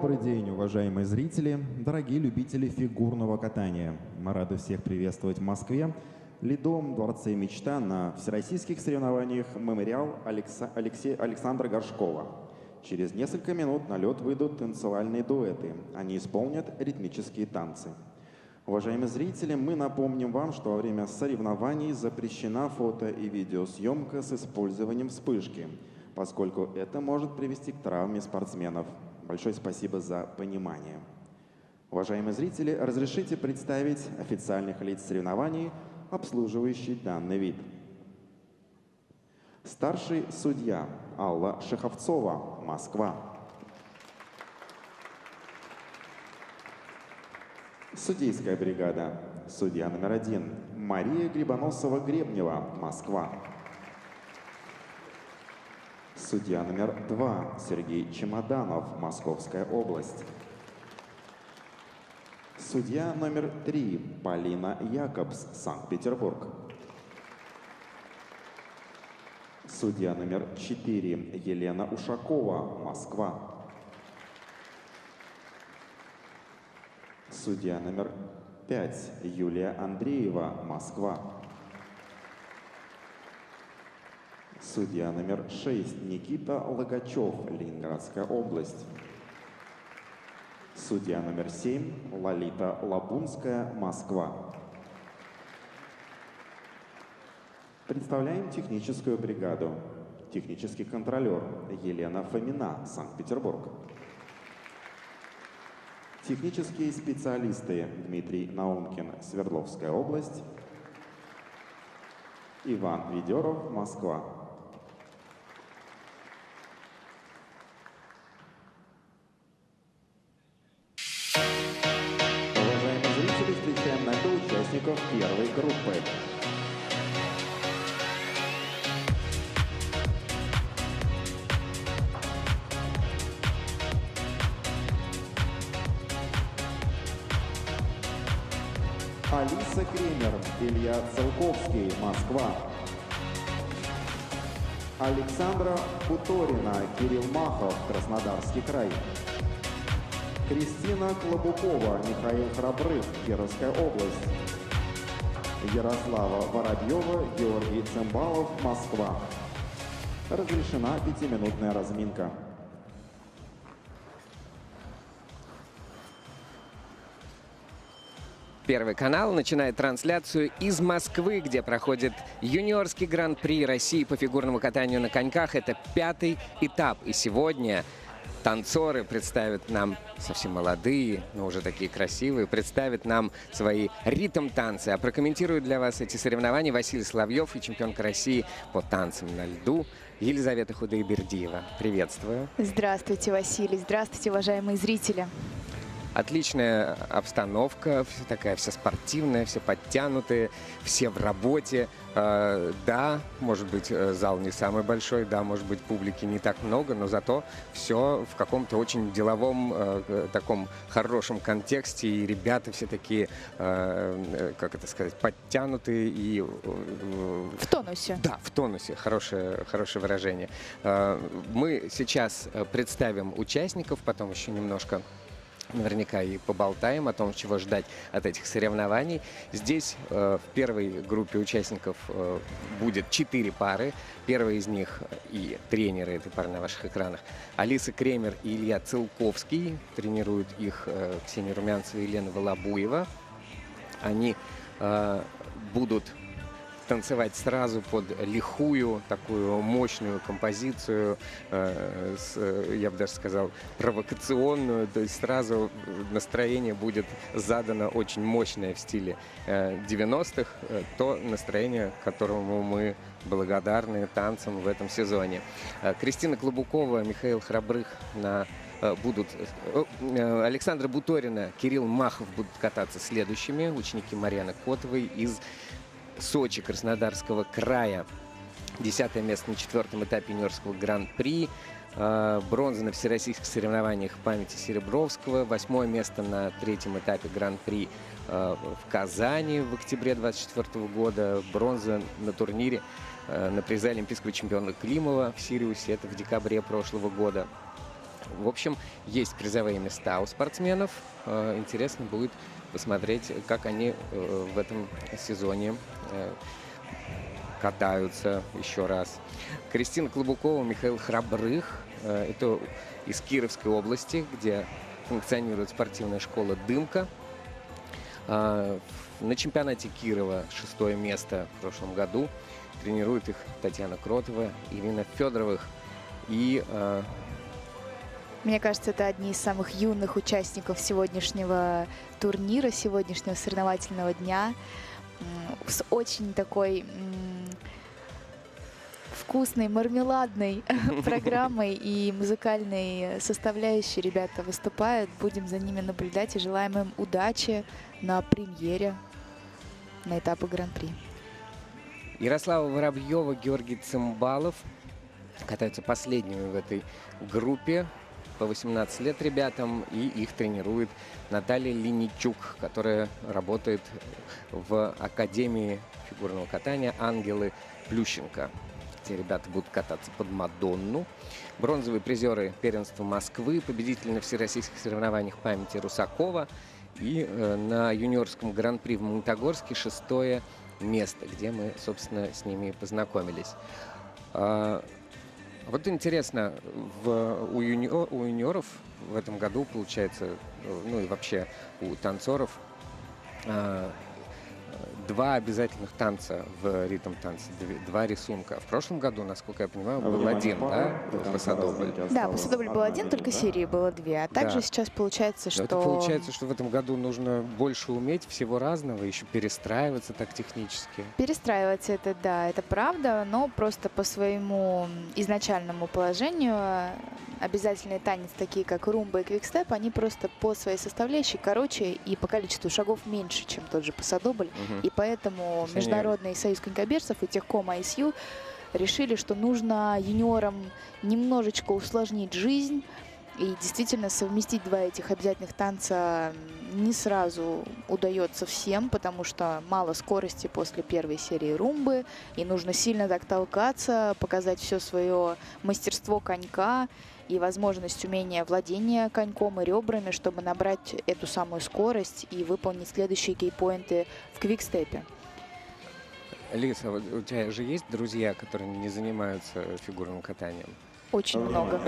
Добрый день, уважаемые зрители, дорогие любители фигурного катания. Мы рады всех приветствовать в Москве, Ледовом дворце «Мечта» на всероссийских соревнованиях «Мемориал» Александра Горшкова. Через несколько минут на лед выйдут танцевальные дуэты. Они исполнят ритмические танцы. Уважаемые зрители, мы напомним вам, что во время соревнований запрещена фото- и видеосъемка с использованием вспышки, поскольку это может привести к травме спортсменов. Большое спасибо за понимание. Уважаемые зрители, разрешите представить официальных лиц соревнований, обслуживающих данный вид. Старший судья Алла Шеховцова, Москва. Судейская бригада. Судья номер 1 Мария Грибоносова-Гребнева, Москва. Судья номер 2 Сергей Чемоданов, Московская область. Судья номер 3 Полина Якобс, Санкт-Петербург. Судья номер 4 Елена Ушакова, Москва. Судья номер 5 Юлия Андреева, Москва. Судья номер 6 Никита Логачев, Ленинградская область. Судья номер 7 Лолита Лабунская, Москва. Представляем техническую бригаду. Технический контролер Елена Фомина, Санкт-Петербург. Технические специалисты Дмитрий Наумкин, Свердловская область. Иван Ведеров, Москва. Уважаемые зрители, встречаем на льду участников первой группы. Алиса Кремер, Илья Целковский, Москва. Александра Буторина, Кирилл Махов, Краснодарский край. Кристина Клобукова, Михаил Храбрых, Кировская область. Ярослава Воробьева, Георгий Цымбалов, Москва. Разрешена 5-минутная разминка. Первый канал начинает трансляцию из Москвы, где проходит юниорский гран-при России по фигурному катанию на коньках. Это 5-й этап. И сегодня танцоры представят нам, совсем молодые, но уже такие красивые, представят нам свои ритм-танцы. А прокомментируют для вас эти соревнования Василий Соловьев и чемпионка России по танцам на льду Елизавета Худайбердиева. Приветствую. Здравствуйте, Василий. Здравствуйте, уважаемые зрители. Отличная обстановка, такая вся спортивная, все подтянутые, все в работе. Да, может быть, зал не самый большой, да, может быть, публики не так много, но зато все в каком-то очень деловом, таком хорошем контексте. И ребята все такие, как это сказать, подтянутые и... В тонусе. Да, в тонусе. Хорошее выражение. Мы сейчас представим участников, потом еще немножко наверняка и поболтаем о том, чего ждать от этих соревнований. Здесь в первой группе участников будет 4 пары. Первая из них и тренеры этой пары на ваших экранах. Алиса Кремер и Илья Целковский. Тренируют их Ксения Румянцева и Елена Волобуева. Они будут танцевать сразу под лихую, такую мощную композицию, я бы даже сказал, провокационную, то есть сразу настроение будет задано очень мощное в стиле 90-х, то настроение, которому мы благодарны танцам в этом сезоне. Кристина Клобукова, Михаил Храбрых будут, Александра Буторина, Кирилл Махов будут кататься следующими, ученики Марьяны Котовой из Сочи, Краснодарского края. 10-е место на 4-м этапе юниорского гран-при. Бронза на всероссийских соревнованиях памяти Серебровского. 8-е место на 3-м этапе гран-при в Казани в октябре 2024 года. Бронза на турнире на призы олимпийского чемпиона Климова в Сириусе. Это в декабре прошлого года. В общем, есть призовые места у спортсменов. Интересно будет посмотреть, как они в этом сезоне катаются еще раз. Кристина Клобукова, Михаил Храбрых. Это из Кировской области, где функционирует спортивная школа «Дымка». На чемпионате Кирова 6-е место в прошлом году. Тренирует их Татьяна Кротова, Ирина Федоровых. И Мне кажется, это одни из самых юных участников сегодняшнего турнира, сегодняшнего соревновательного дня. С очень такой вкусной, мармеладной программой и музыкальной составляющей ребята выступают. Будем за ними наблюдать и желаем им удачи на премьере на этапе Гран-при. Ярослава Воробьева, Георгий Цымбалов катаются последними в этой группе. По 18 лет ребятам, и их тренирует Наталья Линичук, которая работает в Академии фигурного катания «Ангелы Плющенко». Эти ребята будут кататься под Мадонну. Бронзовые призеры первенства Москвы, победители на всероссийских соревнованиях памяти Русакова и на юниорском гран-при в Магнитогорске 6-е место, где мы, собственно, с ними познакомились. Вот интересно, у юниоров в этом году, получается, ну и вообще у танцоров, 2 обязательных танца в ритм-танце, 2 рисунка. В прошлом году, насколько я понимаю, был 1, да, пасодобль? Да, пасодобль был 1, только серии было 2. А также Да. сейчас получается, что... Это получается, что в этом году нужно больше уметь всего разного, еще перестраиваться так технически. Перестраиваться это, да, это правда, но просто по своему изначальному положению обязательные танцы, такие как румба и квикстеп, они просто по своей составляющей короче и по количеству шагов меньше, чем тот же пасодобль. И поэтому есть Международный союз конькобежцев и техком ISU решили, что нужно юниорам немножечко усложнить жизнь. И действительно совместить 2 этих обязательных танца не сразу удается всем, потому что мало скорости после первой серии румбы, и нужно сильно так толкаться, показать все свое мастерство конька и возможность умения владения коньком и ребрами, чтобы набрать эту самую скорость и выполнить следующие кейпоинты в квикстепе. Лиса, вот у тебя же есть друзья, которые не занимаются фигурным катанием? Очень много.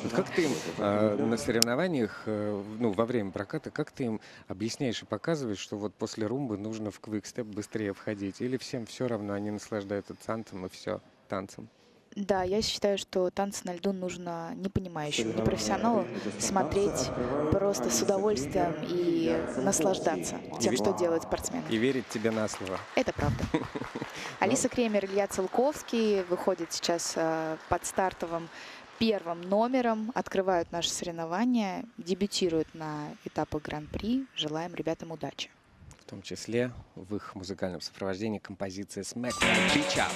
Вот как ты им на соревнованиях, ну, во время проката, как ты им объясняешь и показываешь, что вот после румбы нужно в квикстеп быстрее входить? Или всем все равно, они наслаждаются танцем и все, танцем? Да, я считаю, что танцы на льду нужно непонимающему, непрофессионалу смотреть просто с удовольствием и наслаждаться тем, что делают спортсмены. И верить тебе на слово. Это правда. Алиса Кремер, Илья Целковский выходят сейчас под стартовым 1-м номером, открывают наши соревнования, дебютируют на этапах Гран-при. Желаем ребятам удачи. В том числе в их музыкальном сопровождении композиция «Smack My Bitch Up».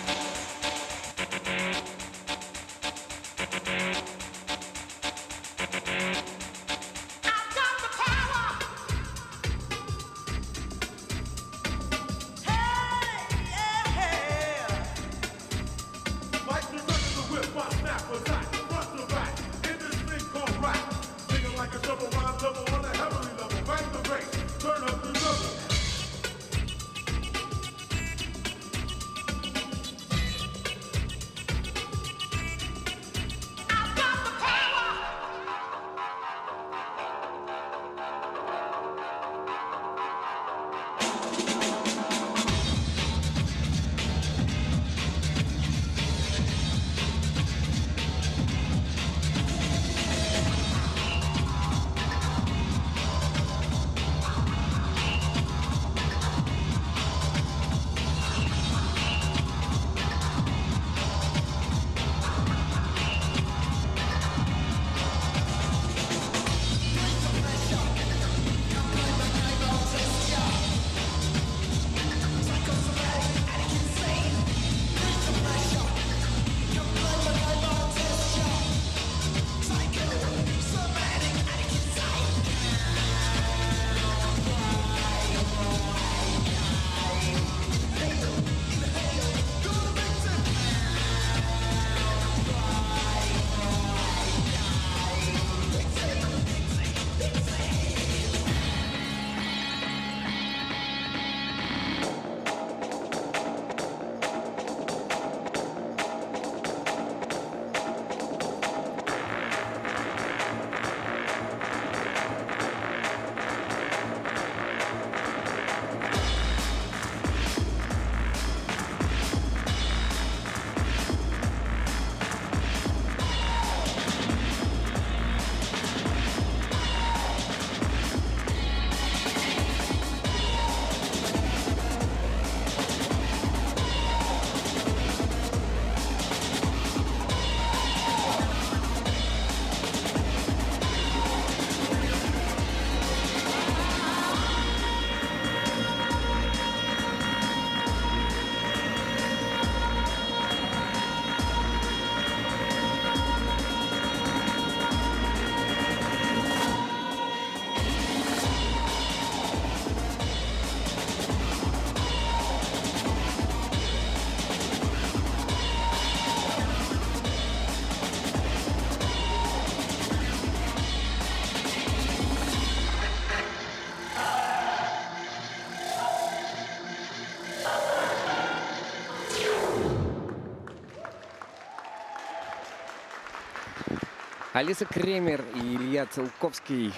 Алиса Кремер и Илья Целковский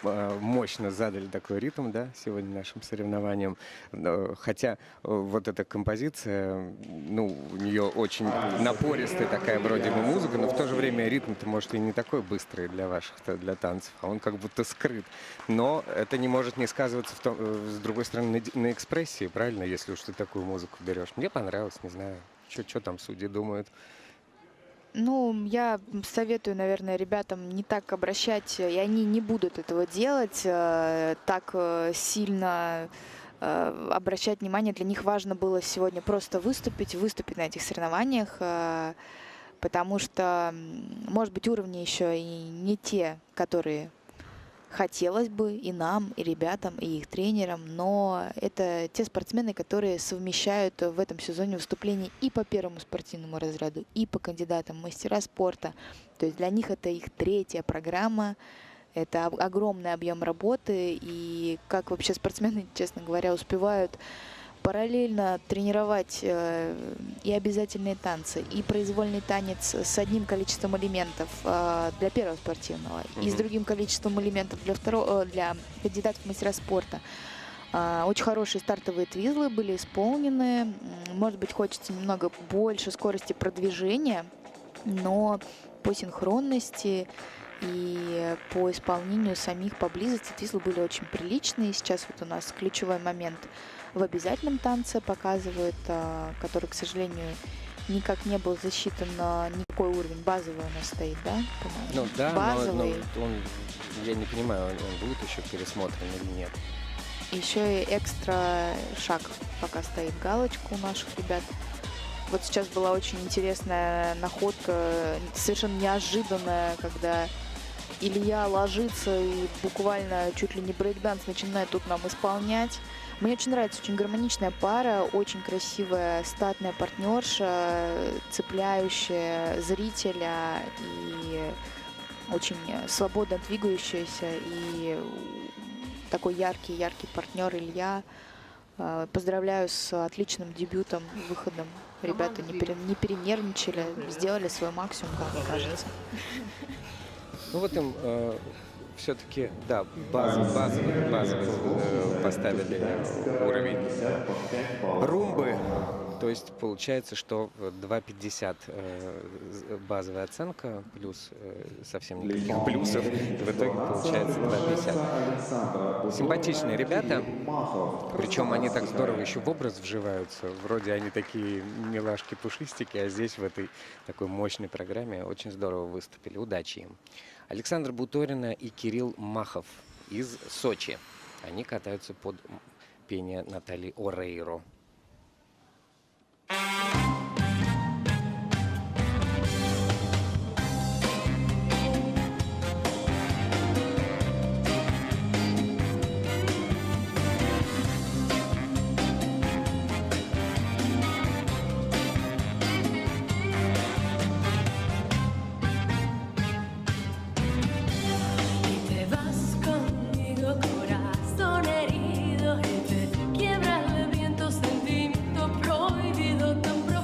мощно задали такой ритм, да, сегодня нашим соревнованиям. Хотя вот эта композиция, ну, у нее очень напористая такая вроде бы музыка, но в то же время ритм-то, может, и не такой быстрый для ваших, для танцев, а он как будто скрыт. Но это не может не сказываться, с другой стороны, на экспрессии, правильно, если уж ты такую музыку берешь. Мне понравилось, не знаю, что там судьи думают. Ну, я советую, наверное, ребятам не так обращать, и они не будут этого делать, так сильно обращать внимание. Для них важно было сегодня просто выступить на этих соревнованиях, потому что, может быть, уровни еще и не те, которые хотелось бы и нам, и ребятам, и их тренерам, но это те спортсмены, которые совмещают в этом сезоне выступления и по первому спортивному разряду, и по кандидатам в мастера спорта. То есть для них это их третья программа, это огромный объем работы, и как вообще спортсмены, честно говоря, успевают параллельно тренировать и обязательные танцы, и произвольный танец с одним количеством элементов для первого спортивного, и с другим количеством элементов для второго, для кандидатов в мастера спорта. Очень хорошие стартовые твизлы были исполнены. Может быть, хочется немного больше скорости продвижения, но по синхронности и по исполнению самих поблизости твизлы были очень приличные. Сейчас вот у нас ключевой момент в обязательном танце показывают, который, к сожалению, никак не был засчитан на никакой уровень. Базовый у нас стоит, да? Ну да, базовый. но он, я не понимаю, он будет еще пересмотрен или нет. Еще и экстра шаг пока стоит галочка у наших ребят. Вот сейчас была очень интересная находка, совершенно неожиданная, когда Илья ложится и буквально чуть ли не брейкданс начинает тут нам исполнять. Мне очень нравится, очень гармоничная пара, очень красивая статная партнерша, цепляющая зрителя и очень свободно двигающаяся, и такой яркий партнер Илья. Поздравляю с отличным дебютом, выходом. Ребята не перенервничали, сделали свой максимум, как мне кажется. Ну вот им все-таки, да, базовый поставили уровень румбы. То есть получается, что 2,50 базовая оценка, плюс совсем никаких плюсов. В итоге получается 2,50. Симпатичные ребята, причем они так здорово еще в образ вживаются. Вроде они такие милашки-пушистики, а здесь в этой такой мощной программе очень здорово выступили. Удачи им. Александр Буторина и Кирилл Махов из Сочи. Они катаются под пение Натальи Орейро. Quiebra el viento, sentimiento prohibido tan prohibido.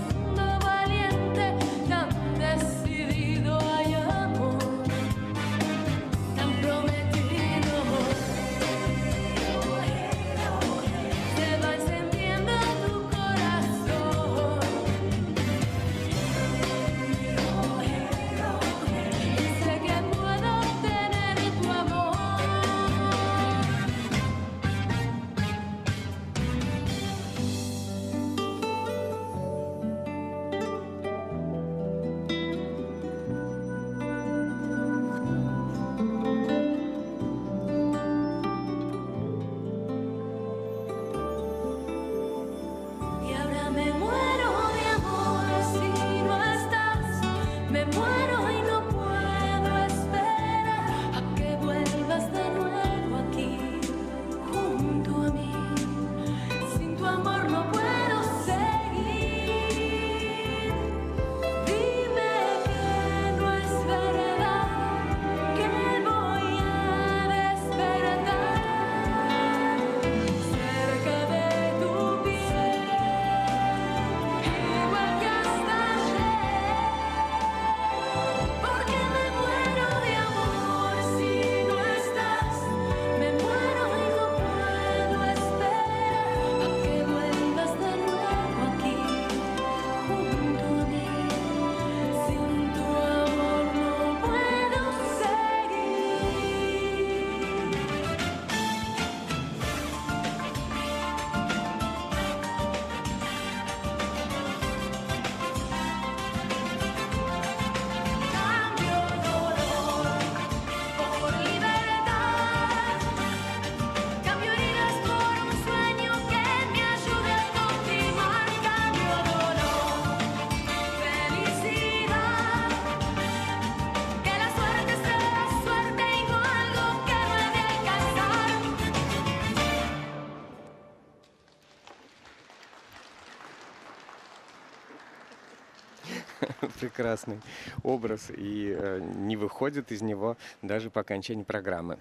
прекрасный образ и не выходит из него даже по окончании программы.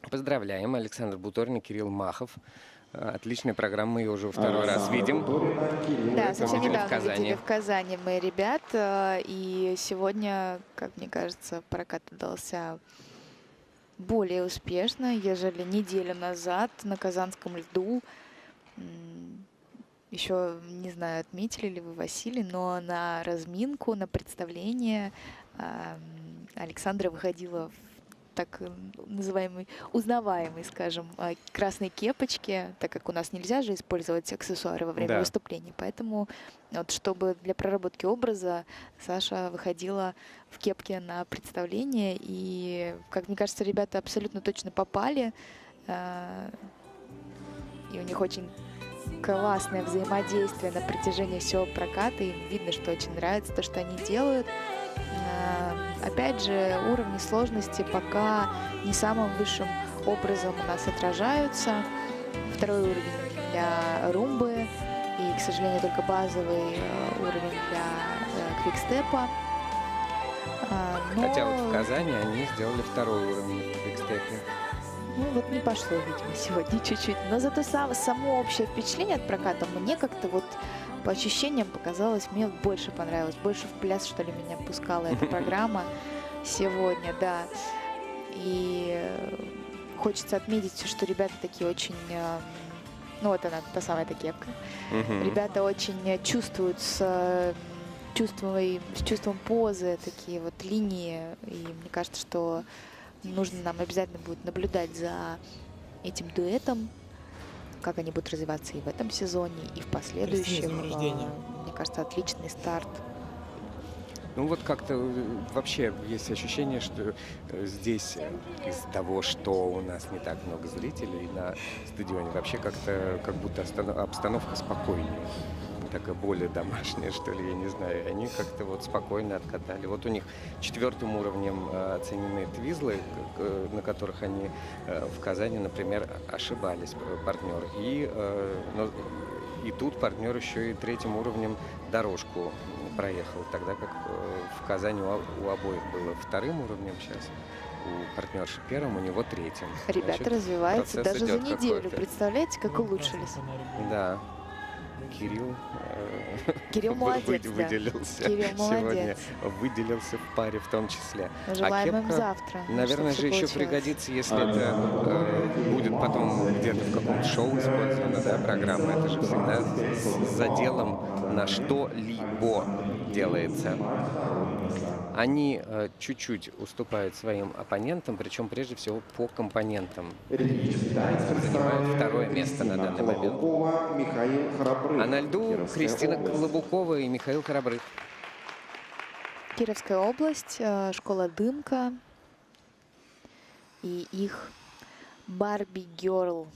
Поздравляем, Александр Буторин и Кирилл Махов. Отличная программа, мы ее уже второй раз видим. Да, совсем видели в недавно Казани. видели в Казани мы ребят. И сегодня, как мне кажется, прокат удался более успешно, ежели неделю назад на Казанском льду. Еще, не знаю, отметили ли вы, Василий, но на разминку, на представление Александра выходила в так называемой узнаваемой, скажем, красной кепочке, так как у нас нельзя же использовать аксессуары во время выступлений. Поэтому, вот, чтобы для проработки образа, Саша выходила в кепке на представление. И, как мне кажется, ребята абсолютно точно попали. И у них очень классное взаимодействие на протяжении всего проката. Им видно, что очень нравится то, что они делают. Опять же, уровни сложности пока не самым высшим образом у нас отражаются. Второй уровень для румбы и, к сожалению, только базовый уровень для квикстепа. Хотя вот в Казани они сделали второй уровень в квикстепе. Ну вот не пошло, видимо, сегодня чуть-чуть. Но зато само общее впечатление от проката мне как-то вот по ощущениям показалось, мне больше понравилось. Больше в пляс, что ли, меня пускала эта программа сегодня, да. И хочется отметить, что ребята такие очень... Ну вот она, та самая эта кепка. Ребята очень чувствуют с чувством позы такие вот линии. И мне кажется, что нужно нам обязательно будет наблюдать за этим дуэтом, как они будут развиваться и в этом сезоне, и в последующем. Мне кажется, отличный старт. Ну вот как-то вообще есть ощущение, что здесь из-за того, что у нас не так много зрителей на стадионе, вообще как-то как будто обстановка спокойнее. Такая более домашняя, что ли, я не знаю. Они как-то вот спокойно откатали. Вот у них 4-м уровнем оценены твизлы, на которых они в Казани, например, ошибались, партнеры. И тут партнер еще и 3-м уровнем дорожку проехал, тогда как в Казани у обоих было 2-м уровнем сейчас. У партнерши 1-м, у него 3-м. Ребята Значит, развиваются даже за неделю. какой-то. Представляете, как улучшились? Да. Кирилл молодец, да. выделился Кирилл сегодня, молодец. выделился в паре в том числе. Желаем им кепка, завтра. наверное, чтобы же еще получилось. пригодится, если это будет потом где-то в каком-то шоу использована, да, программа. Это же всегда с заделом на что-либо делается. Они чуть-чуть уступают своим оппонентам, причем прежде всего по компонентам. Занимают 2-е место на данный момент. А на льду Кристина Колобукова и Михаил Храбрых. Кировская область, школа «Дымка» и их «Барби Герл»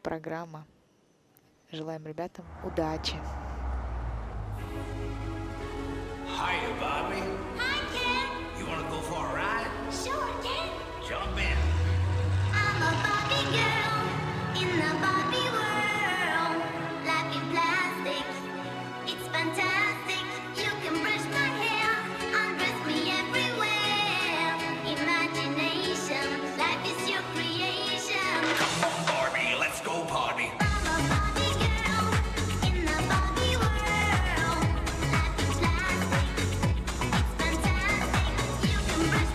программа. Желаем ребятам удачи. Hiya, Bobby. Hi, Ken. You want to go for a ride? Sure, Ken. Jump in. I'm a Barbie girl in the Barbie world. Life in plastic, it's fantastic. You can brush my hair, undress me everywhere. Imagination, life is your creation. Come on, Barbie, let's go party. I'm a Barbie girl in the Barbie world. Life is plastic, it's fantastic. You can brush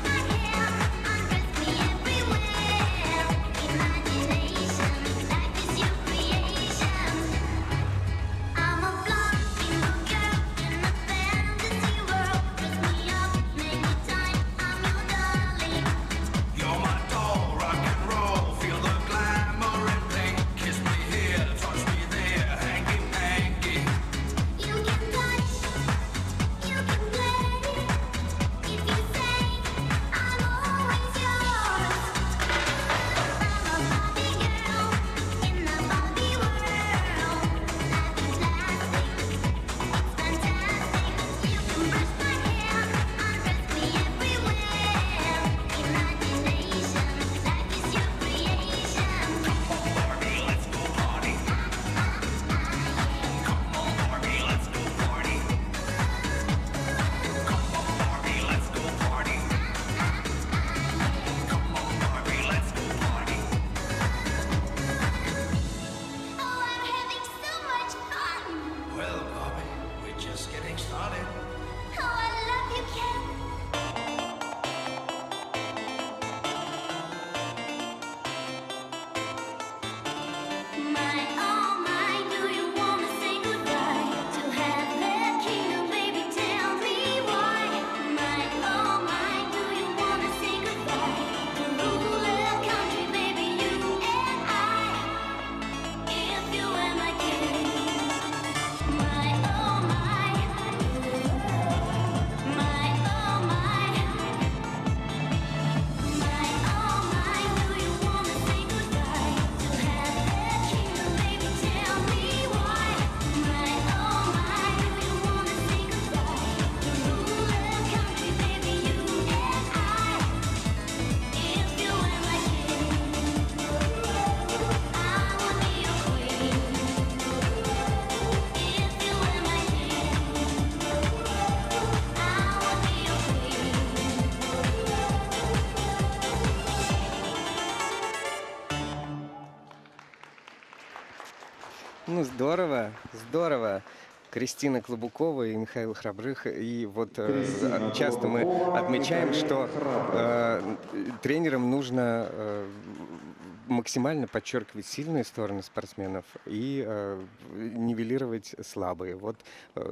Ну, здорово, здорово. Кристина Клобукова и Михаил Храбрых. И вот часто мы отмечаем, что тренерам нужно максимально подчеркивать сильные стороны спортсменов и нивелировать слабые. Вот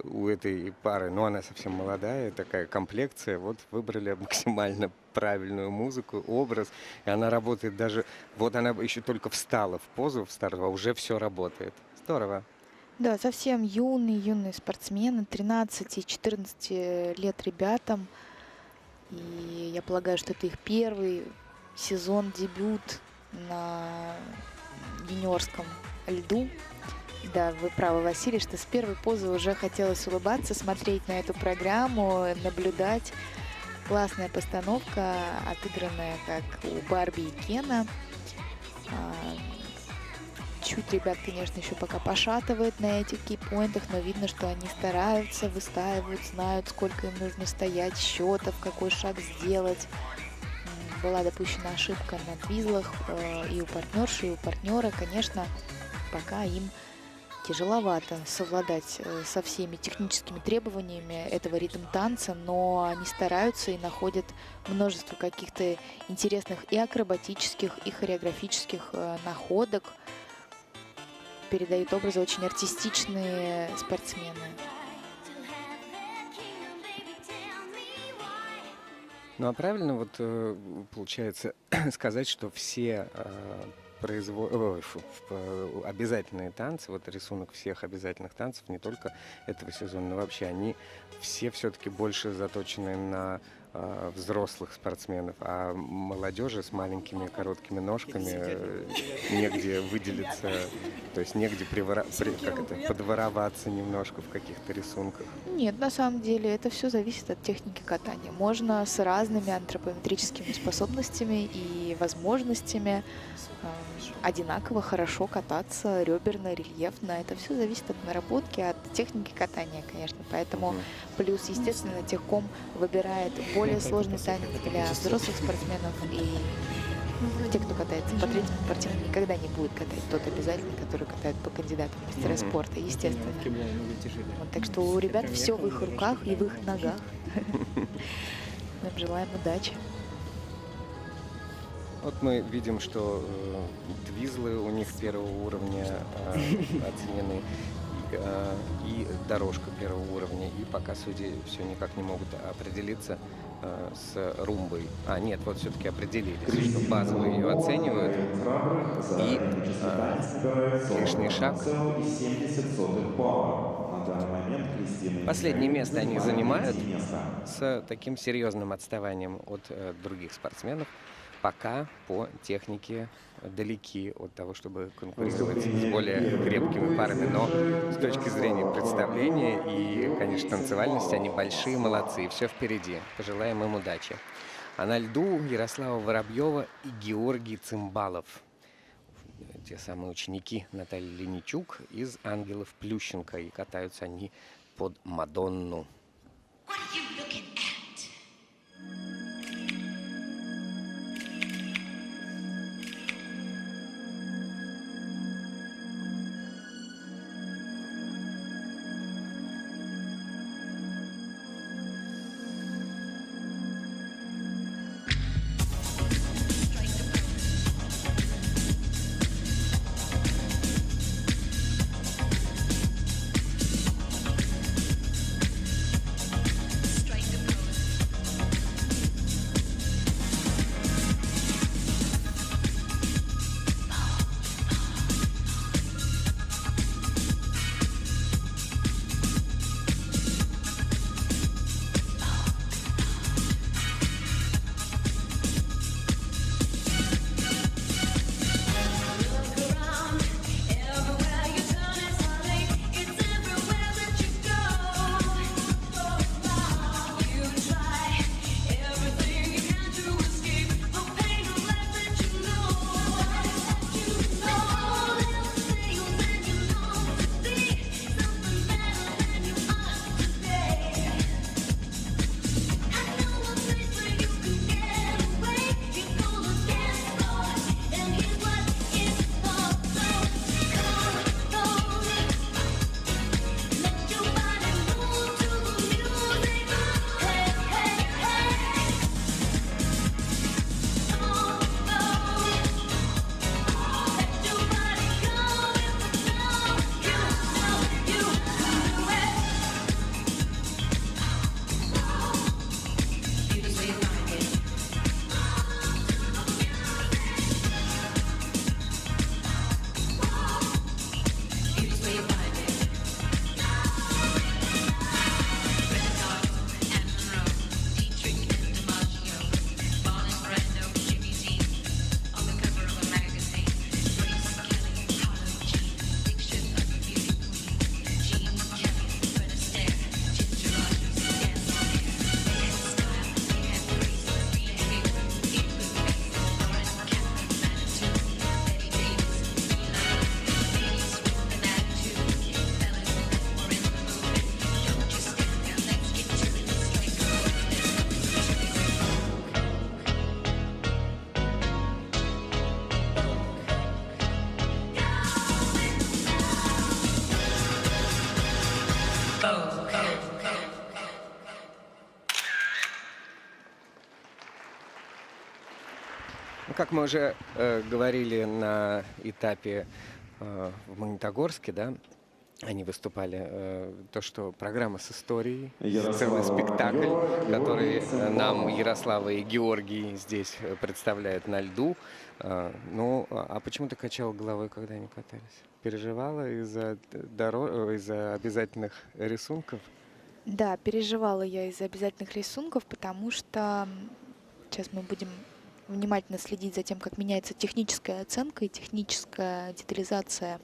у этой пары, ну она совсем молодая, такая комплекция, вот выбрали максимально правильную музыку, образ, и она работает даже, вот она еще только встала в позу, в стартовую, а уже все работает. Здорово. Да, совсем юные спортсмены, 13 и 14 лет ребятам. И я полагаю, что это их первый сезон, дебют на юниорском льду. Да, вы правы, Василий, что с первой позы уже хотелось улыбаться, смотреть на эту программу, наблюдать. Классная постановка, отыгранная как у Барби и Кена. Чуть ребят, конечно, еще пока пошатывает на этих кейпоинтах, но видно, что они стараются, выстаивают, знают, сколько им нужно стоять, счетов, какой шаг сделать. Была допущена ошибка на твизлах и у партнерши, и у партнера. Конечно, пока им тяжеловато совладать со всеми техническими требованиями этого ритм-танца, но они стараются и находят множество каких-то интересных и акробатических, и хореографических находок. Передают образы очень артистичные спортсмены. Ну а правильно вот получается сказать, что все обязательные танцы, вот рисунок всех обязательных танцев, не только этого сезона, но вообще они все все-таки больше заточены на взрослых спортсменов, а молодежи с маленькими короткими ножками негде выделиться, то есть негде подвороваться немножко в каких-то рисунках. Нет, на самом деле это все зависит от техники катания. Можно с разными антропометрическими способностями и возможностями одинаково хорошо кататься реберно, рельефно. Это все зависит от наработки, от техники катания, конечно. Поэтому плюс, естественно, техком выбирает более сложный танец для взрослых спортсменов, и те, кто катается по третьему спортивному, никогда не будет катать тот обязательно, который катает по кандидатам в мастера спорта, естественно. Вот, так что у ребят все в их руках и в их ногах. Нам желаем удачи. Вот мы видим, что твизлы у них первого уровня оценены, и дорожка первого уровня, и пока судьи все никак не могут определиться с румбой. А, нет, вот все-таки определились, что базовые ее оценивают, и лишний шаг. Последнее место они занимают с таким серьезным отставанием от других спортсменов. Пока по технике далеки от того, чтобы конкурировать с более крепкими парами. Но с точки зрения представления и, конечно, танцевальности, они большие молодцы. И все впереди. Пожелаем им удачи. А на льду Ярослава Воробьева и Георгий Цимбалов. Те самые ученики Натальи Леничук из «Ангелов Плющенко». И катаются они под Мадонну. Ну, как мы уже говорили на этапе в Магнитогорске, да, они выступали, то, что программа с историей, целый спектакль, который нам Ярослава и Георгий здесь представляют на льду. Ну, а почему ты качала головой, когда они катались? Переживала из-за обязательных рисунков? Да, переживала я из-за обязательных рисунков, потому что сейчас мы будем внимательно следить за тем, как меняется техническая оценка и техническая детализация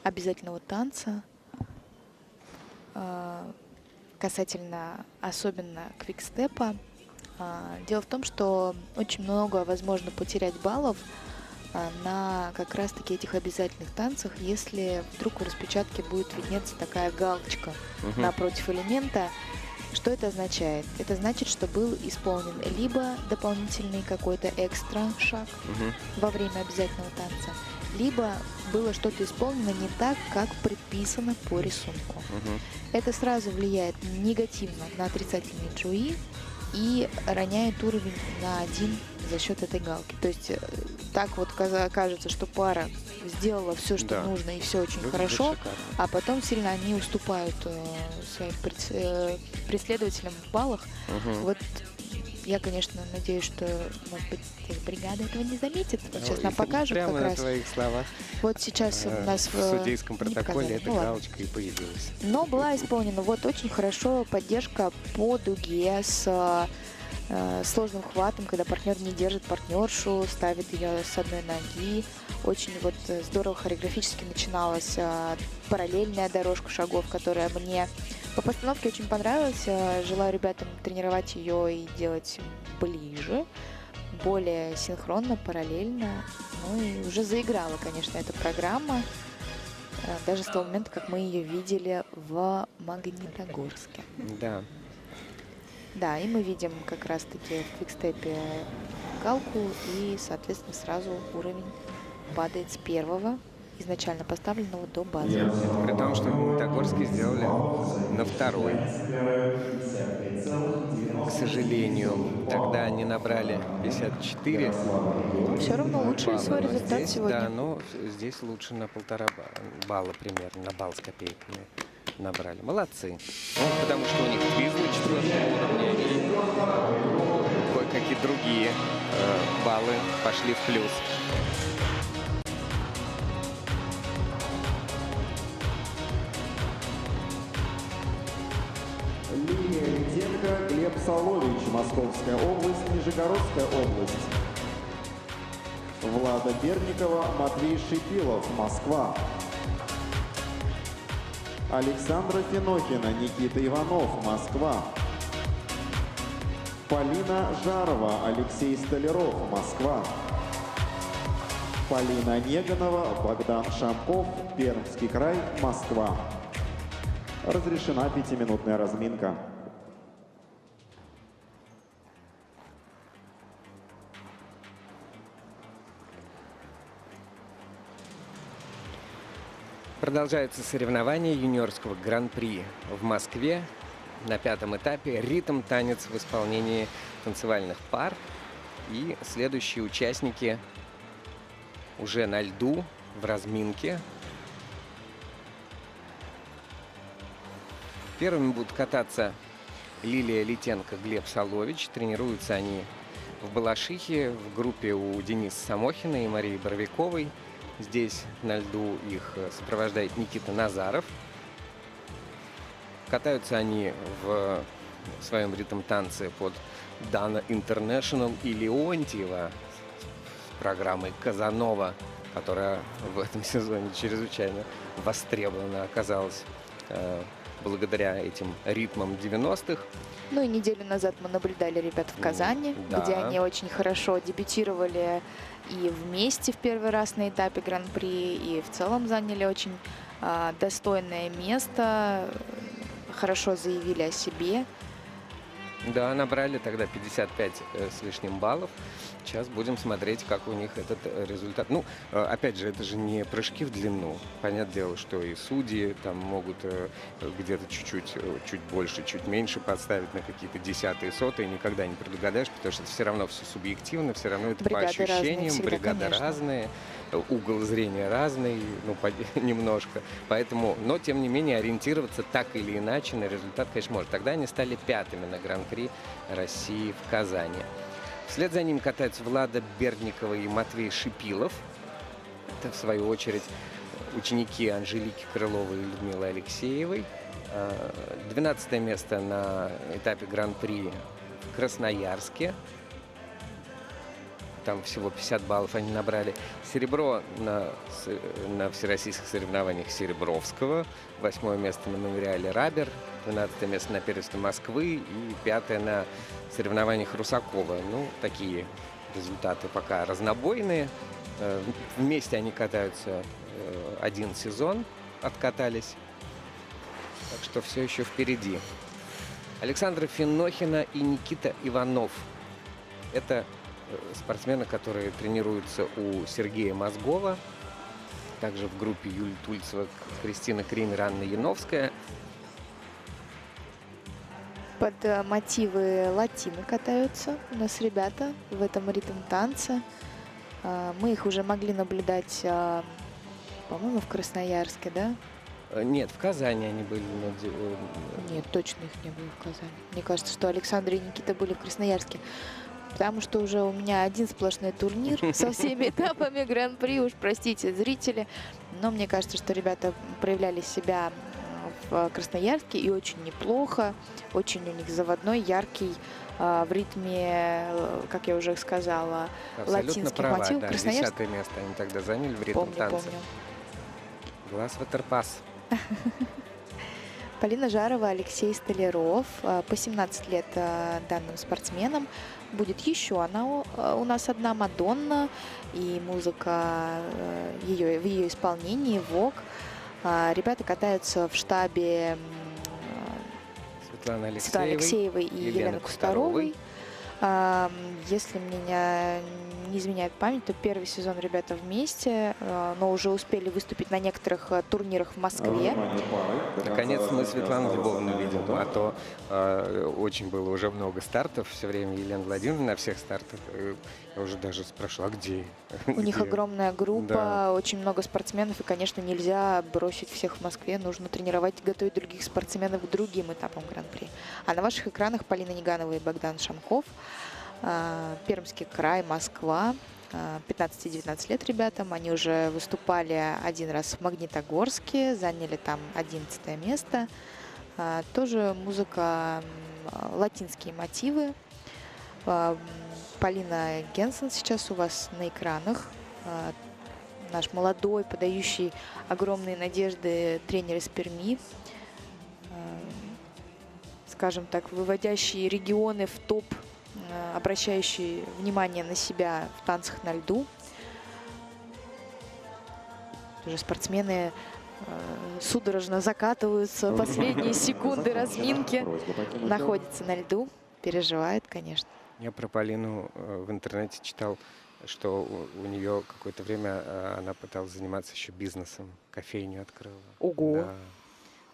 обязательного танца касательно особенно квикстепа. Дело в том, что очень много возможно потерять баллов на как раз-таки этих обязательных танцах, если вдруг в распечатке будет виднеться такая галочка напротив элемента. Что это означает? Это значит, что был исполнен либо дополнительный какой-то экстра шаг во время обязательного танца, либо было что-то исполнено не так, как предписано по рисунку. Это сразу влияет негативно на отрицательный джои и роняет уровень на 1 за счет этой галки. То есть так вот кажется, что пара сделала все, что нужно, и все очень хорошо, а потом сильно они уступают своим преследователям в баллах. Вот я, конечно, надеюсь, что, может быть, бригада этого не заметит. Вот сейчас нам покажут прямо как на раз. твоих словах. Вот сейчас у нас в судейском протоколе эта ладно. галочка и появилась. Но была исполнена вот очень хорошо поддержка по дуге с сложным хватом, когда партнер не держит партнершу, ставит ее с одной ноги. Очень вот здорово хореографически начиналась параллельная дорожка шагов, которая мне по постановке очень понравилась. Желаю ребятам тренировать ее и делать ближе, более синхронно, параллельно. Ну и уже заиграла, конечно, эта программа. Даже с того момента, как мы ее видели в Магнитогорске. Да. Да, и мы видим как раз-таки в квикстепе галку, и, соответственно, сразу уровень падает с первого, изначально поставленного, до базового. При том, что Магнитогорский сделали на второй. К сожалению, тогда они набрали 54. Все равно улучшили свой балла. результат Здесь, сегодня. Да, но здесь лучше на 1,5 балла примерно, на балл с копейками набрали. Молодцы. Ну, потому что у них твизлы 4-го уровня и кое-какие другие баллы пошли в плюс. Лилия Литенко, Глеб Солович, Московская область, Нижегородская область. Влада Берникова, Матвей Шипилов, Москва. Александра Финохина, Никита Иванов, Москва. Полина Жарова, Алексей Столяров, Москва. Полина Неганова, Богдан Шамков, Пермский край, Москва. Разрешена 5-минутная разминка. Продолжается соревнование юниорского гран-при в Москве. На 5-м этапе ритм-танец в исполнении танцевальных пар. И следующие участники уже на льду в разминке. Первыми будут кататься Лилия Литенко, Глеб Солович. Тренируются они в Балашихе в группе у Дениса Самохина и Марии Боровиковой. Здесь на льду их сопровождает Никита Назаров. Катаются они в своем ритм-танце под Dana International и Леонтьева с программой «Казанова», которая в этом сезоне чрезвычайно востребована оказалась благодаря этим ритмам 90-х. Ну и неделю назад мы наблюдали ребят в Казани, да, где они очень хорошо дебютировали и вместе в первый раз на этапе Гран-при, и в целом заняли очень достойное место, хорошо заявили о себе. Да, набрали тогда 55 с лишним баллов. Сейчас будем смотреть, как у них этот результат. Ну, опять же, это же не прыжки в длину. Понятное дело, что и судьи там могут где-то чуть-чуть, чуть больше, чуть меньше подставить на какие-то десятые, сотые. Никогда не предугадаешь, потому что это все равно все субъективно, все равно это Бригады по разные ощущениям, всегда, бригады конечно. разные, угол зрения разный, ну, немножко. Поэтому, но, тем не менее, ориентироваться так или иначе на результат, конечно, может. Тогда они стали пятыми на Гран-при России в Казани. Вслед за ним катаются Влада Бердникова и Матвей Шипилов. Это, в свою очередь, ученики Анжелики Крыловой и Людмилы Алексеевой. 12 место на этапе Гран-при в Красноярске. Там всего 50 баллов они набрали. Серебро на всероссийских соревнованиях Серебровского. 8 место на мемориале Рабер. 12 место на первенстве Москвы. И 5 на соревнованиях Русакова. Ну, такие результаты пока разнобойные. Вместе они катаются один сезон. Откатались. Так что все еще впереди. Александра Финохина и Никита Иванов. Это спортсмены, которые тренируются у Сергея Мозгова. Также в группе Юлия Тульцева, Кристина Кример, Анна Яновская. Под мотивы латины катаются у нас ребята в этом ритм-танце. Мы их уже могли наблюдать, по-моему, в Красноярске, да? Нет, в Казани они были. Нет, точно их не было в Казани. Мне кажется, что Александр и Никита были в Красноярске. Потому что уже у меня один сплошной турнир со всеми этапами Гран-при. Уж простите, зрители. Но мне кажется, что ребята проявляли себя в Красноярске и очень неплохо. Очень у них заводной, яркий, в ритме, как я уже сказала, латинских мотивов. Да, Красноярск. 10 место они тогда заняли в Помню, ритм-танце. помню. Глаз ватерпас. Полина Жарова, Алексей Столяров. По 17 лет данным спортсменам. Будет еще она у нас одна, Мадонна, и музыка в ее исполнении, ВОК. Ребята катаются в штабе Светланы Светланы Алексеевой и Елены Кустаровой. Если меня не изменяет память, то первый сезон ребята вместе, но уже успели выступить на некоторых турнирах в Москве. Наконец мы Светлану Львовну видим, а то очень было уже много стартов, все время Елена Владимировна на всех стартах. Я уже даже спрашиваю, а где? У них огромная группа, Да. очень много спортсменов, и, конечно, нельзя бросить всех в Москве. Нужно тренировать и готовить других спортсменов к другим этапам Гран-при. А на ваших экранах Полина Неганова и Богдан Шамков. Пермский край, Москва. 15-19 лет ребятам. Они уже выступали один раз в Магнитогорске, заняли там 11 место. Тоже музыка, латинские мотивы. Полина Генсен сейчас у вас на экранах. Наш молодой, подающий огромные надежды тренер из Перми. Скажем так, выводящий регионы в топ, обращающий внимание на себя в танцах на льду. Уже спортсмены судорожно закатываются, последние секунды разминки, находятся на льду, переживают, конечно. Я про Полину в интернете читал, что у нее какое-то время она пыталась заниматься еще бизнесом, кофейню открыла. Ого! Да.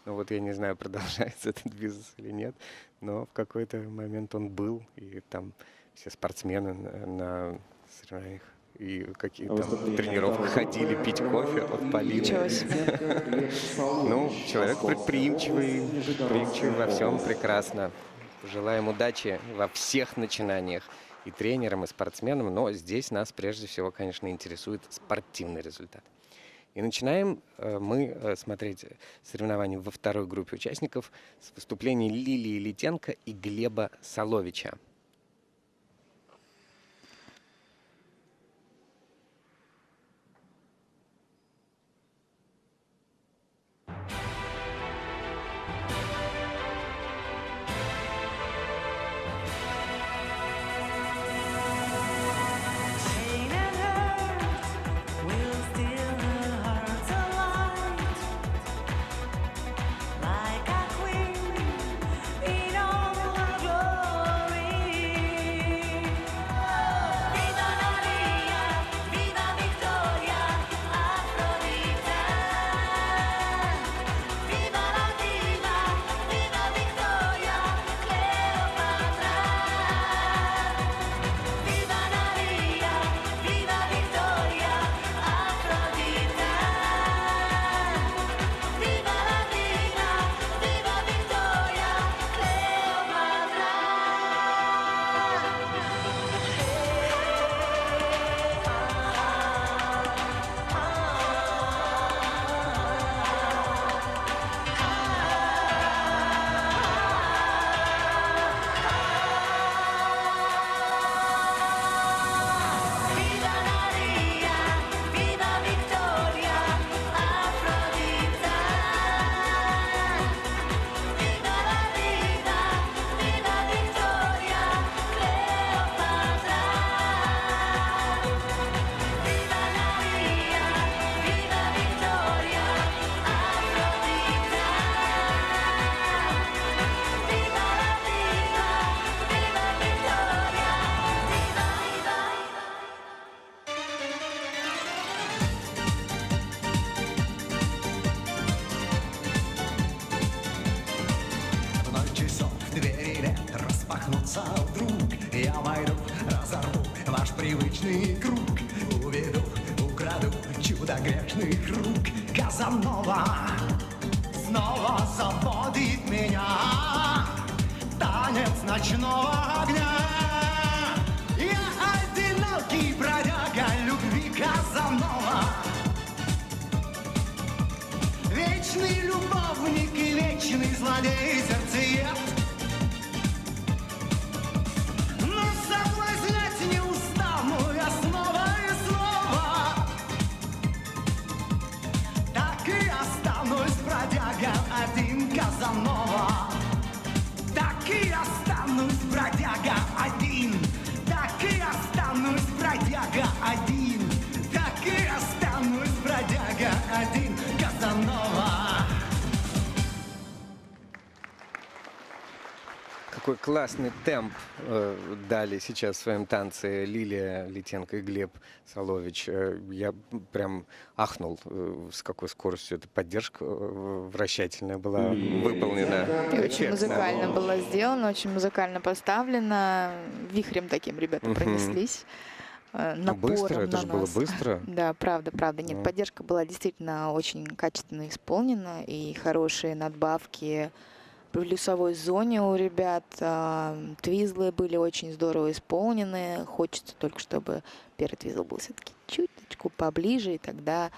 Ну вот я не знаю, продолжается этот бизнес или нет, но в какой-то момент он был, и там все спортсмены на соревнованиях и какие-то тренировки ходили пить кофе от Полины. Ничего себе. Ну, человек предприимчивый во всем, прекрасно. Желаем удачи во всех начинаниях и тренерам, и спортсменам, но здесь нас прежде всего, конечно, интересует спортивный результат. И начинаем мы смотреть соревнования во второй группе участников с выступлений Лилии Литенко и Глеба Соловича. Pain and hurt will steal her heart alight, like a queen in all her glory. вечный круг. Уведу, украду чудо грешных рук. Казанова снова заводит меня. Танец ночного огня. Я одинокий бродяга любви Казанова. Вечный любовник и вечный злодей сердцеед. Но соблазнять не устану я снова и снова. Так и останусь бродяга один Казанова. Так и останусь бродяга один. Так и останусь бродяга один. Так и останусь бродяга один Казанова. Какой классный темп дали сейчас в своем танце Лилия Литенко и Глеб Солович. Я прям ахнул, с какой скоростью эта поддержка вращательная была выполнена. И очень Эффектно. музыкально было сделано, очень музыкально поставлено. Вихрем таким ребята пронеслись. Напором Быстро, это на же было нас. быстро. Да, правда. Нет, Ну. поддержка была действительно очень качественно исполнена, и хорошие надбавки в плюсовой зоне у ребят. Твизлы были очень здорово исполнены. Хочется только, чтобы первый твизл был все-таки чуточку поближе, и тогда...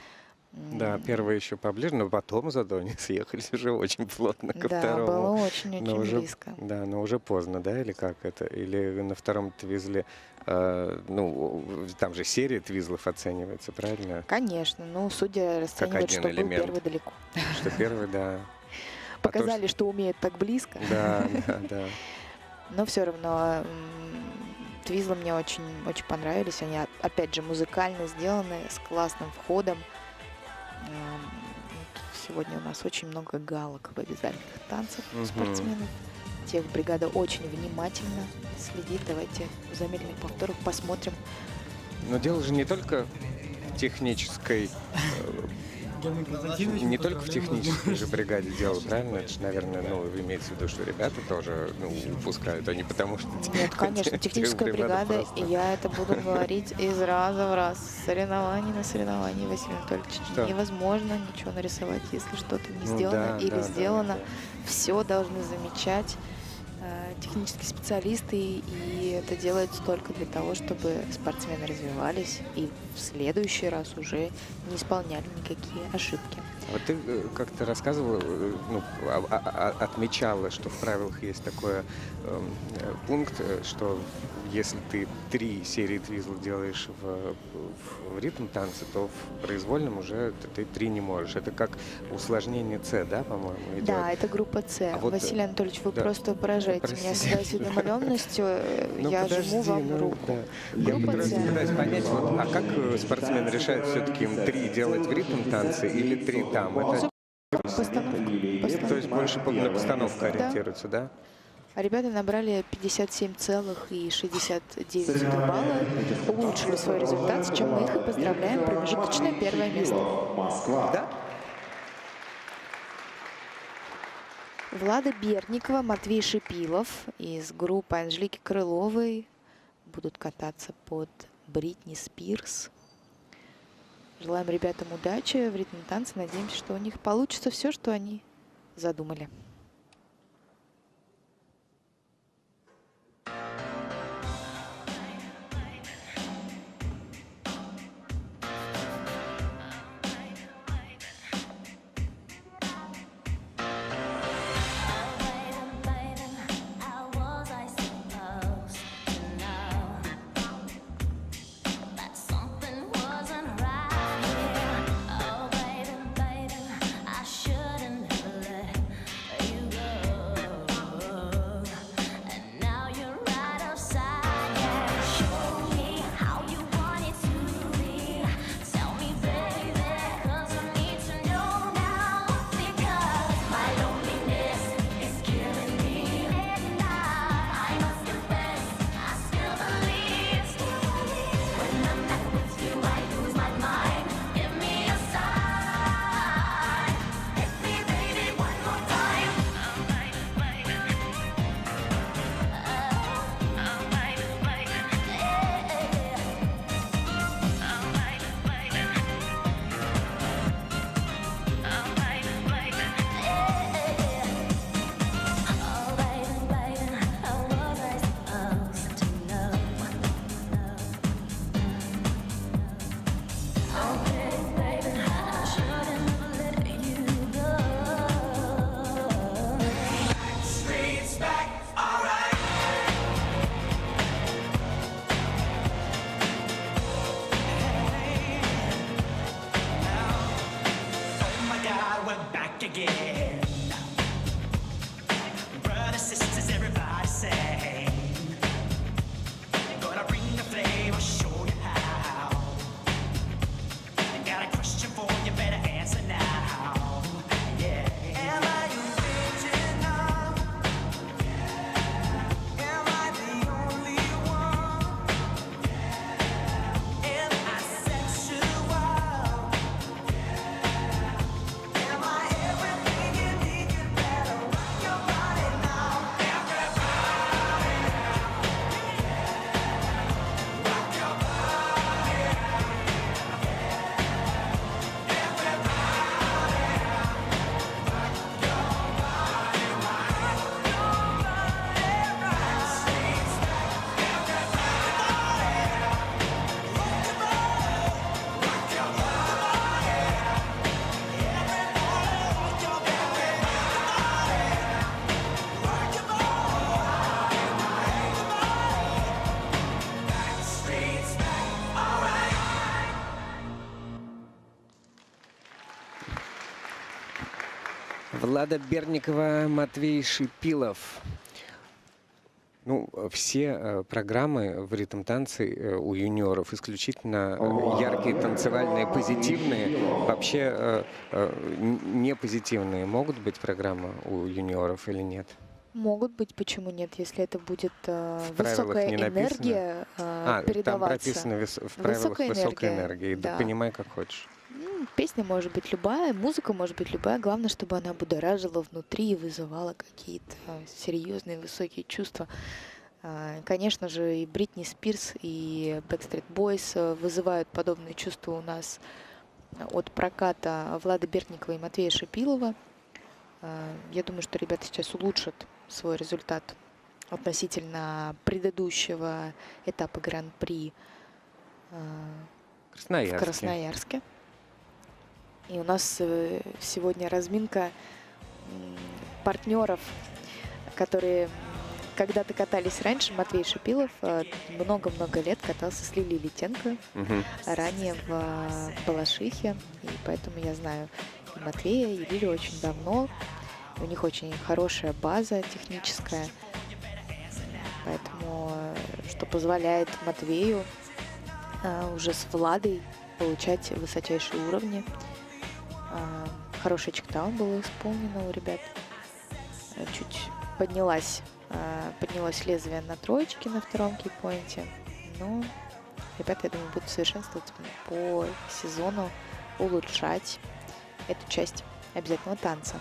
Да, первый еще поближе, но потом зато они съехались уже очень плотно ко Да, второму. было очень-очень Но уже, близко. да, но уже поздно, да, или как это? Или на втором твизле, ну, там же серия твизлов оценивается, правильно? Конечно. Ну, судья расценивает, один что был элемент. первый далеко. Что первый, да. Показали, что умеют так близко. Да, да, да. Но все равно твизлы мне очень, очень понравились. Они, опять же, музыкально сделаны, с классным входом. Сегодня у нас очень много галок в обязательных танцах у Мгм. спортсменов. Техбригада очень внимательно следит. Давайте в замедленных повторах посмотрим. Но дело же не только в технической, не только в технической же бригаде дело, правильно? Это же, наверное, ну, имеется в виду, что ребята тоже упускают, а не потому что... Нет, конечно, техническая бригада, и просто. я это буду говорить из раза в раз. Соревнование на соревнование, Василий Анатольевич. Что? Невозможно ничего нарисовать, если что-то не Ну сделано да, или да, да, сделано. да. Все должны замечать технические специалисты, и это делается только для того, чтобы спортсмены развивались и в следующий раз уже не исполняли никакие ошибки. Вот ты как-то рассказывала, ну, отмечала, что в правилах есть такой пункт, что если ты 3 серии твизлов делаешь в ритм танца, то в произвольном уже ты 3 не можешь. Это как усложнение С, да, по-моему, идет? Да, это группа С. А вот, Василий Анатольевич, вы да, просто поражаете меня простите. своей осведомленностью. Ну, Я подожди, жму вам ну, руку. да. Я Группа просто С. пытаюсь понять, вот, а как спортсмен решает все-таки им 3 делать в ритм танце или 3 там? Это, Постановка. то есть больше на постановку Да. ориентируется, да? А ребята набрали 57,69 балла, улучшили свой результат, с чем мы их и поздравляем. Промежуточное первое место. Да? Влада Берникова, Матвей Шипилов из группы Анжелики Крыловой будут кататься под Бритни Спирс. Желаем ребятам удачи в ритм танце. Надеемся, что у них получится все, что они задумали. Oh, baby, baby, I shouldn't have let Влада Берникова, Матвей Шипилов. Ну, все программы в ритм-танце у юниоров исключительно яркие, танцевальные, позитивные. Вообще не позитивные могут быть программы у юниоров или нет? Могут быть, почему нет, если это будет правилах высокая не написано? энергия Там передаваться. прописано в правилах высокая энергия. Да, да. понимай, как хочешь. Песня может быть любая, музыка может быть любая. Главное, чтобы она будоражила внутри и вызывала какие-то серьезные высокие чувства. Конечно же, и Бритни Спирс, и Backstreet Boys вызывают подобные чувства у нас от проката Влады Берникова и Матвея Шипилова. Я думаю, что ребята сейчас улучшат свой результат относительно предыдущего этапа Гран-при в Красноярске. И у нас сегодня разминка партнеров, которые когда-то катались раньше. Матвей Шипилов много-много лет катался с Лилией Литенко, ранее в Балашихе. И поэтому я знаю и Матвея, и Лилию очень давно. У них очень хорошая база техническая. Поэтому, что позволяет Матвею уже с Владой получать высочайшие уровни. Хороший чекдаун было исполнено у ребят. Чуть поднялось лезвие на троечке на втором кейпоинте. Но ребята, я думаю, будут совершенствоваться по сезону, улучшать эту часть обязательного танца.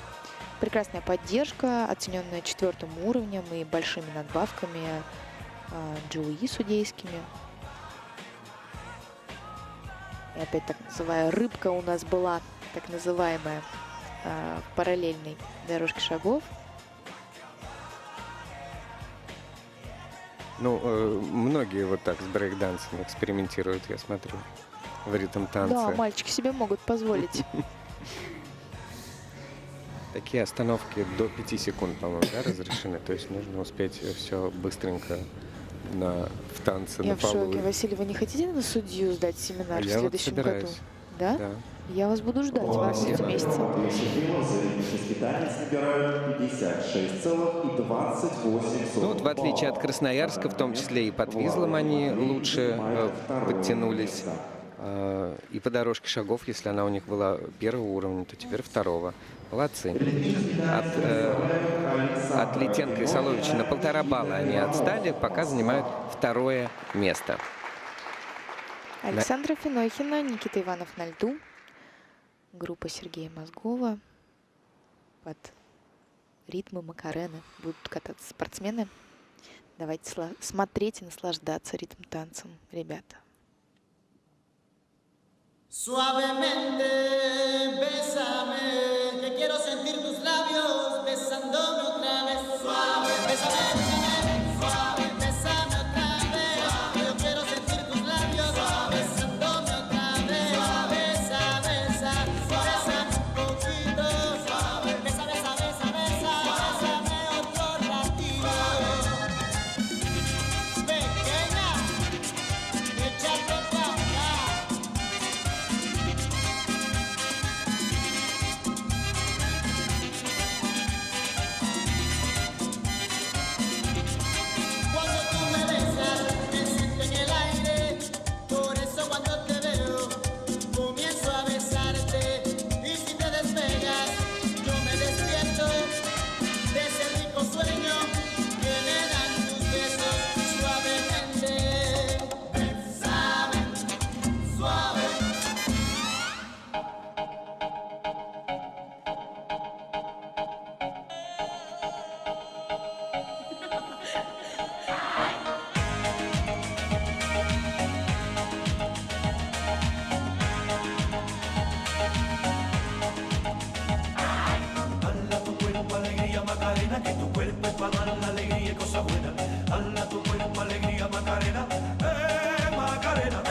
Прекрасная поддержка, оцененная 4-м уровнем и большими надбавками джоуи судейскими. И опять так называемая рыбка у нас была, так называемая, в параллельной дорожке шагов. Ну, многие вот так с брейк-дансом экспериментируют, я смотрю, в ритм-танце. Да, мальчики себе могут позволить. Такие остановки до 5 секунд, по-моему, да, разрешены? То есть нужно успеть все быстренько в танце, Я на в полу. шоке. Василий, вы не хотите на судью сдать семинар в Я вот следующем году? собираюсь. Да? Да. Я вас буду ждать в августе месяце. Матвей Шипилов, заявивший испытанец, набирают 56,28. Ну вот в отличие от Красноярска, в том числе и под Визлом они лучше подтянулись. И по дорожке шагов, если она у них была 1-го уровня, то теперь 2-го. Молодцы. От Литенко и Соловича на 1,5 балла они отстали, пока занимают 2-е место. Александра Финохина, Никита Иванов на льду. Группа Сергея Мозгова. Под ритмы Макарены будут кататься спортсмены. Давайте смотреть и наслаждаться ритм-танцем, ребята. Suavemente, bésame, que quiero sentir tus labios besándome otra vez. Suave, bésame, suave, bésame otra vez. Yo quiero sentir tus labios besándome otra vez. Besa, besa, bésame un poquito. Besa, besa, besa, besa, bésame otro ratito. Pequeña, échate para acá. Cuando tú me besas, me siento en el aire. Por eso cuando te veo, comienzo a besarte. Y si te despegas, yo me despierto de ese rico sueño que me dan tus besos suavemente. Bésame, suave. Hala tu cuerpo, alegría, Macarena, que tu cuerpo es para dar la alegría y cosas buenas. Hala tu cuerpo, alegría, Macarena, Macarena.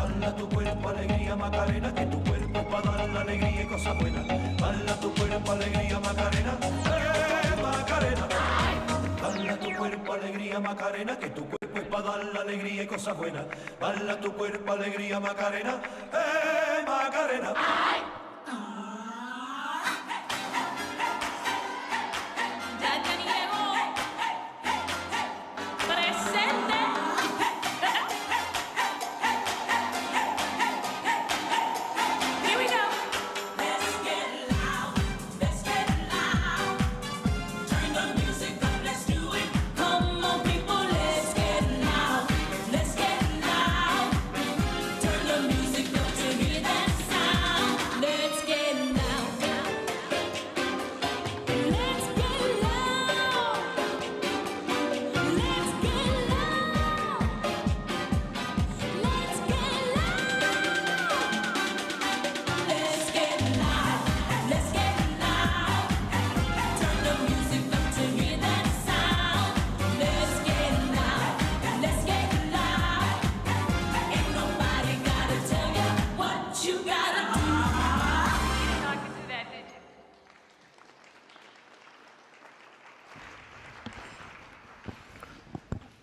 Hala tu cuerpo, alegría, Macarena, que tu cuerpo es para dar la alegría y cosas buenas. Hala tu cuerpo, alegría, Macarena, Macarena. Hala tu cuerpo, alegría, Macarena, que tu cuerpo es para dar la alegría y cosas buenas. Hala tu cuerpo, alegría, Macarena, Macarena.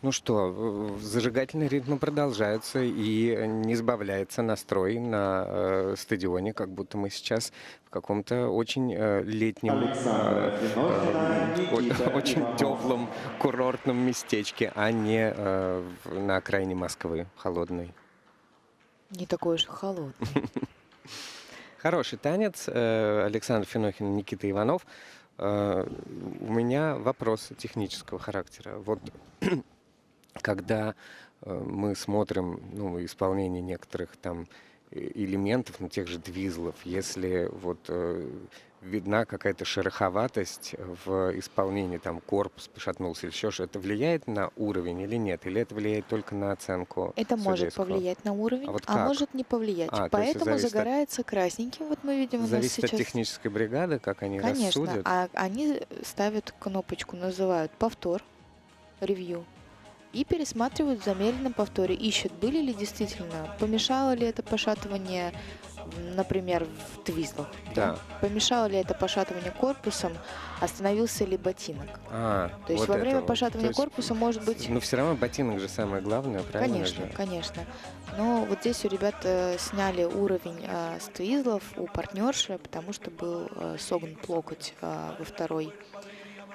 Ну что, зажигательные ритмы продолжаются, и не сбавляется настрой на стадионе, как будто мы сейчас в каком-то очень летнем, Александра Финохина, Никита очень Иванов. теплом курортном местечке, а не на окраине Москвы, холодной. Не такой уж и холодный. Хороший танец. Александр Финохин, Никита Иванов. У меня вопрос технического характера. Вот когда мы смотрим исполнение некоторых там элементов, тех же твизлов, если вот видна какая-то шероховатость в исполнении, там корпус пошатнулся или еще что-то, это влияет на уровень или нет? Или это влияет только на оценку Это может судейскую? повлиять на уровень, А вот а как? может не повлиять. То есть Поэтому зависит от- загорается красненьким. Вот мы видим у нас Зависит от сейчас. технической бригады, как они Конечно, рассудят. а они ставят кнопочку, называют повтор, ревью, и пересматривают в замедленном повторе, ищут, были ли действительно, помешало ли это пошатывание, например, в твизлах, Да. помешало ли это пошатывание корпусом, остановился ли ботинок. То То есть во время пошатывания корпуса может быть... Но все равно ботинок же самое главное, правильно Конечно, же? конечно. Но вот здесь у ребят сняли уровень с твизлов у партнерши, потому что был согнут локоть во второй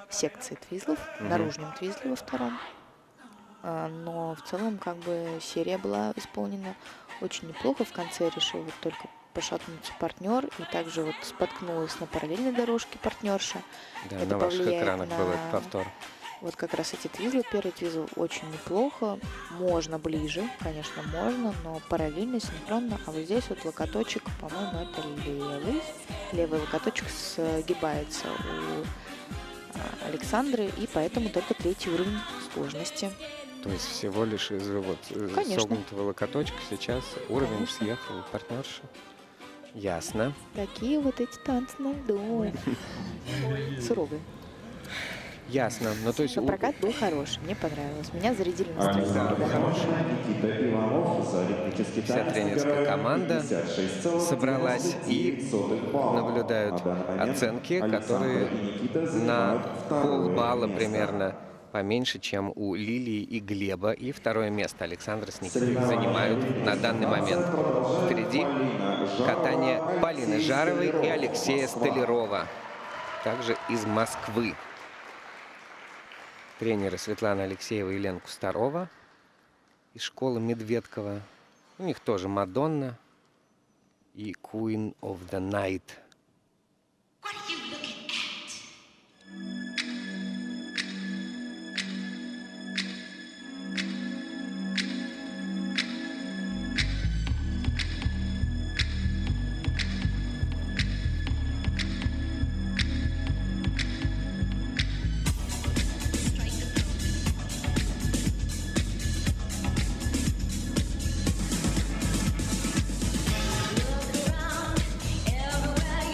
секции твизлов, наружном твизле во втором. Но в целом как бы серия была исполнена очень неплохо. В конце решил вот только пошатнуться партнер, и также вот споткнулась на параллельной дорожке партнерша. Да, Это на ваших повлияет экранах был этот на- повтор. Вот как раз эти твизлы, первый твизл очень неплохо, можно ближе, конечно, можно, но параллельно, синхронно, а вот здесь вот локоточек, по-моему, это левый локоточек сгибается у Александры, и поэтому только третий уровень сложности. То есть всего лишь из Конечно. согнутого локоточка сейчас уровень Конечно. съехал у партнерши. Ясно. Такие вот эти танцы на льду. Суровые. Ясно. Ну, то есть Но прокат был хороший, мне понравилось. Меня зарядили настроение. Александра ребята. Финохина, Никита Иванов за ритмический Вся танец тренерская набирают команда 56,99 собралась и балла. наблюдают На данный момент оценки, Александра которые и Никита на занимают второе полбалла место. примерно поменьше, чем у Лилии и Глеба. И второе место Александра с Никитой Соревнования занимают на данный момент. Впереди катание Полины Жаровой и Алексея Столярова, также из Москвы. Тренеры Светлана Алексеева и Лена Кустарова из школы Медведкова. У них тоже Мадонна и Queen of the Night. What are you looking at? Everywhere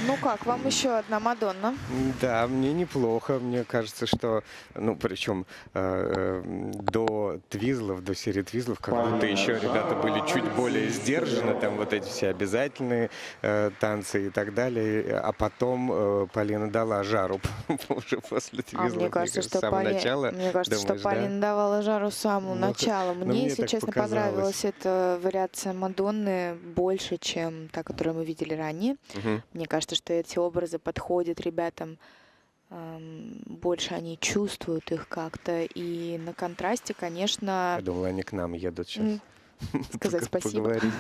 Ну как, вам еще одна Мадонна? Да, мне неплохо. Мне кажется, что, ну, причем до Твизлов, до серии Твизлов, как будто еще ребята были чуть более сдержаны, там вот эти все обязательные танцы и так далее. А потом Полина дала жару уже после Твизлов. Мне кажется, что с самого начала. Мне кажется, Думаешь, что да? Полина давала жару с самого Ну, начала. ну, Мне, мне если так честно, показалось. понравилась эта вариация Мадонны больше, чем та, которую мы видели ранее. Мгм. Мне кажется, что эти образы подходят ребятам, больше они чувствуют их как-то. И на контрасте, конечно, Я думала, они к нам едут сейчас. сказать спасибо Поговорить.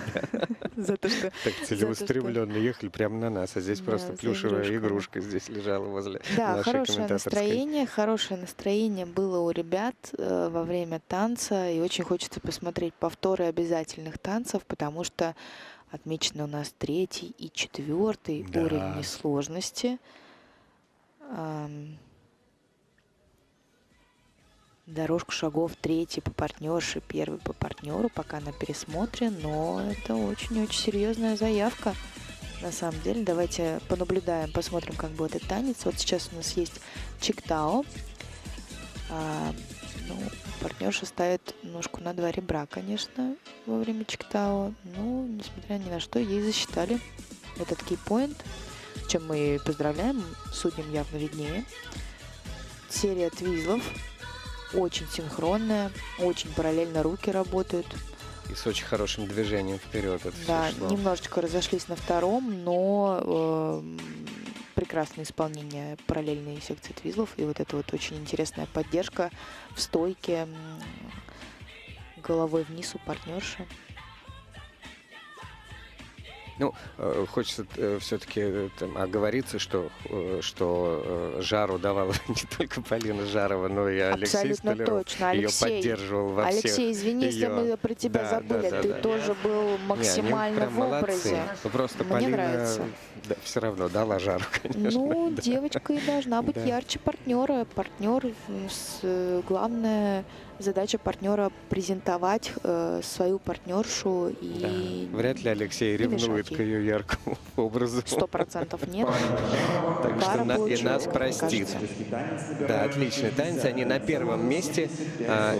за то, что... Так целеустремленно ехали прямо на нас, а здесь Да, просто за плюшевая игрушками. игрушка здесь лежала возле Да, нашей хорошее комментаторской. настроение было у ребят во время танца, и очень хочется посмотреть повторы обязательных танцев, потому что отмечены у нас 3-й и 4-й Да. уровни сложности. Дорожку шагов 3-й по партнерше, 1-й по партнеру, пока на пересмотре, но это очень-очень серьезная заявка. На самом деле, давайте понаблюдаем, посмотрим, как будет этот танец. Вот сейчас у нас есть чиктао. Партнерша ставит ножку на 2 ребра, конечно, во время чиктао. Но, несмотря ни на что, ей засчитали этот кейпоинт, с чем мы и поздравляем. Судьям явно виднее. Серия твизлов. Очень синхронная, очень параллельно руки работают. И с очень хорошим движением вперед это Да, все шло. немножечко разошлись на втором, но прекрасное исполнение параллельной секции твизлов. И вот это вот очень интересная поддержка в стойке, головой вниз у партнерши. Ну, хочется все-таки оговориться, что жару давала не только Полина Жарова, но и Алексей Абсолютно Столяров. точно. Ее Алексей, поддерживал во всех. Алексей, извини, если её- мы про тебя Да, забыли. да, Ты да. тоже был Не, они максимально прям в молодцы. образе. Ну, просто Мне Полина нравится. все равно дала жару, конечно. Ну, девочка и должна быть Да. ярче партнера. Главная задача партнера презентовать свою партнершу и Да. Вряд ли Алексей ревнует мешать к ее яркому образу. 100% нет. Так что Пара и получилась, нас как мне простит. кажется. Да, отличный танец. Они на первом месте.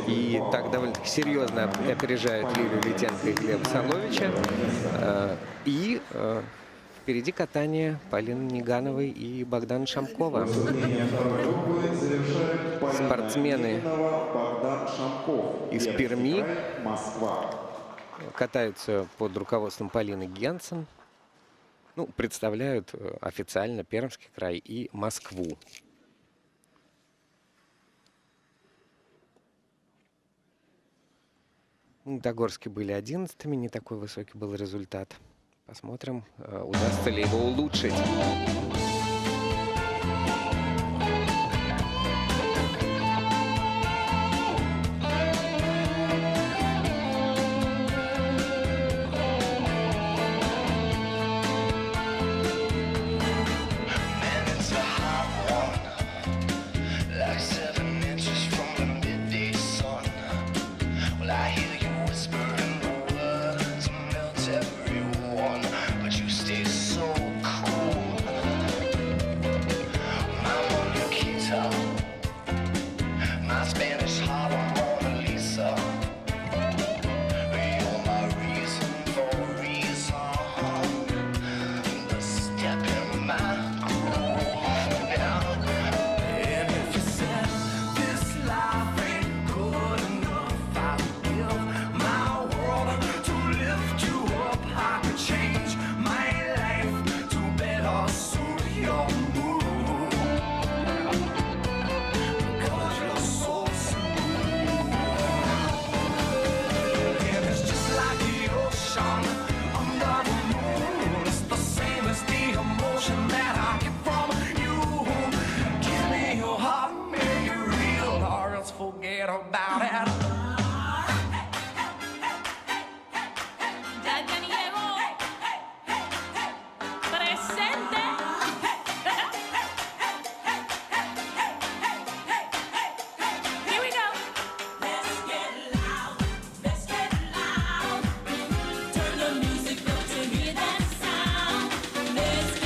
И так довольно-таки серьезно опережают Лилию Литенко и Глеба Соловича. И впереди катание Полины Нигановой и Богдана Шамкова. Спортсмены из Перми катаются под руководством Полины Генсен. Ну, представляют официально Пермский край и Москву. Догорские были 11-ми, не такой высокий был результат. Посмотрим, удастся ли его улучшить. Forget about it. Ya ni llegó. Presente. Here we go. Let's get loud. Let's get loud. Turn the music up to hear that sound. Let's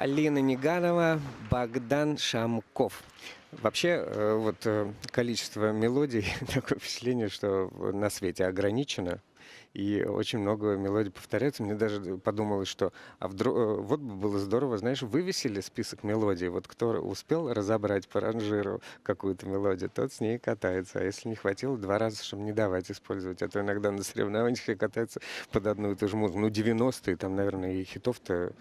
Полина Неганова, Богдан Шамков. Вообще, количество мелодий, такое впечатление, что на свете ограничено. И очень много мелодий повторяется. Мне даже подумалось, что вот бы было здорово, знаешь, вывесили список мелодий. Вот кто успел разобрать по ранжиру какую-то мелодию, тот с ней катается. А если не хватило, 2 раза, чтобы не давать использовать. А то иногда на соревнованиях все катаются под одну и ту же музыку. Ну, 90-е, там, наверное, и хитов-то...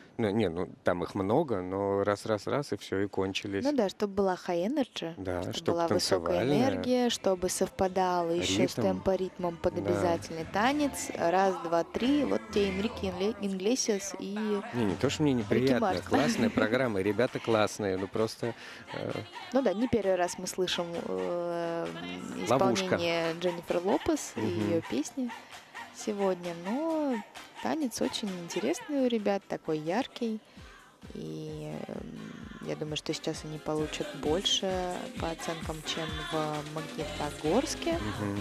там их много, но раз, и все, и кончились. Ну да, чтобы была high energy, Да, чтобы чтоб была высокая танцевальная. энергия, чтобы совпадало еще с Ритм. темпоритмом под Да. обязательный танец. Раз, два, три. Вот те Энрике Иглесиас и... Не то, что мне неприятно. Мартин. Классная программа, ребята классные, ну просто... Ну да, не первый раз мы слышим Ловушка. исполнение Дженнифер Лопес и Мгм. ее песни сегодня. Но танец очень интересный у ребят, такой яркий. И я думаю, что сейчас они получат больше по оценкам, чем в Магнитогорске. Мгм.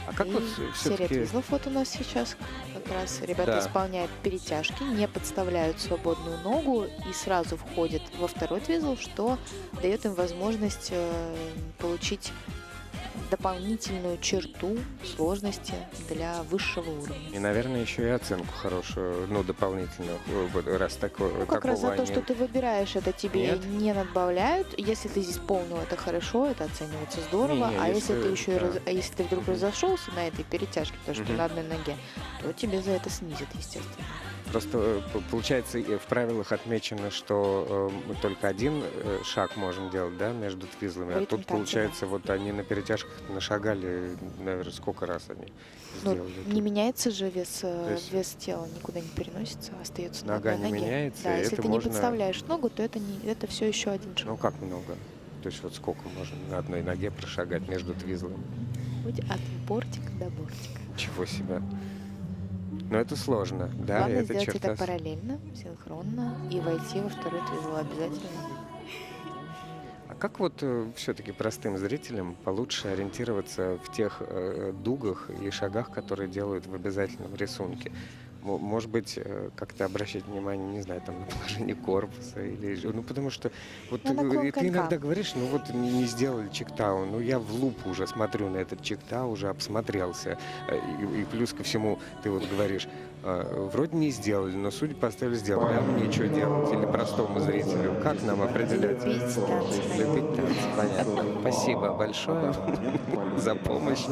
А как И вот серия все-таки... твизлов вот у нас сейчас как раз. Ребята Да. исполняют перетяжки, не подставляют свободную ногу и сразу входят во второй твизл, что дает им возможность получить дополнительную черту сложности для высшего уровня. И, наверное, еще и оценку хорошую, дополнительную, раз такое, Ну, как раз за то, они... что ты выбираешь, это тебе Нет? не надбавляют. Если ты здесь полнил, это хорошо, это оценивается здорово. Не, А если ты если- еще да. если ты вдруг разошелся на этой перетяжке, потому что ты Мгм. на одной ноге, то тебе за это снизят, естественно. Просто получается, в правилах отмечено, что мы только один шаг можем делать, да, между твизлами. А Ритм тут, танца, получается, вот они на перетяжках нашагали, наверное, сколько раз они Ну, сделали. не меняется же вес, есть- вес тела, никуда не переносится, остается на Нога одной не ноге. меняется, Да, и если это ты не можно- подставляешь ногу, то это все еще один шаг. Ну, как много? То есть вот сколько можно на одной ноге прошагать между твизлами? Путь от бортика до бортика. Чего себе. Но это сложно, да, Главное это сделать черта... это параллельно, синхронно и войти во второй твизл обязательно. А как вот все-таки простым зрителям получше ориентироваться в тех дугах и шагах, которые делают в обязательном рисунке? Может быть, как-то обращать внимание, не знаю, там, на положение корпуса или... Ну, потому что вот На наклон ты конька. иногда говоришь, ну вот не сделали чектау, ну я в лупу уже смотрю на этот чектау, уже обсмотрелся. И плюс ко всему ты вот говоришь, вроде не сделали, но судя по стилю сделали, а мне что делать? Или простому зрителю? Как нам определять? Любить танцы. Любить танцы, понятно. Спасибо большое за помощь.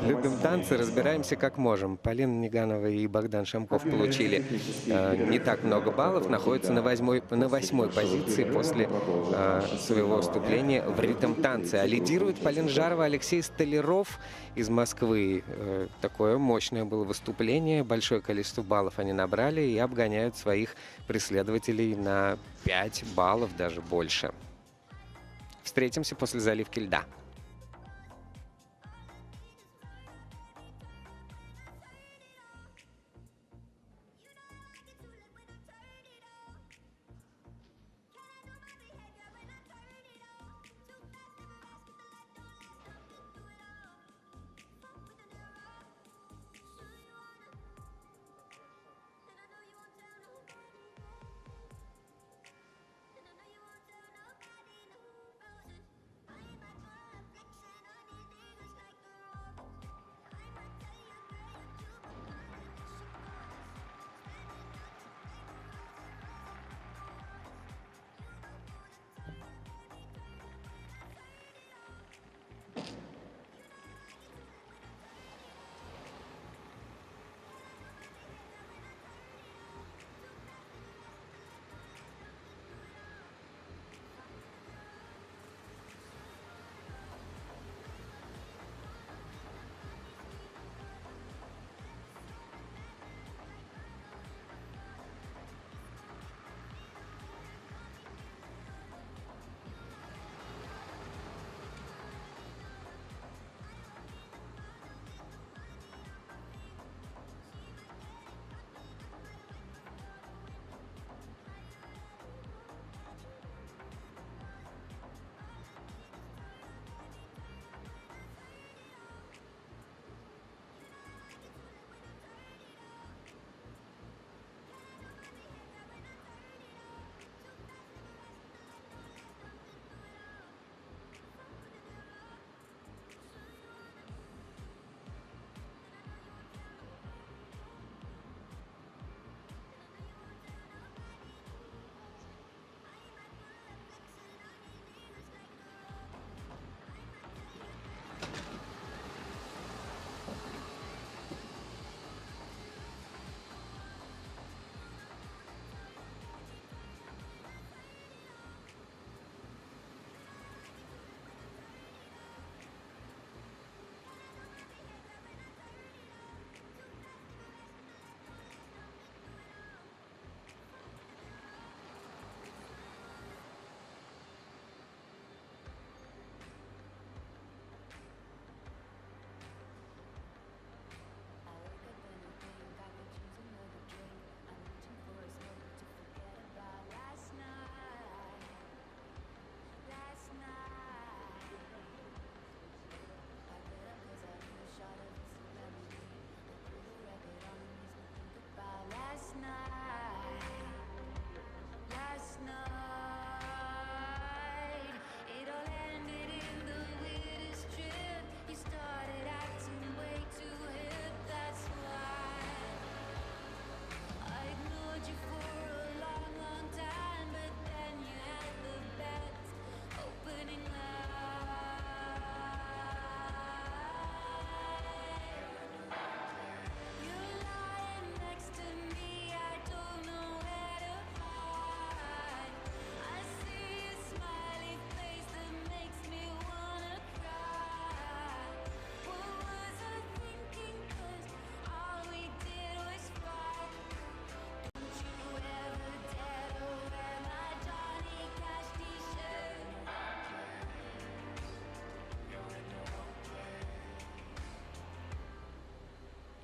Любим танцы, разбираемся как можем. Полина Неганова и Богдан Шамков получили не так много баллов, находятся на восьмой позиции после своего выступления в ритм-танце. А лидирует Полина Жарова, Алексей Столяров из Москвы. Такое мощное было выступление, большое количество баллов они набрали и обгоняют своих преследователей на 5 баллов, даже больше. Встретимся после заливки льда.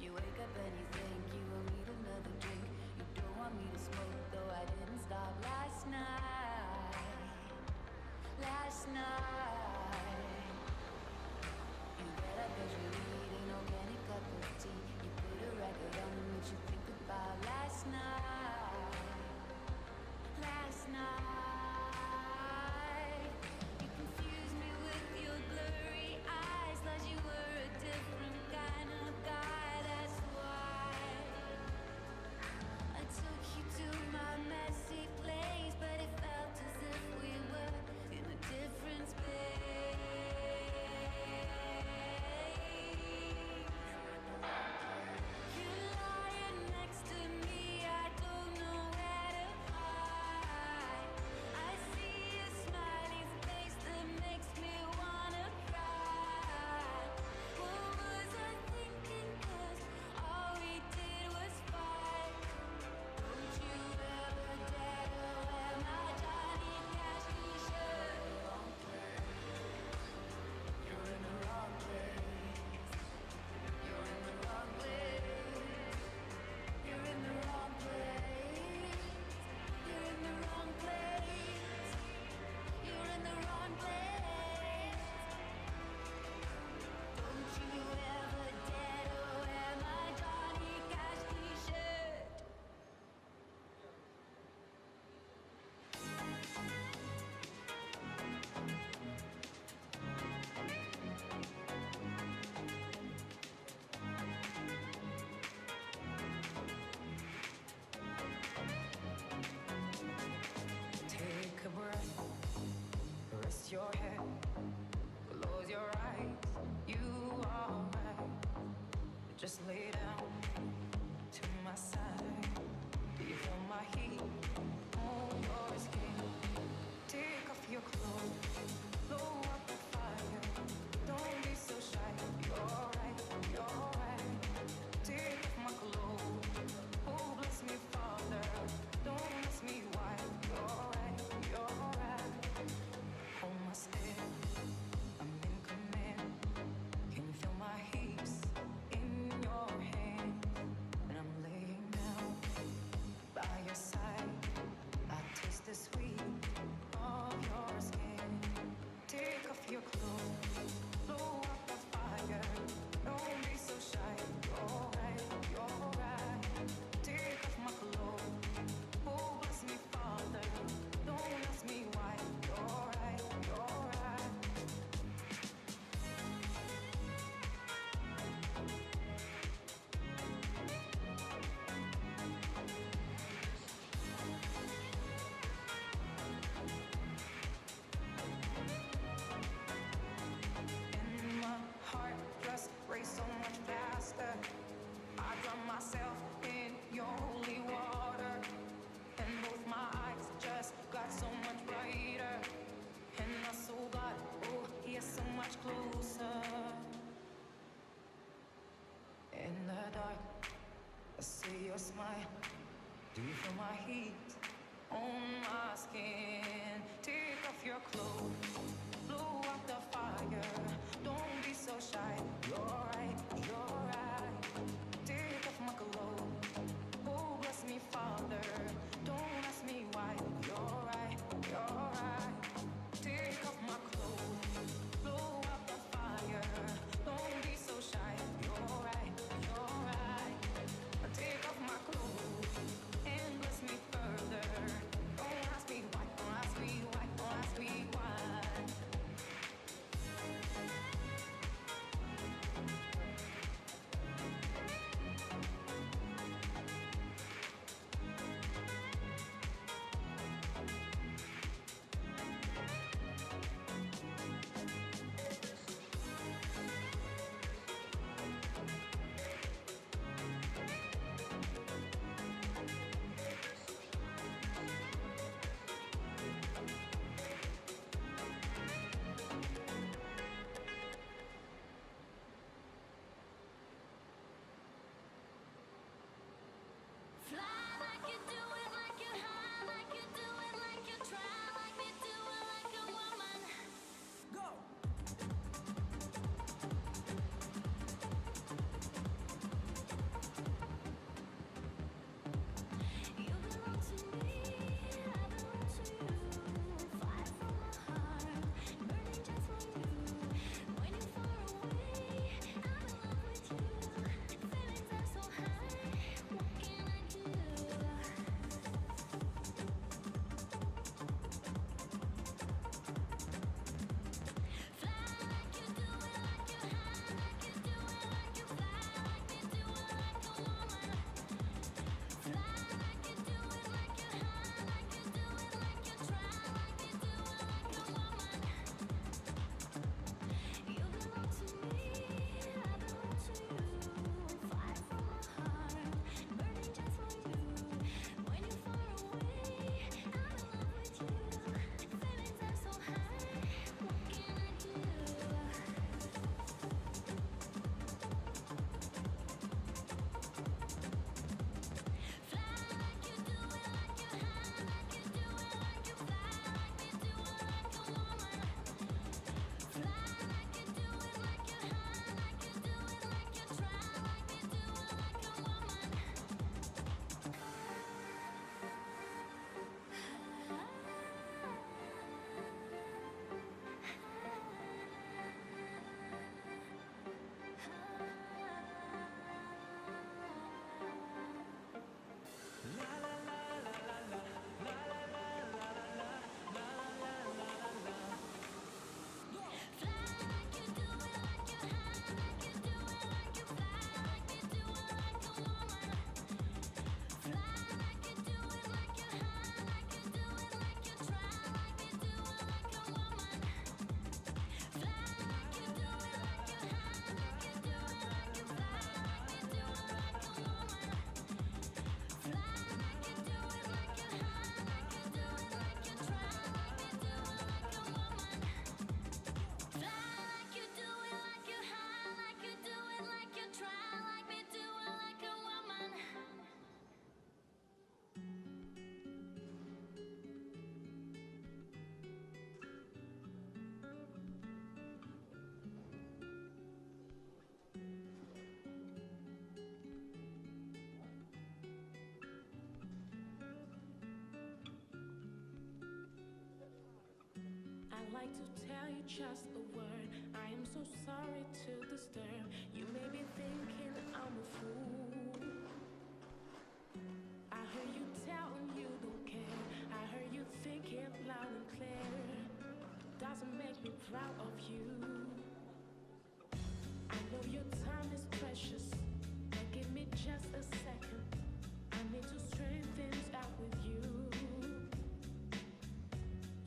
You wake up and you think you will need another drink. You don't want me to smoke, though I didn't stop last night. Last night. You get up as you eat an organic cup of tea. You put a record on and makes you think about last night. Last night. You confuse me with your blurry eyes, like you were a different kind of guy. That's why I took you to my messy place, but it felt as if we were in a different space. You're lying next to me, I don't know where to hide. I see a smiley face that makes me wanna cry. What was I thinking? 'Cause all we did was fight. Don't you ever dare to wear my Johnny Cash t-shirt. You're in the wrong place. You're in the wrong place. You're in the wrong place. You're in the wrong place. You're in the wrong place. Don't you ever dare to wear my Johnny Cash t-shirt. Take a breath, rest your head, close your eyes, you are right. Just lay down to my side. Do you feel my heat on your skin? Take off your clothes, blow up the fire. Don't be so shy, you're right, you're right. Take off my clothes, oh bless me, Father. Don't ask me why, you're right, you're right. Hold my step, I'm in command. Can you feel my hips in your hand? And I'm laying down by your side. I taste the sweet of your skin. Take off your clothes, blow up the fire. Don't be so shy, you're right, you're right. Take off my clothes, oh bless me, Father. Don't ask me why, you're right, you're right. And my heart just race so much faster. I drown myself in your holy water, and both my eyes just got so much brighter. And my soul got, oh, yeah, so much closer. In the dark, I see your smile. Do you feel my heat on my skin? Take off your clothes, blow up the fire. Don't be so shy. You're right, you're right. Take off my clothes. Oh, bless me, Father. Don't ask me why. You're right, you're right. Take off my clothes, blow up the fire. Don't be so shy. You're right, you're right. Take off my clothes and bless me further. Don't ask me why, don't ask me why, don't ask me why. like to tell you just a word. I am so sorry to disturb. You may be thinking I'm a fool. I heard you telling you don't care. I heard you thinking loud and clear. Doesn't make me proud of you. I know your time is precious, but give me just a second. I need to straighten things out with you.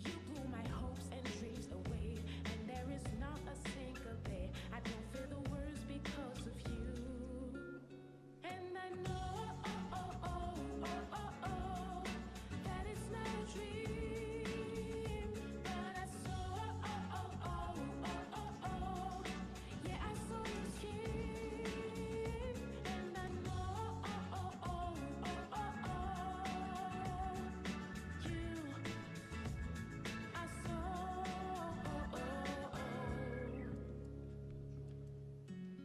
You blew my hopes and dreams away, and there is not a single day I don't feel the words because of you. And I know that it's not a dream, but I saw yeah, I saw your skin, and I know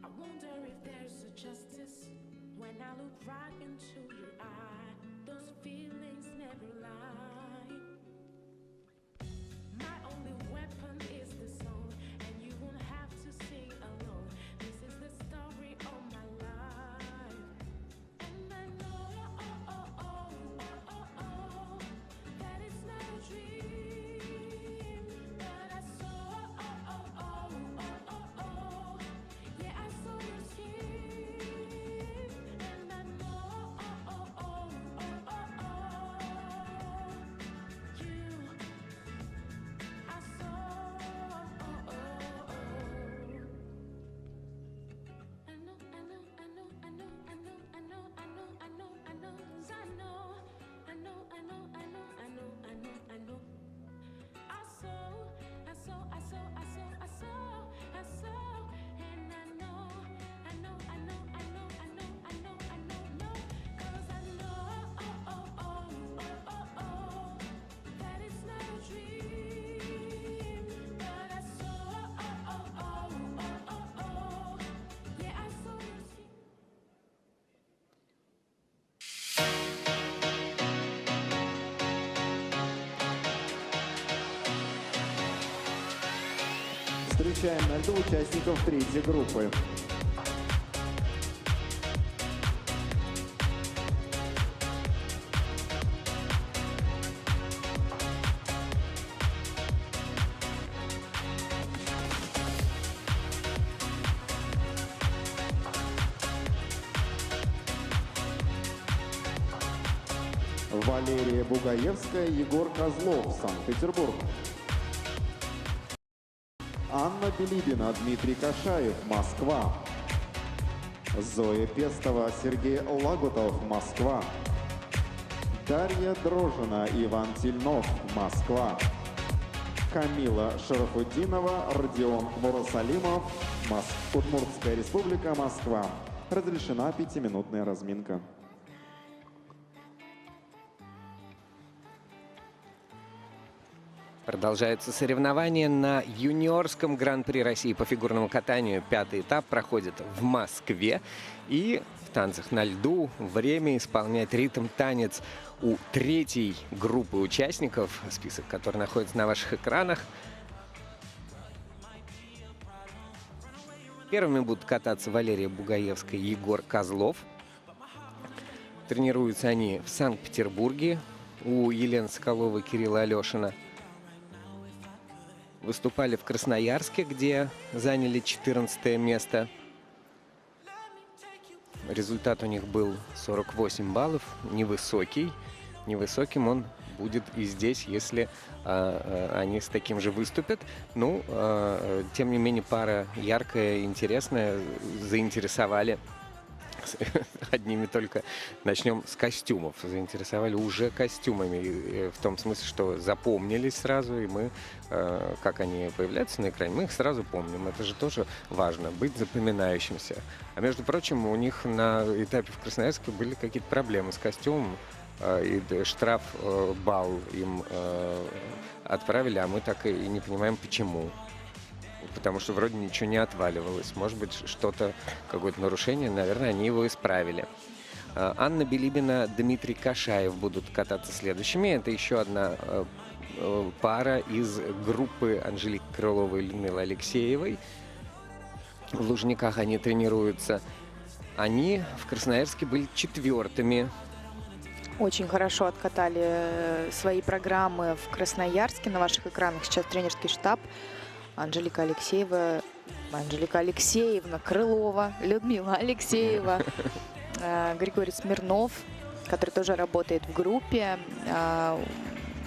I wonder if there's a justice when I look right into your eye. Those feelings never lie. My only weapon is the song, and you won't have to sing alone. This is the story of my life, and I know that it's not a dream, but I saw yeah, I saw your skin, and I know Встречаем на льду участников третьей группы. Валерия Бугаевская, Егор Козлов, Санкт-Петербург. Анна Билибина, Дмитрий Кашаев, Москва. Зоя Пестова, Сергей Лагутов, Москва. Дарья Дрожина, Иван Тельнов, Москва. Камила Шарафутдинова, Родион Мурасалимов, Удмуртская республика, Москва. Разрешена 5-минутная разминка. Продолжаются соревнования на юниорском Гран-при России по фигурному катанию. 5-й этап проходит в Москве. И в танцах на льду время исполнять ритм-танец у третьей группы участников, список который находится на ваших экранах. Первыми будут кататься Валерия Бугаевская и Егор Козлов. Тренируются они в Санкт-Петербурге у Елены Соколовой, Кирилла Алешина. Выступали в Красноярске, где заняли 14 место. Результат у них был 48 баллов, невысокий. Невысоким он будет и здесь, если они с таким же выступят. Ну, тем не менее, пара яркая, интересная, заинтересовали. Одними только начнем с костюмов. Заинтересовали уже костюмами, в том смысле, что запомнились сразу, и мы, как они появляются на экране, мы их сразу помним. Это же тоже важно, быть запоминающимся. А между прочим, у них на этапе в Красноярске были какие-то проблемы с костюмом, и штрафбалл им отправили, а мы так и не понимаем, почему. Потому что вроде ничего не отваливалось. Может быть, что-то, какое-то нарушение, наверное, они его исправили. Анна Билибина, Дмитрий Кашаев будут кататься следующими. Это еще одна пара из группы Анжелики Крыловой и Людмилы Алексеевой. В Лужниках они тренируются. Они в Красноярске были 4-ми. Очень хорошо откатали свои программы в Красноярске. На ваших экранах сейчас тренерский штаб. Анжелика Алексеевна Крылова, Людмила Алексеева, Григорий Смирнов, который тоже работает в группе.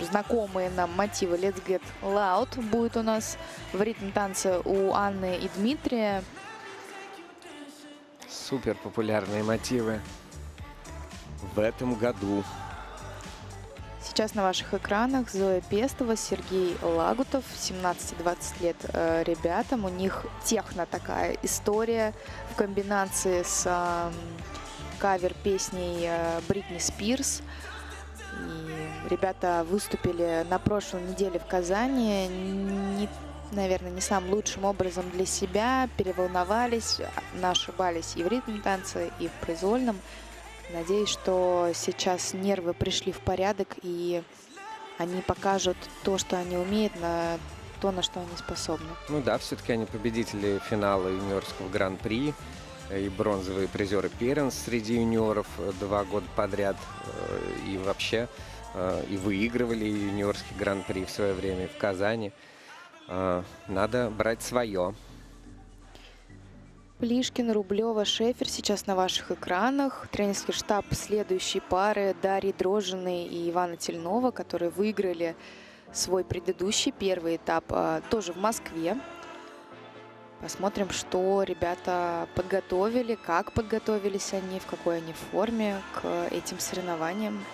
Знакомые нам мотивы Let's Get Loud будет у нас в ритм-танце у Анны и Дмитрия. Супер популярные мотивы в этом году. Сейчас на ваших экранах Зоя Пестова, Сергей Лагутов, 17-20 лет ребятам. У них техно такая история в комбинации с кавер-песней Бритни Спирс. И ребята выступили на прошлой неделе в Казани. Наверное, не самым лучшим образом для себя. Переволновались, ошибались и в ритм-танце, и в произвольном. Надеюсь, что сейчас нервы пришли в порядок, и они покажут то, что они умеют, на то, на что они способны. Ну да, все-таки они победители финала юниорского гран-при и бронзовые призеры первенств среди юниоров 2 года подряд. И вообще и выигрывали юниорский гран-при в свое время в Казани. Надо брать свое. Плишкин, Рублева, Шефер сейчас на ваших экранах. Тренерский штаб следующей пары Дарьи Дрожжиной и Ивана Тельнова, которые выиграли свой предыдущий первый этап тоже в Москве. Посмотрим, что ребята подготовили, как подготовились они, в какой они форме к этим соревнованиям.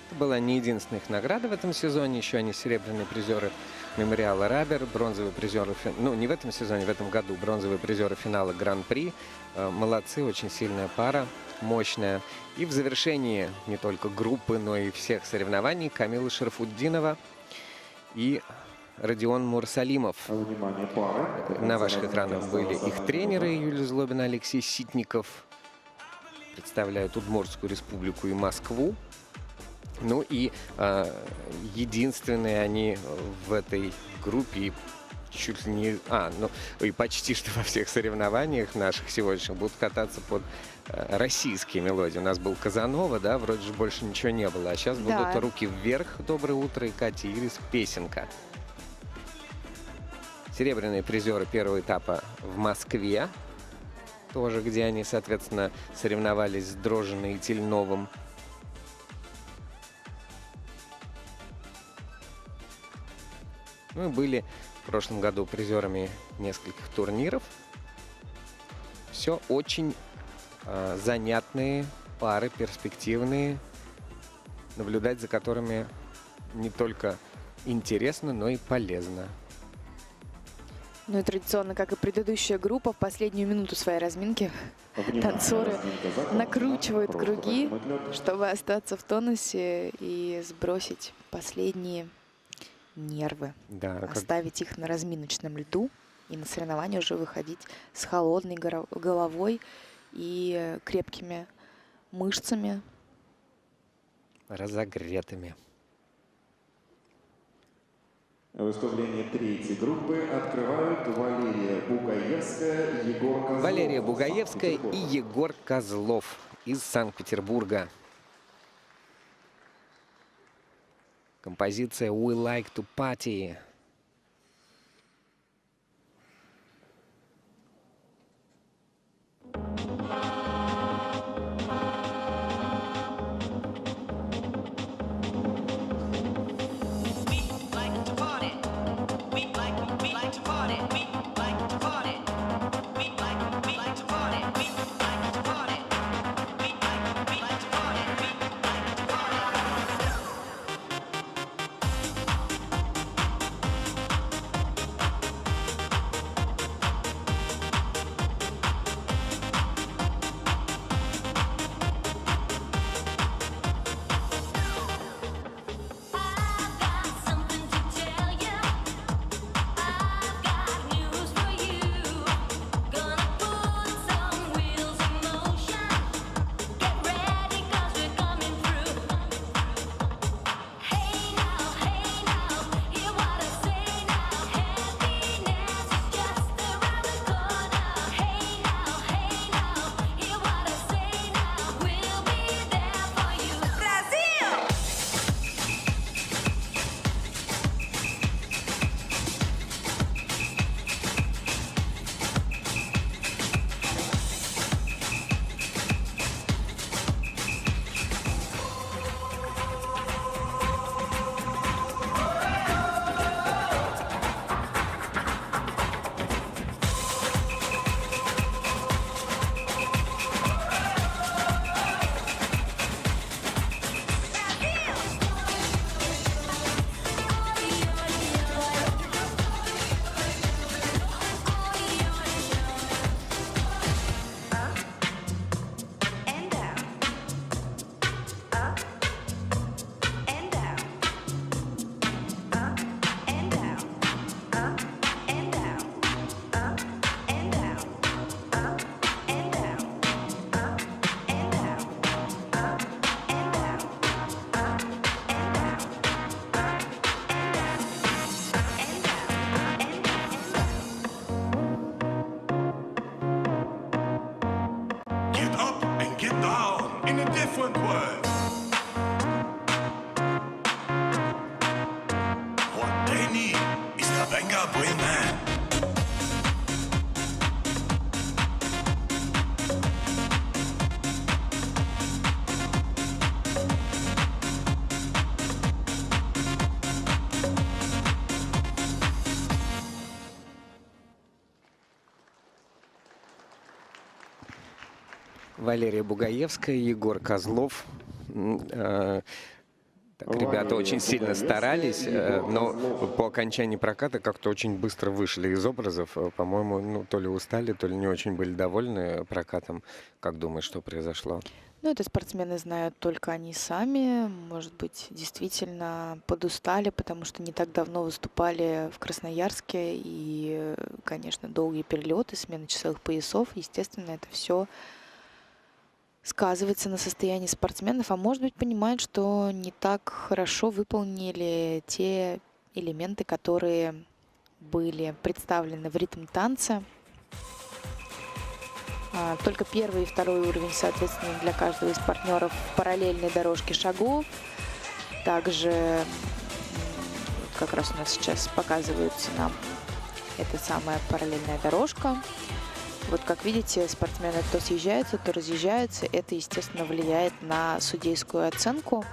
Это была не единственная их награда в этом сезоне. Еще они серебряные призеры мемориала Рабер, бронзовые призеры, ну не в этом сезоне, в этом году, бронзовые призеры финала Гран-при. Молодцы, очень сильная пара, мощная. И в завершении не только группы, но и всех соревнований Камила Шарафутдинова и Родион Мурсалимов. Внимание, пары. На ваших экранах были их тренеры Юлия Злобина, Алексей Ситников. Представляют Удмуртскую республику и Москву. Ну и единственные они в этой группе, и чуть ли не... и почти что во всех соревнованиях наших сегодняшних будут кататься под российские мелодии. У нас был Казанова, да, вроде же больше ничего не было. А сейчас будут «Руки вверх», «Доброе утро» и Катя Ирис, «Песенка». Серебряные призеры первого этапа в Москве, тоже, где они, соответственно, соревновались с Дрожжиной и Тельновым. Мы были в прошлом году призерами нескольких турниров. Все очень занятные пары, перспективные, наблюдать за которыми не только интересно, но и полезно. Ну и традиционно, как и предыдущая группа, в последнюю минуту своей разминки танцоры накручивают круги, чтобы остаться в тонусе и сбросить последние нервы, да, оставить их на разминочном льду и на соревнования уже выходить с холодной головой и крепкими мышцами. Разогретыми. Выступление третьей группы открывают Валерия Бугаевская, Егор Козлов. Валерия Бугаевская и Егор Козлов из Санкт-Петербурга. Композиция «We Like to Party». in a different world. What they need is the venga buen man. Валерия Бугаевская, Егор Козлов. Так, ребята очень сильно старались, но по окончании проката как-то очень быстро вышли из образов. По-моему, ну, то ли устали, то ли не очень были довольны прокатом. Как думаешь, что произошло? Ну, это спортсмены знают только они сами. Может быть, действительно подустали, потому что не так давно выступали в Красноярске. И, конечно, долгие перелеты, смена часовых поясов. Естественно, это все сказывается на состоянии спортсменов, а может быть, понимают, что не так хорошо выполнили те элементы, которые были представлены в ритм танца. Только первый и второй уровень, соответственно, для каждого из партнеров параллельной дорожки шагов. Также как раз у нас сейчас показывается нам эта самая параллельная дорожка. Вот как видите, спортсмены то съезжаются, то разъезжаются. Это, естественно, влияет на судейскую оценку.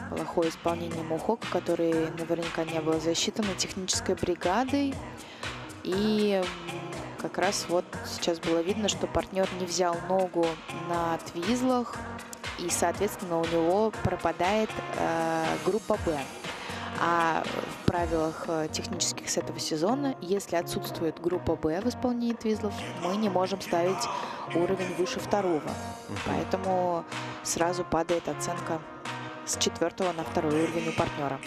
Плохое исполнение Мухока, который наверняка не был засчитан технической бригадой. И как раз вот сейчас было видно, что партнер не взял ногу на твизлах. И, соответственно, у него пропадает группа «Б». А в правилах технических с этого сезона, если отсутствует группа «Б» в исполнении твизлов, мы не можем ставить уровень выше второго. Поэтому сразу падает оценка с 4-го на 2-й уровень у партнера.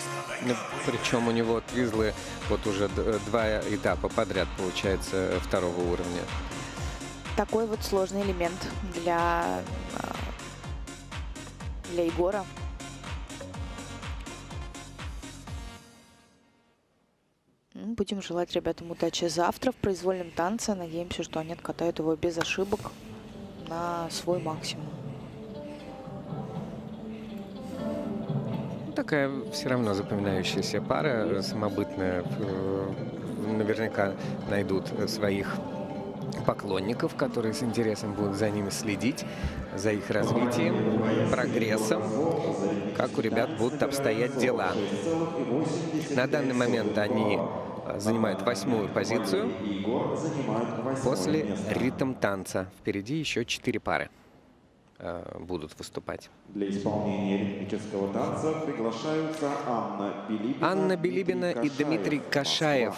Ну, причем у него твизлы вот уже 2 этапа подряд, получается, 2-го уровня. Такой вот сложный элемент для Егора. Будем желать ребятам удачи завтра в произвольном танце. Надеемся, что они откатают его без ошибок на свой максимум. Такая все равно запоминающаяся пара, самобытная. Наверняка найдут своих поклонников, которые с интересом будут за ними следить, за их развитием, прогрессом, как у ребят будут обстоять дела. На данный момент они занимают 8-ю позицию после ритм танца. Впереди еще 4 пары будут выступать. Для исполнения ритмического танца приглашаются Анна Билибина и Дмитрий Кашаев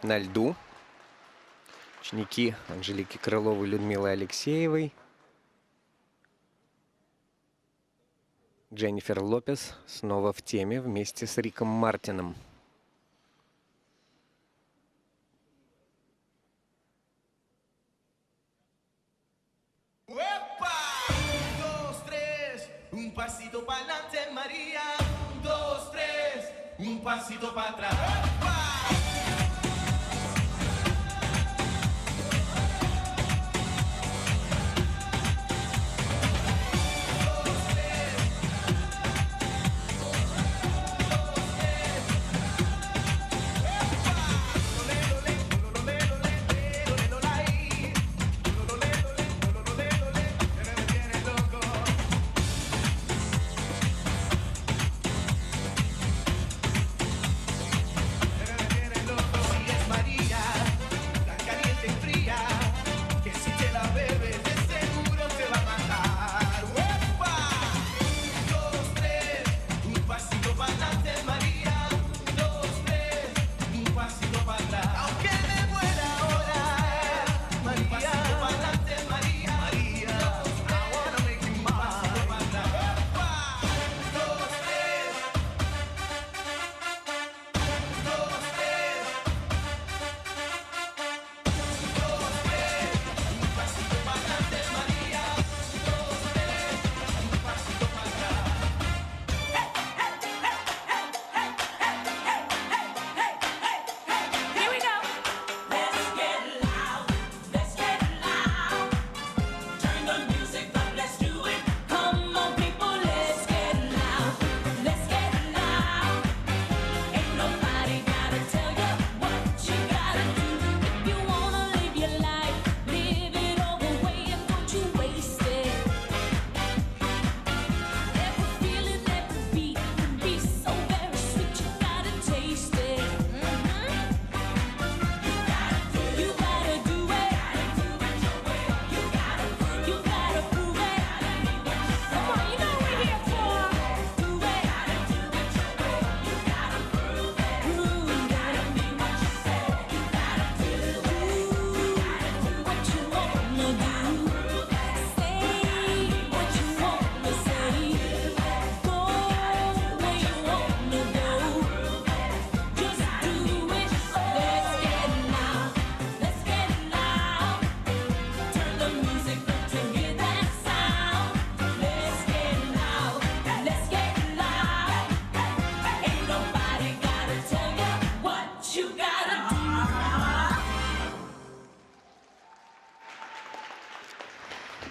на льду. Ученики Анжелики Крыловой, Людмилы Алексеевой. Дженнифер Лопес снова в теме вместе с Риком Мартином. Un pasito para adelante, María. 1, 2, 3. Un pasito para atrás.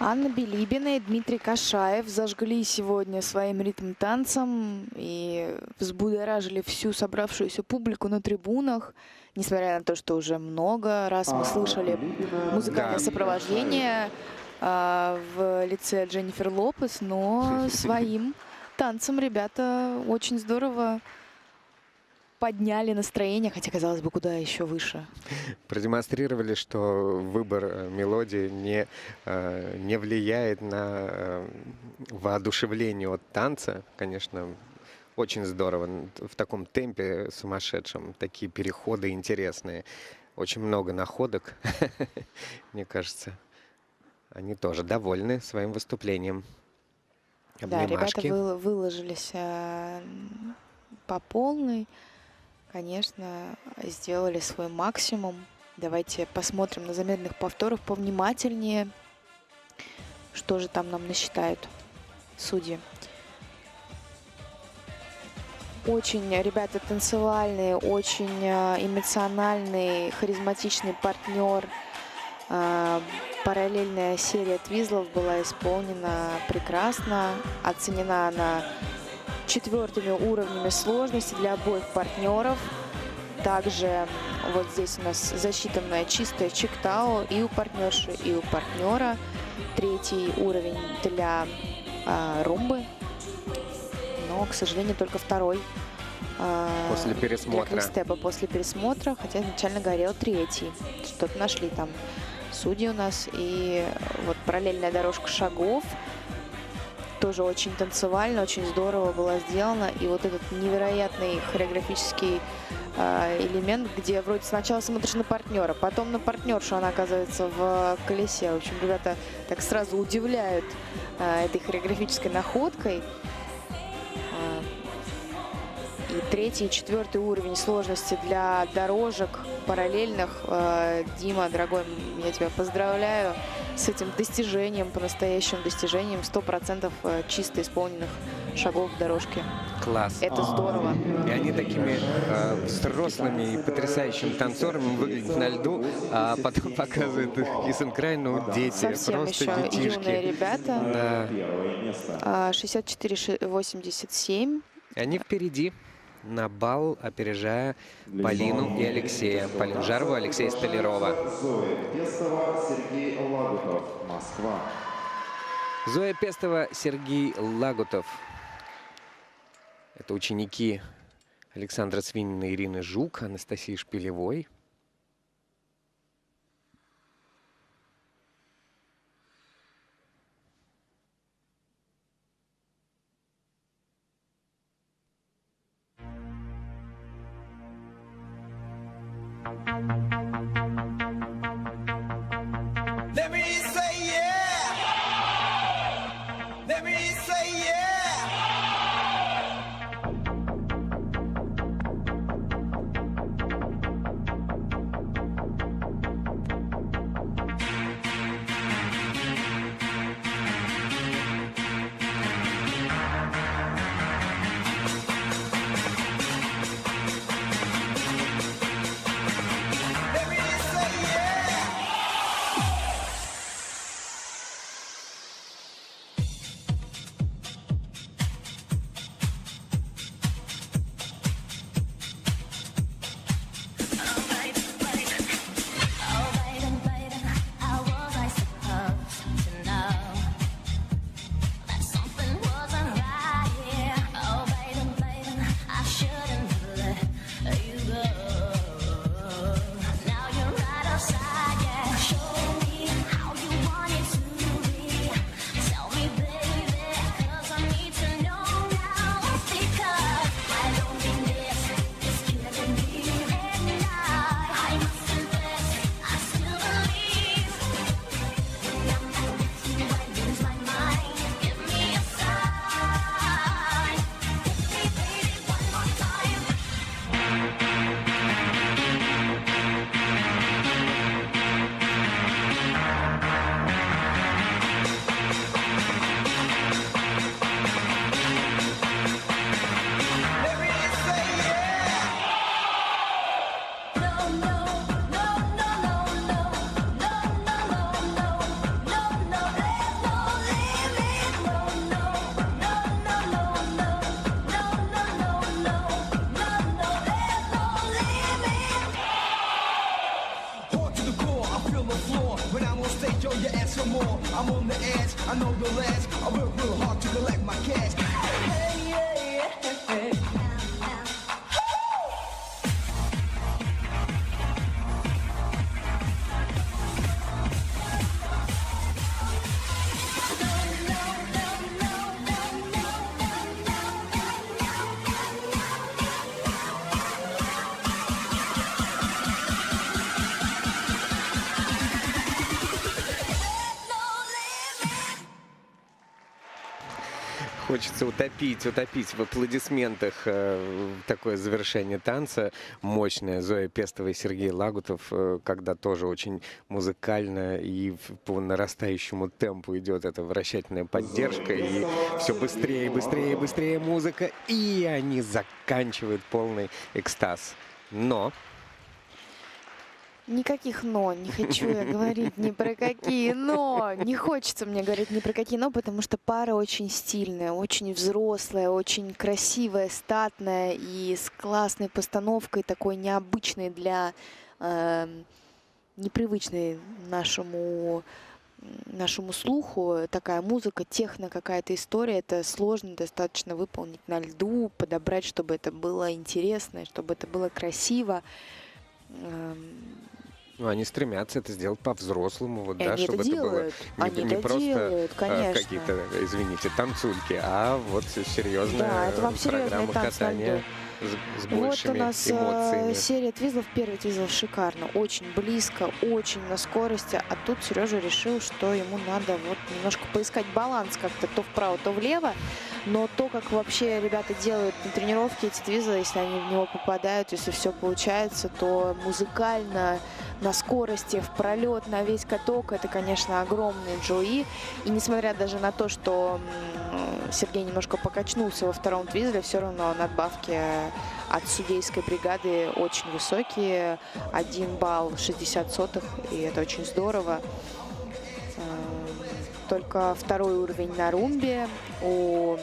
Анна Билибина и Дмитрий Кашаев зажгли сегодня своим ритм-танцем и взбудоражили всю собравшуюся публику на трибунах. Несмотря на то, что уже много раз мы слышали музыкальное Да. сопровождение в лице Дженнифер Лопес, но своим танцем ребята очень здорово подняли настроение, хотя, казалось бы, куда еще выше. Продемонстрировали, что выбор мелодии не влияет на воодушевление от танца. Конечно, очень здорово. В таком темпе сумасшедшем. Такие переходы интересные. Очень много находок. Мне кажется, они тоже довольны своим выступлением. Да, ребята Обнимашки. выложились по полной. Конечно, сделали свой максимум. Давайте посмотрим на замедленных повторах повнимательнее, что же там нам насчитают судьи. Очень ребята танцевальные, очень эмоциональный, харизматичный партнер. Параллельная серия твизлов была исполнена прекрасно. Оценена она 4 уровнями сложности для обоих партнеров. Также вот здесь у нас засчитанная чистая чиктао и у партнерши, и у партнера. 3 уровень для румбы. Но, к сожалению, только 2 После пересмотра. для квикстепа после пересмотра, хотя изначально горел 3. Что-то нашли там судьи у нас. И вот параллельная дорожка шагов. Тоже очень танцевально, очень здорово было сделано. И вот этот невероятный хореографический элемент, где вроде сначала смотришь на партнера, потом на партнершу, она оказывается в колесе. В общем, ребята так сразу удивляют этой хореографической находкой. И 3 и 4 уровень сложности для дорожек параллельных. Дима, дорогой, я тебя поздравляю с этим достижением, по-настоящему достижением. 100% чисто исполненных шагов в дорожке. Класс. Это здорово. И они такими взрослыми и потрясающими танцорами выглядят на льду, а потом показывают их Кисенкрай, ну, дети, Совсем просто еще детишки. юные ребята. Да. 64-87. Они впереди на бал, опережая Полину и Алексея. Полину Жарову, Алексея Столярова. Зоя Пестова, Сергей Лагутов, Москва. Зоя Пестова, Сергей Лагутов. Это ученики Александра Свинина, Ирины Жук, Анастасии Шпилевой. Let me say yeah. Let me say yeah. Let me say yeah. the floor. When I'm on stage, yo, you ask for more. I'm on the edge, I know the last. I work real hard to collect my cash. Hey, yeah, yeah, yeah. Хочется утопить в аплодисментах такое завершение танца мощное. Зоя Пестова и Сергей Лагутов, когда тоже очень музыкально и по нарастающему темпу идет эта вращательная поддержка, и все быстрее, быстрее, быстрее музыка, и они заканчивают полный экстаз. Но... Никаких «но», не хочу я говорить ни про какие «но», не хочется мне говорить ни про какие «но», потому что пара очень стильная, очень взрослая, очень красивая, статная и с классной постановкой, такой необычной для непривычной нашему слуху. Такая музыка, техно, какая-то история, это сложно достаточно выполнить на льду, подобрать, чтобы это было интересно, чтобы это было красиво. Ну, они стремятся это сделать по-взрослому, вот, да, Они чтобы это было не просто делают, какие-то, извините, танцульки, а вот серьезная Да, это вам серьезный программа танц на катания с большими Вот у нас эмоциями. серия твизлов. Первый твизл шикарно, очень близко, очень на скорости. А тут Сережа решил, что ему надо вот немножко поискать баланс как-то то вправо, то влево. Но то, как вообще ребята делают на тренировке эти твизлы, если они в него попадают, если все получается, то музыкально, на скорости, в пролет, на весь каток, это, конечно, огромный джои. И несмотря даже на то, что Сергей немножко покачнулся во втором твизле, все равно надбавки от судейской бригады очень высокие. 1 балл 60 сотых, и это очень здорово. Только второй уровень на румбе у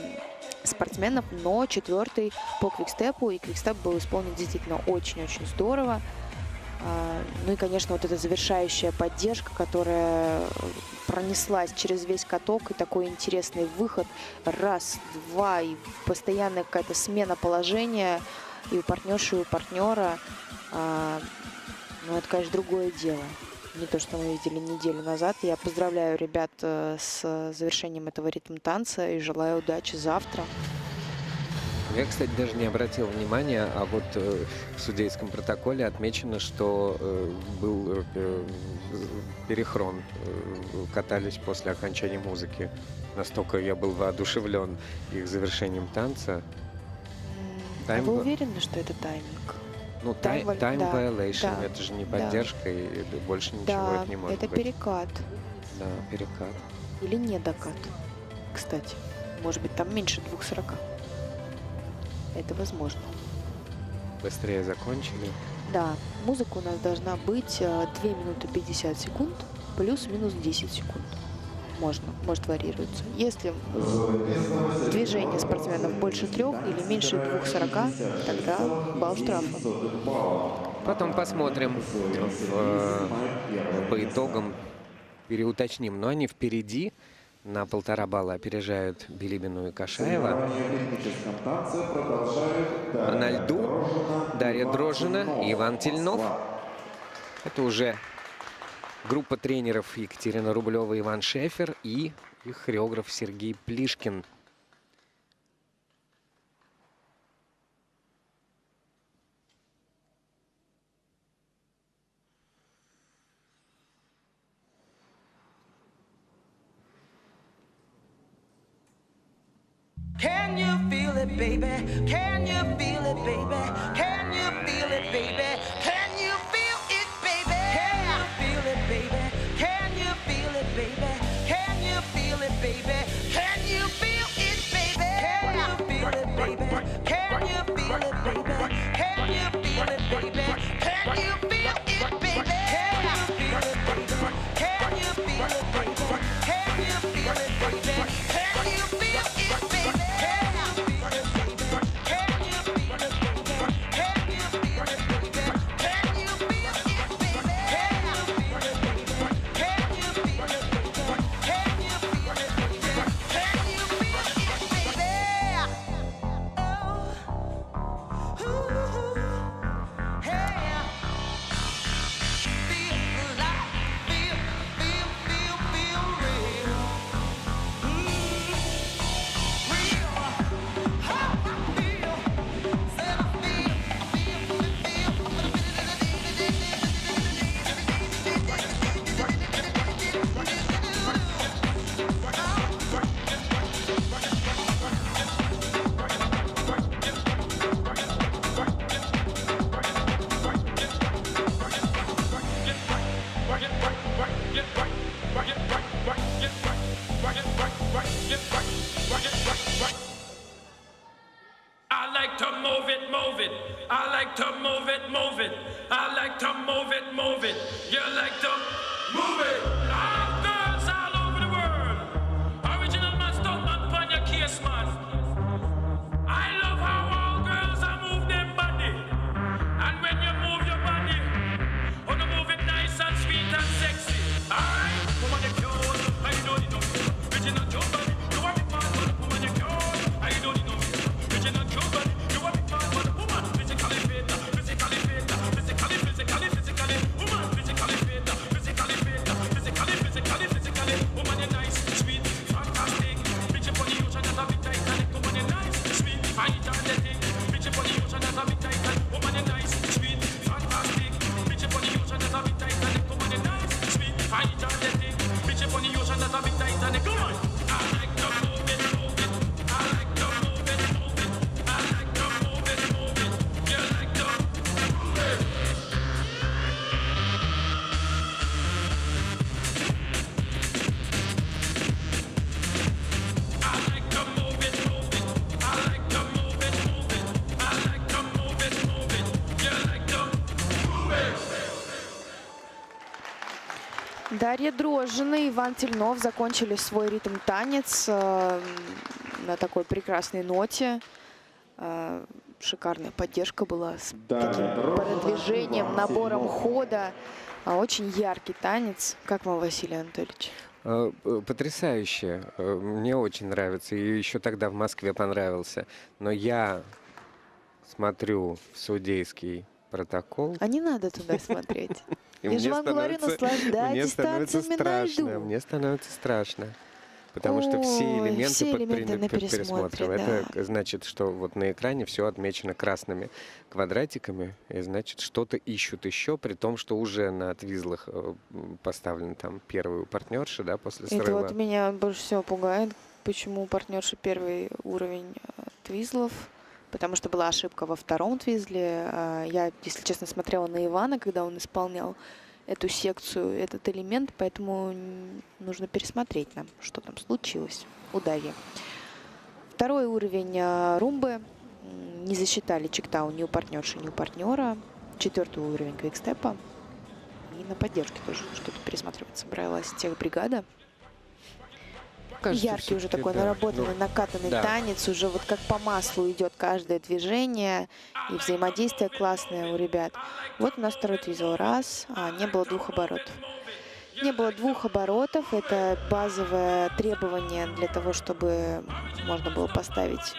спортсменов, но 4-й по квикстепу. И квикстеп был исполнен действительно очень-очень здорово. Ну и, конечно, вот эта завершающая поддержка, которая пронеслась через весь каток, и такой интересный выход. Раз, два, и постоянная какая-то смена положения и у партнерши, и у партнера. Ну, это, конечно, другое дело. Не то, что мы видели неделю назад. Я поздравляю ребят с завершением этого ритм-танца и желаю удачи завтра. Я, кстати, даже не обратил внимания, а вот в судейском протоколе отмечено, что был перехрон, катались после окончания музыки. Настолько я был воодушевлен их завершением танца. А вы уверены, что это тайминг? Ну, time violation, да, это же не поддержка, и больше ничего это не может это быть. перекат. Да, перекат. Или не докат, кстати. Может быть, там меньше 2:40. Это возможно. Быстрее закончили. Да, музыка у нас должна быть 2 минуты 50 секунд плюс-минус 10 секунд. Может варьируется. Если движение спортсменов больше 3 или меньше 2:40, тогда балл штрафа. Потом посмотрим по итогам, переуточним. Но они впереди. На 1,5 балла опережают Билибину и Кашаева. А на льду Дарья Дрожжина и Иван Тельнов. Это уже группа тренеров Екатерина Рублева и Иван Шефер и их хореограф Сергей Плишкин. Can you feel it, baby? Can you feel it, baby? Can you feel it, baby? Can you feel it, baby? Can you feel it, baby? Can you feel it, baby? Can you feel it, baby? Can you feel it, baby? Can you feel it, baby? Can you feel it, baby? Can you feel it, baby? Can you feel it, baby? Can you feel it, baby? Can you feel it, baby? Can you feel it, baby? Can you feel it, baby? Can you feel it, baby? find it on the thing. Bitch up on the ocean, that's a bit Titanic. Come on. I like to move it, move it. I like to move it, move it. I like to move it, move it. You like to move it. I like to move it, move it. I like to move it, move it. I like to move it, move it. You like to move it. Дарья Дрожжина и Иван Тельнов закончили свой ритм-танец на такой прекрасной ноте. Шикарная поддержка была с таким продвижением, набором хода. Очень яркий танец. Как вам, Василий Анатольевич? Потрясающе. Мне очень нравится. И еще тогда в Москве понравился. Но я смотрю судейский протокол. А не надо туда смотреть. И Я же вам говорю, наслаждайтесь танцами на льду. Мне становится страшно. Потому что все элементы под пересмотром. Да. Это значит, что вот на экране все отмечено красными квадратиками. И значит, что-то ищут еще, при том, что уже на твизлах поставлен там первый у партнерши, да, после срыва. Это вот меня больше всего пугает, почему у партнерши первый уровень твизлов. Потому что была ошибка во втором твизле. Я, если честно, смотрела на Ивана, когда он исполнял эту секцию, этот элемент, поэтому нужно пересмотреть нам, что там случилось у Дарьи. Второй уровень румбы. Не засчитали чиктау ни у партнерши, ни у партнера. Четвертый уровень квикстепа. И на поддержке тоже что-то пересматривать собралась техбригада. Кажется, яркий уже такой да, накатанный, накатанный танец, уже вот как по маслу идет каждое движение, и взаимодействие классное у ребят. Вот у нас второй твизл. Раз, не было двух оборотов. Не было двух оборотов, это базовое требование для того, чтобы можно было поставить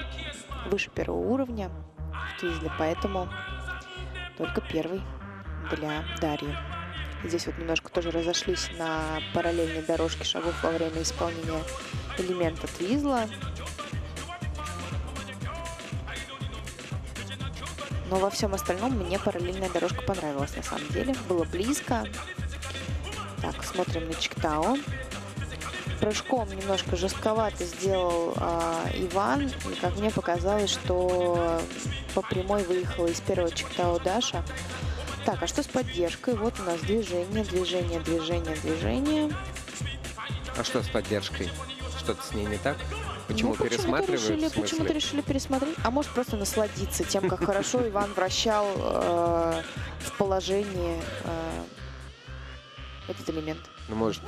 выше первого уровня в твизле, поэтому только первый для Дарьи. Здесь вот немножко тоже разошлись на параллельной дорожке шагов во время исполнения элемента твизла. Но во всем остальном мне параллельная дорожка понравилась на самом деле. Было близко. Так, смотрим на чиктау. Прыжком немножко жестковато сделал Иван. И как мне показалось, что по прямой выехала из первого чиктау Даша. Так, а что с поддержкой? Вот у нас движение, движение, движение, движение. А что с поддержкой? Что-то с ней не так? Почему пересматривают? Почему-то решили пересмотреть. А может просто насладиться тем, как хорошо Иван вращал в положении этот элемент. Ну, может,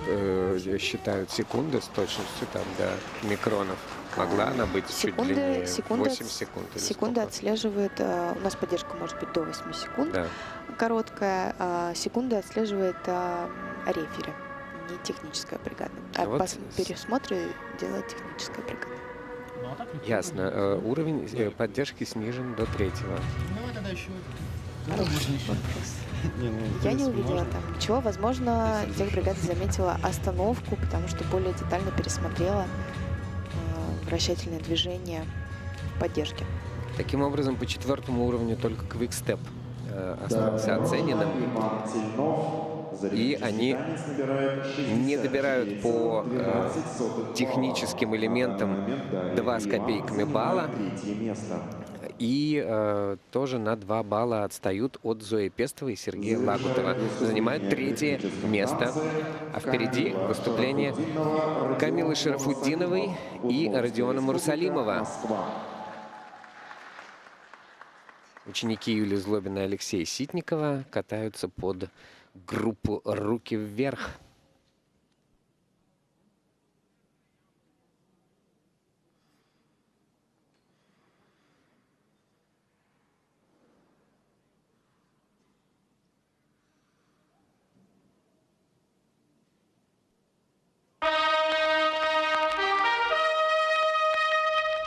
считают секунды с точностью там до микронов. Могла она быть чуть длиннее? 8 секунд. Секунды отслеживает. У нас поддержка может быть до 8 секунд. Да. Короткая. Секунды отслеживает рефери, не техническая бригада. А вот по пересмотру делает техническая бригада. Ясно. Уровень поддержки снижен до 3-го. Ну, тогда еще... Я не увидела там ничего. Возможно, техбригада заметила остановку, потому что более детально пересмотрела вращательное движение поддержки. Таким образом, по 4-му уровню только квикстеп остался оцененным. И они не добирают по техническим элементам 2 с копейками балла. И тоже на 2 балла отстают от Зои Пестовой и Сергея Лагутова. Занимают 3-е место. А впереди выступление Камилы Шарафутдиновой и Родиона Мурсалимова. Ученики Юлии Злобина и Алексея Ситникова катаются под группу «Руки вверх».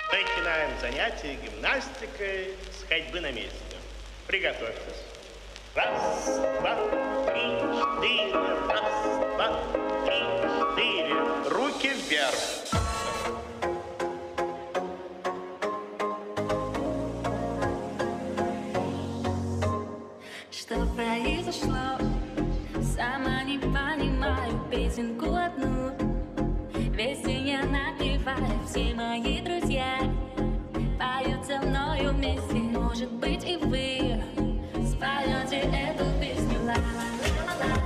Начинаем занятие гимнастикой с ходьбы на месте. Приготовьтесь. 1, 2, 3, 4. 1, 2, 3, 4. Руки вверх. Что произошло? Сама не понимаю. песенку одну. Вести я напеваю, все мои друзья поют со мною вместе. Может быть, и вы споете эту песню. Ла-ла-ла-ла-ла.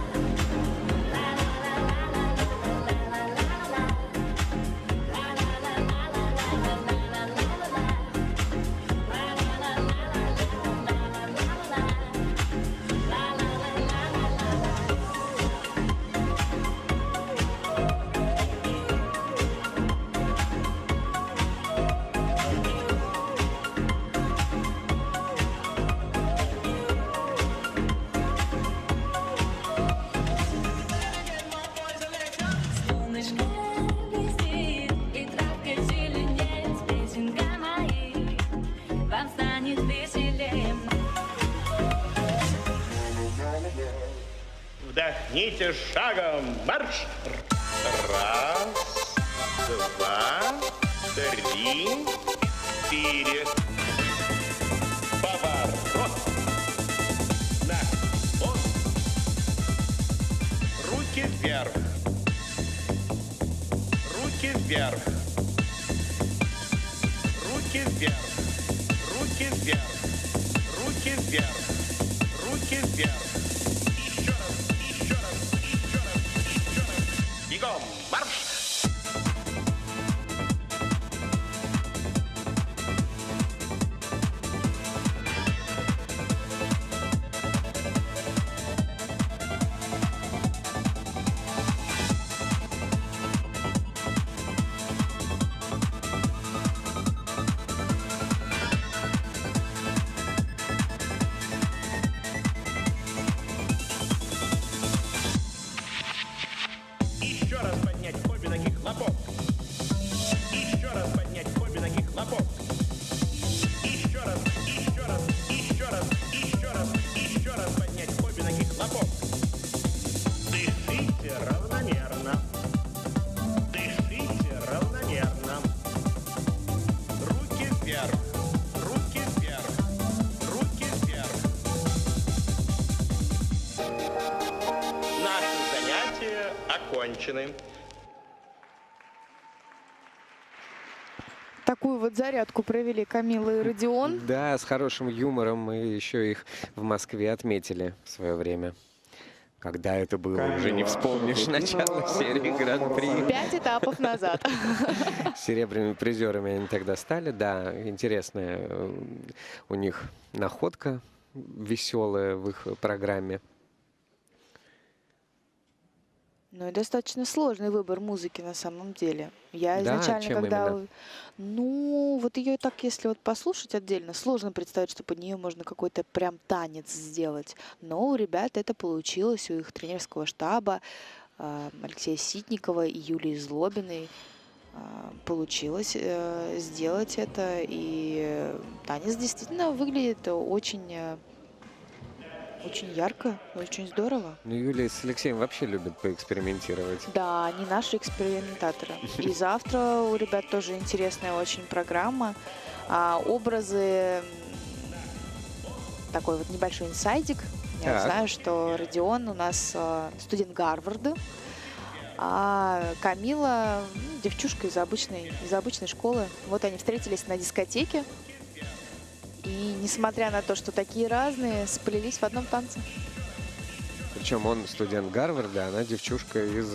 Солнышко блестит, и травка зеленеет, песенка моей, вам станет веселее. Вдохните шагом марш. Раз, два, три, четыре. Поворот. Наклон. Руки вверх. Руки вверх. Руки вверх. Руки вверх. Руки вверх. Руки вверх. Еще раз, еще раз, еще раз, еще раз. Бегом, марш! Еще раз поднять обе ноги, хлопок. Еще раз поднять обе ноги, хлопок. Еще раз, еще раз, еще раз, еще раз, еще раз поднять обе ноги, хлопок. Дышите равномерно. Дышите равномерно. Руки вверх, руки вверх, руки вверх. Наши занятия окончены. Такую вот зарядку провели Камила и Родион. Да, с хорошим юмором мы еще их в Москве отметили в свое время. Когда это было, уже не вспомнишь начало серии Гран-при. 5 этапов назад. Серебряными призерами они тогда стали. Да, интересная у них находка веселая в их программе. Ну и достаточно сложный выбор музыки на самом деле. Я Да, изначально, чем когда... именно? Ну, вот ее так, если вот послушать отдельно, сложно представить, что под нее можно какой-то прям танец сделать. Но у ребят это получилось, у их тренерского штаба Алексея Ситникова и Юлии Злобиной получилось сделать это. И танец действительно выглядит очень ярко, очень здорово. Ну, Юлия с Алексеем вообще любят поэкспериментировать. Да, они наши экспериментаторы. И завтра у ребят тоже интересная очень программа. Образы, такой вот небольшой инсайдик. Я Так. знаю, что Родион у нас студент Гарварда, а Камила девчушка из обычной школы. Вот они встретились на дискотеке. И несмотря на то, что такие разные, сплелись в одном танце. Причем он студент Гарварда, а она девчушка из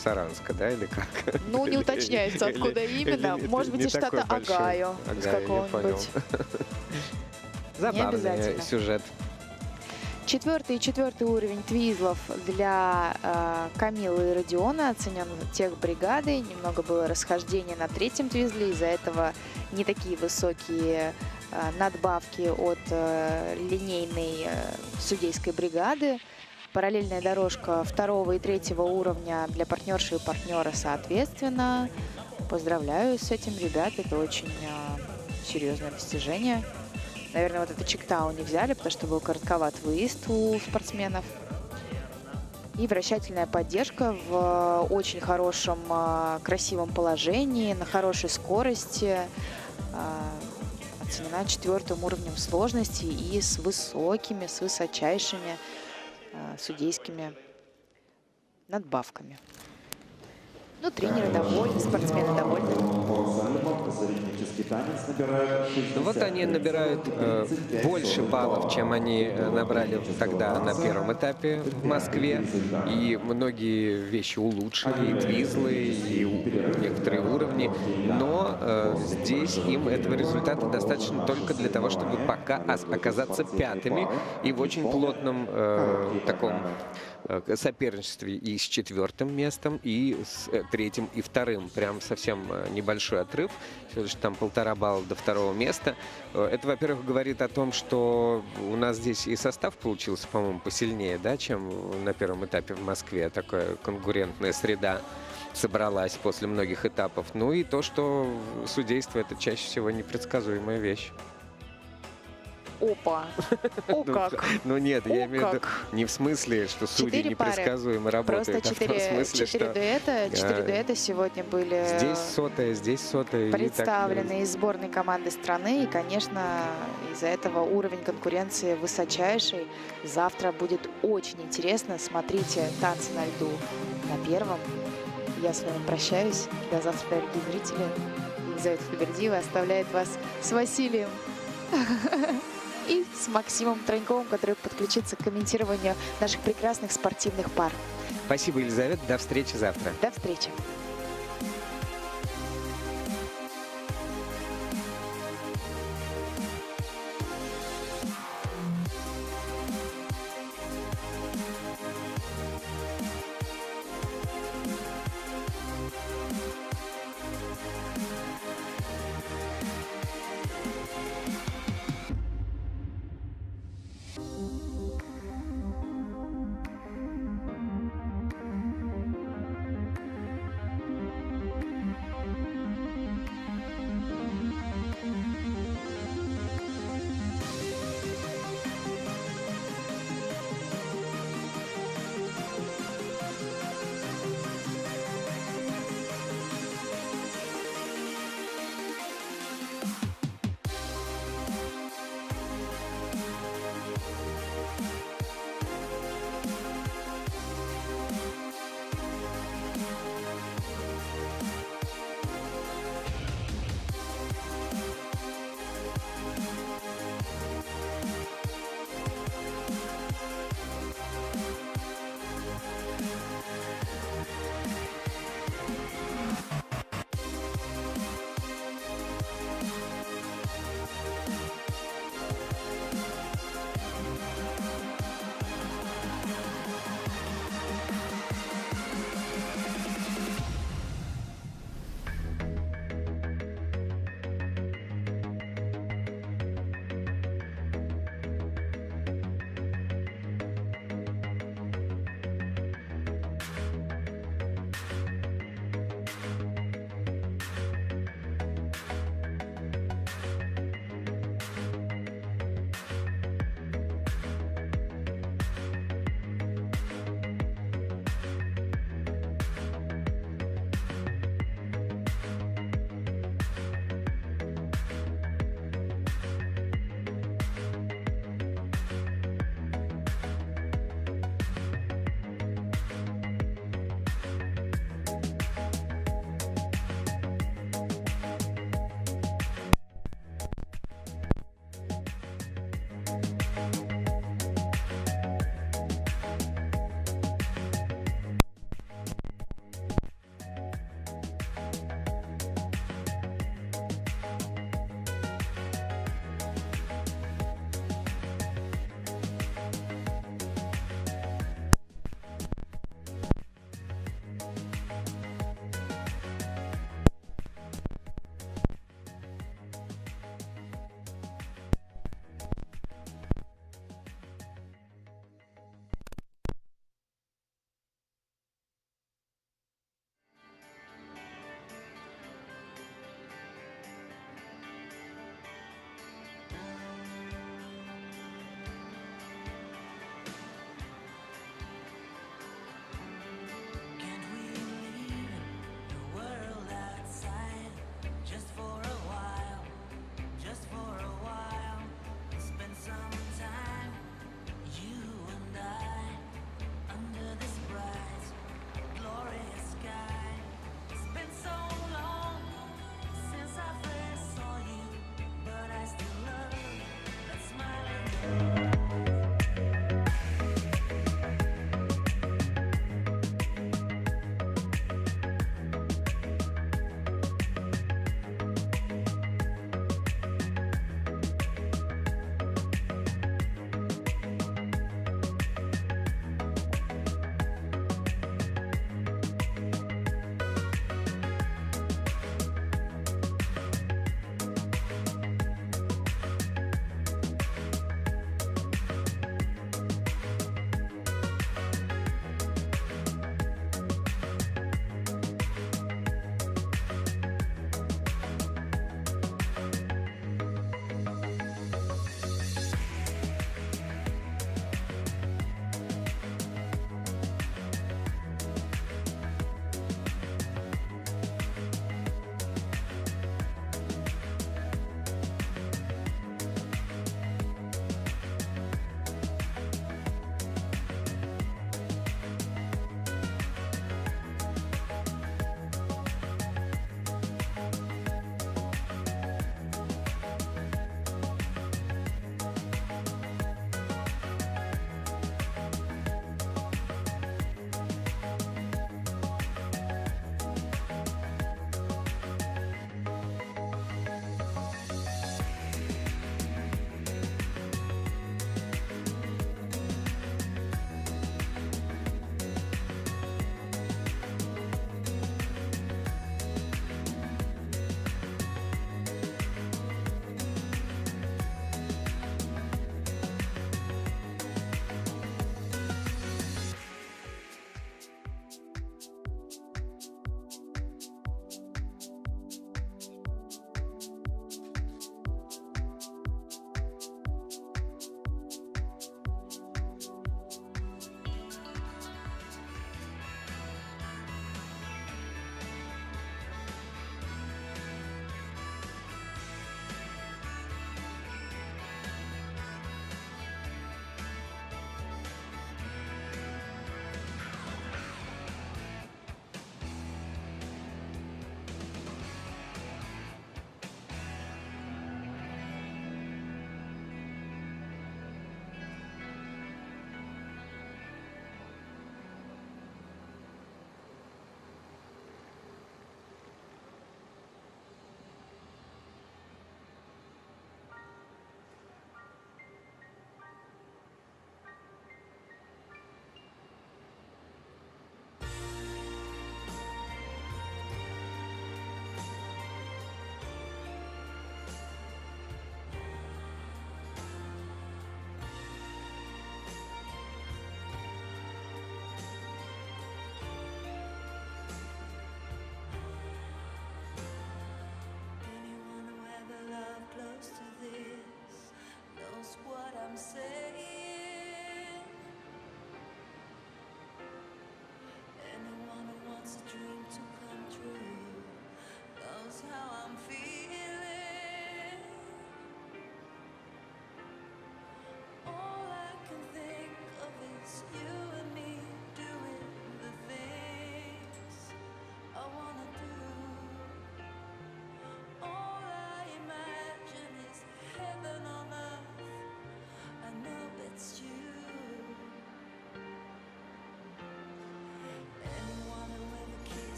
Саранска, да, или как? Ну, не уточняется, откуда именно. Может быть, из штата Огайо. Из какого-нибудь. Забавный обязательно. сюжет. Четвертый уровень твизлов для Камилы и Родиона оценен техбригадой. Немного было расхождения на третьем твизле. Из-за этого не такие высокие надбавки от линейной судейской бригады. Параллельная дорожка 2 и 3 уровня для партнерши и партнера соответственно. Поздравляю с этим, ребят. Это очень серьезное достижение. Наверное, вот это чиктау не взяли, потому что был коротковат выезд у спортсменов. И вращательная поддержка в очень хорошем, красивом положении, на хорошей скорости. Оценена 4-м уровнем сложности и с высочайшими судейскими надбавками. Ну, тренеры довольны, спортсмены довольны. Соревновательский танец набирает 60. Ну вот они набирают больше баллов, чем они набрали тогда на первом этапе в Москве. И многие вещи улучшили, и квизлы, и некоторые уровни. Но здесь им этого результата достаточно только для того, чтобы пока оказаться пятыми и в очень плотном таком соперничестве и с четвертым местом, и с третьим и вторым. Прям совсем небольшой отрыв, всего лишь там 1,5 балла до второго места. Это, во-первых, говорит о том, что у нас здесь и состав получился, по-моему, посильнее, да, чем на первом этапе в Москве. Такая конкурентная среда собралась после многих этапов. Ну и то, что судейство — это чаще всего непредсказуемая вещь. Опа! О как! Ну нет, я О, имею в виду как! не в смысле, что судьи 4 пары. непредсказуемо работают, Просто а в том смысле, 4 что дуэта, 4 дуэта сегодня были здесь сотая. И так, представлены из сборной команды страны. И, конечно, из-за этого уровень конкуренции высочайший. Завтра будет очень интересно. Смотрите «Танцы на льду» на первом. Я с вами прощаюсь. До завтра, дорогие зрители. Елизавета Фабердиева оставляет вас с Василием и с Максимом Троньковым, который подключится к комментированию наших прекрасных спортивных пар. Спасибо, Елизавета. До встречи завтра. До встречи.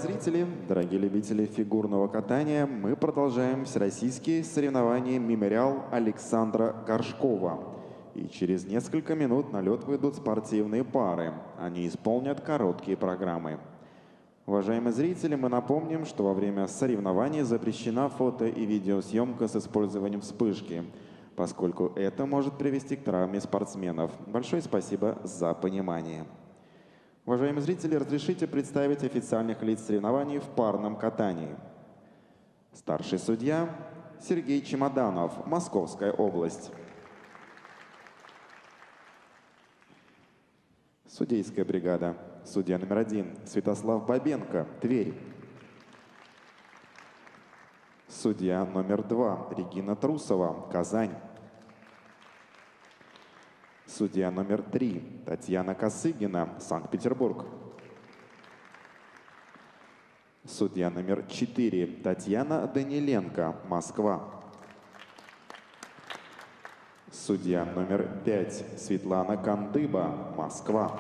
радиозрители, дорогие любители фигурного катания, мы продолжаем всероссийские соревнования «Мемориал» Александра Горшкова. И через несколько минут на лед выйдут спортивные пары. Они исполнят короткие программы. Уважаемые зрители, мы напомним, что во время соревнований запрещена фото- и видеосъемка с использованием вспышки, поскольку это может привести к травме спортсменов. Большое спасибо за понимание. Уважаемые зрители, разрешите представить официальных лиц соревнований в парном катании. Старший судья Сергей Чемоданов, Московская область. Судейская бригада. Судья номер 1 Святослав Бабенко, Тверь. Судья номер 2 Регина Трусова, Казань. Судья номер 3 Татьяна Косыгина, Санкт-Петербург. Судья номер 4 Татьяна Даниленко, Москва. Судья номер 5 Светлана Кандыба, Москва.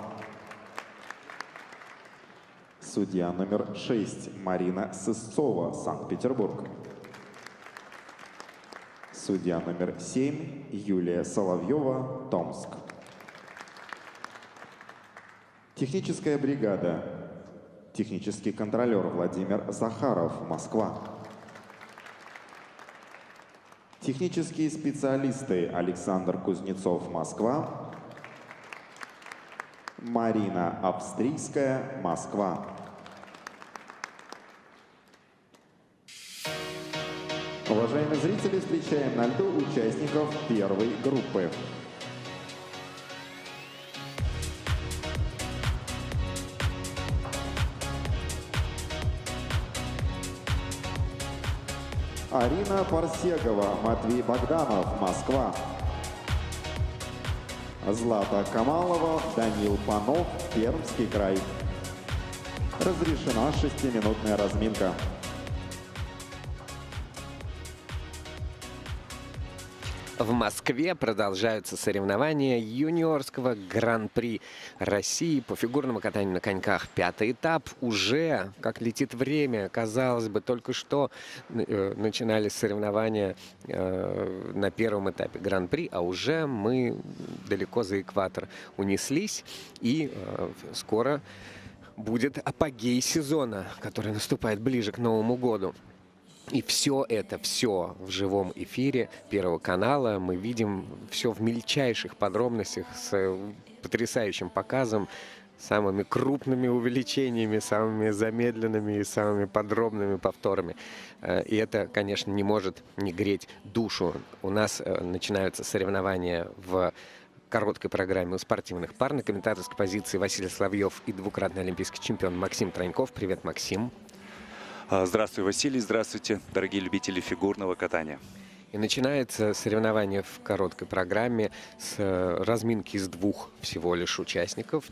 Судья номер 6 Марина Сысцова, Санкт-Петербург. Судья номер 7 Юлия Соловьева, Томск. Техническая бригада. Технический контролер Владимир Захаров, Москва. Технические специалисты Александр Кузнецов, Москва. Марина Австрийская, Москва. Уважаемые зрители, встречаем на льду участников первой группы. Арина Парсегова, Матвей Богданов, Москва. Злата Камалова, Данил Панов, Пермский край. Разрешена 6-минутная разминка. В Москве продолжаются соревнования юниорского Гран-при России по фигурному катанию на коньках. 5-й этап уже, как летит время, казалось бы, только что начинались соревнования на первом этапе Гран-при, а уже мы далеко за экватор унеслись, и скоро будет апогей сезона, который наступает ближе к Новому году. И все это, все в живом эфире Первого канала. Мы видим все в мельчайших подробностях с потрясающим показом, самыми крупными увеличениями, самыми замедленными и самыми подробными повторами. И это, конечно, не может не греть душу. У нас начинаются соревнования в короткой программе у спортивных пар. На комментаторской позиции Василий Соловьев и двукратный олимпийский чемпион Максим Троньков. Привет, Максим. Здравствуй, Василий. Здравствуйте, дорогие любители фигурного катания. И начинается соревнование в короткой программе с разминки из двух всего лишь участников.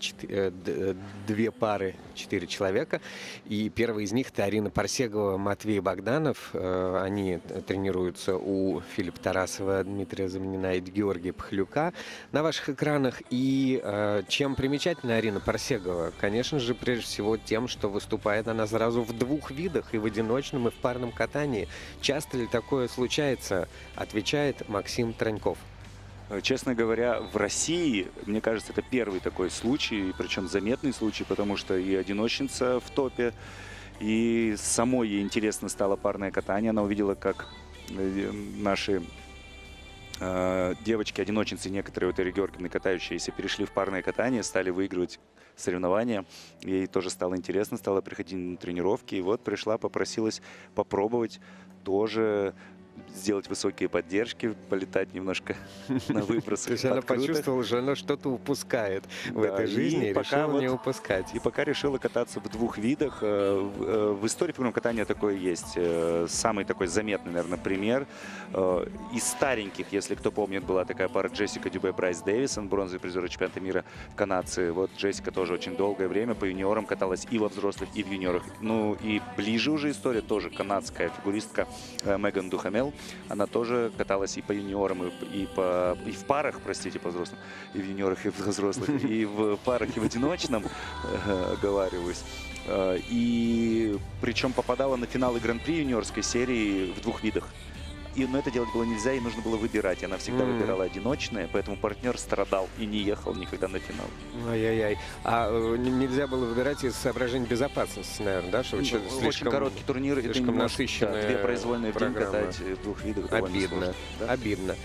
Две пары, 4 человека. И первый из них — это Арина Парсегова, Матвей Богданов. Они тренируются у Филиппа Тарасова, Дмитрия Замнина и Георгия Пахлюка на ваших экранах. И чем примечательна Арина Парсегова? Конечно же, прежде всего тем, что выступает она сразу в двух видах, и в одиночном, и в парном катании. Часто ли такое случается? Отвечает Максим Троньков. Честно говоря, в России, мне кажется, это первый такой случай, причем заметный случай, потому что и одиночница в топе, и самой ей интересно стало парное катание. Она увидела, как наши девочки-одиночницы, некоторые, вот Ирина Георгиевна, катающиеся, перешли в парное катание, стали выигрывать соревнования. Ей тоже стало интересно, стала приходить на тренировки, и вот пришла, попросилась попробовать тоже сделать высокие поддержки, полетать немножко на выбросах. То есть она почувствовала, что она что-то упускает в этой жизни и решила не упускать. И пока решила кататься в двух видах. В истории фигурного катания такое есть. Самый такой заметный, наверное, пример. Из стареньких, если кто помнит, была такая пара Джессика Дюбе, Брайс Дэвисон, бронзовый призер чемпионата мира в канадцы. Вот Джессика тоже очень долгое время по юниорам каталась и во взрослых, и в юниорах. Ну и ближе уже история тоже канадская фигуристка Меган Духамел. Эл. Она тоже каталась и по юниорам, и в парах, простите, по взрослым, и в юниорах, и в взрослых, и в парах, и в одиночном, оговариваюсь. И причем попадала на финалы Гран-при юниорской серии в 2 видах. Но это делать было нельзя, и нужно было выбирать. Она всегда выбирала одиночное, поэтому партнер страдал и не ехал никогда на финал. Ай-яй-яй. Нельзя было выбирать из соображений безопасности, наверное, да? Что Очень короткий турнир, слишком насыщенная 2 произвольные в день программа. катать в 2 видах довольно Обидно, сложно, да? обидно.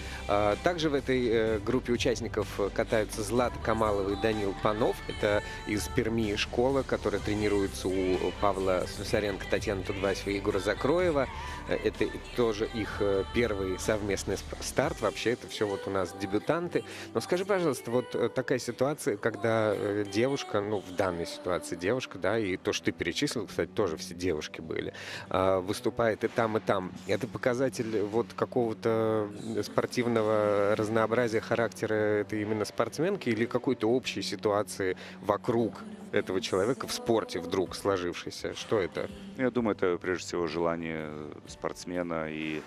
Также в этой группе участников катаются Злата Камалова и Данил Панов. Это из Перми школа, которая тренируется у Павла Слюсаренко, Татьяны Тудбасева и Егора Закроева. Это тоже их первый совместный старт. Вообще это все вот у нас дебютанты. Но скажи, пожалуйста, вот такая ситуация, когда девушка, ну в данной ситуации девушка, да, и то, что ты перечислил, кстати, тоже все девушки были, выступает и там, и там. Это показатель вот какого-то спортивного разнообразия характера этой именно спортсменки или какой-то общей ситуации вокруг этого человека в спорте вдруг сложившейся? Что это? Я думаю, это прежде всего желание спортсмена. И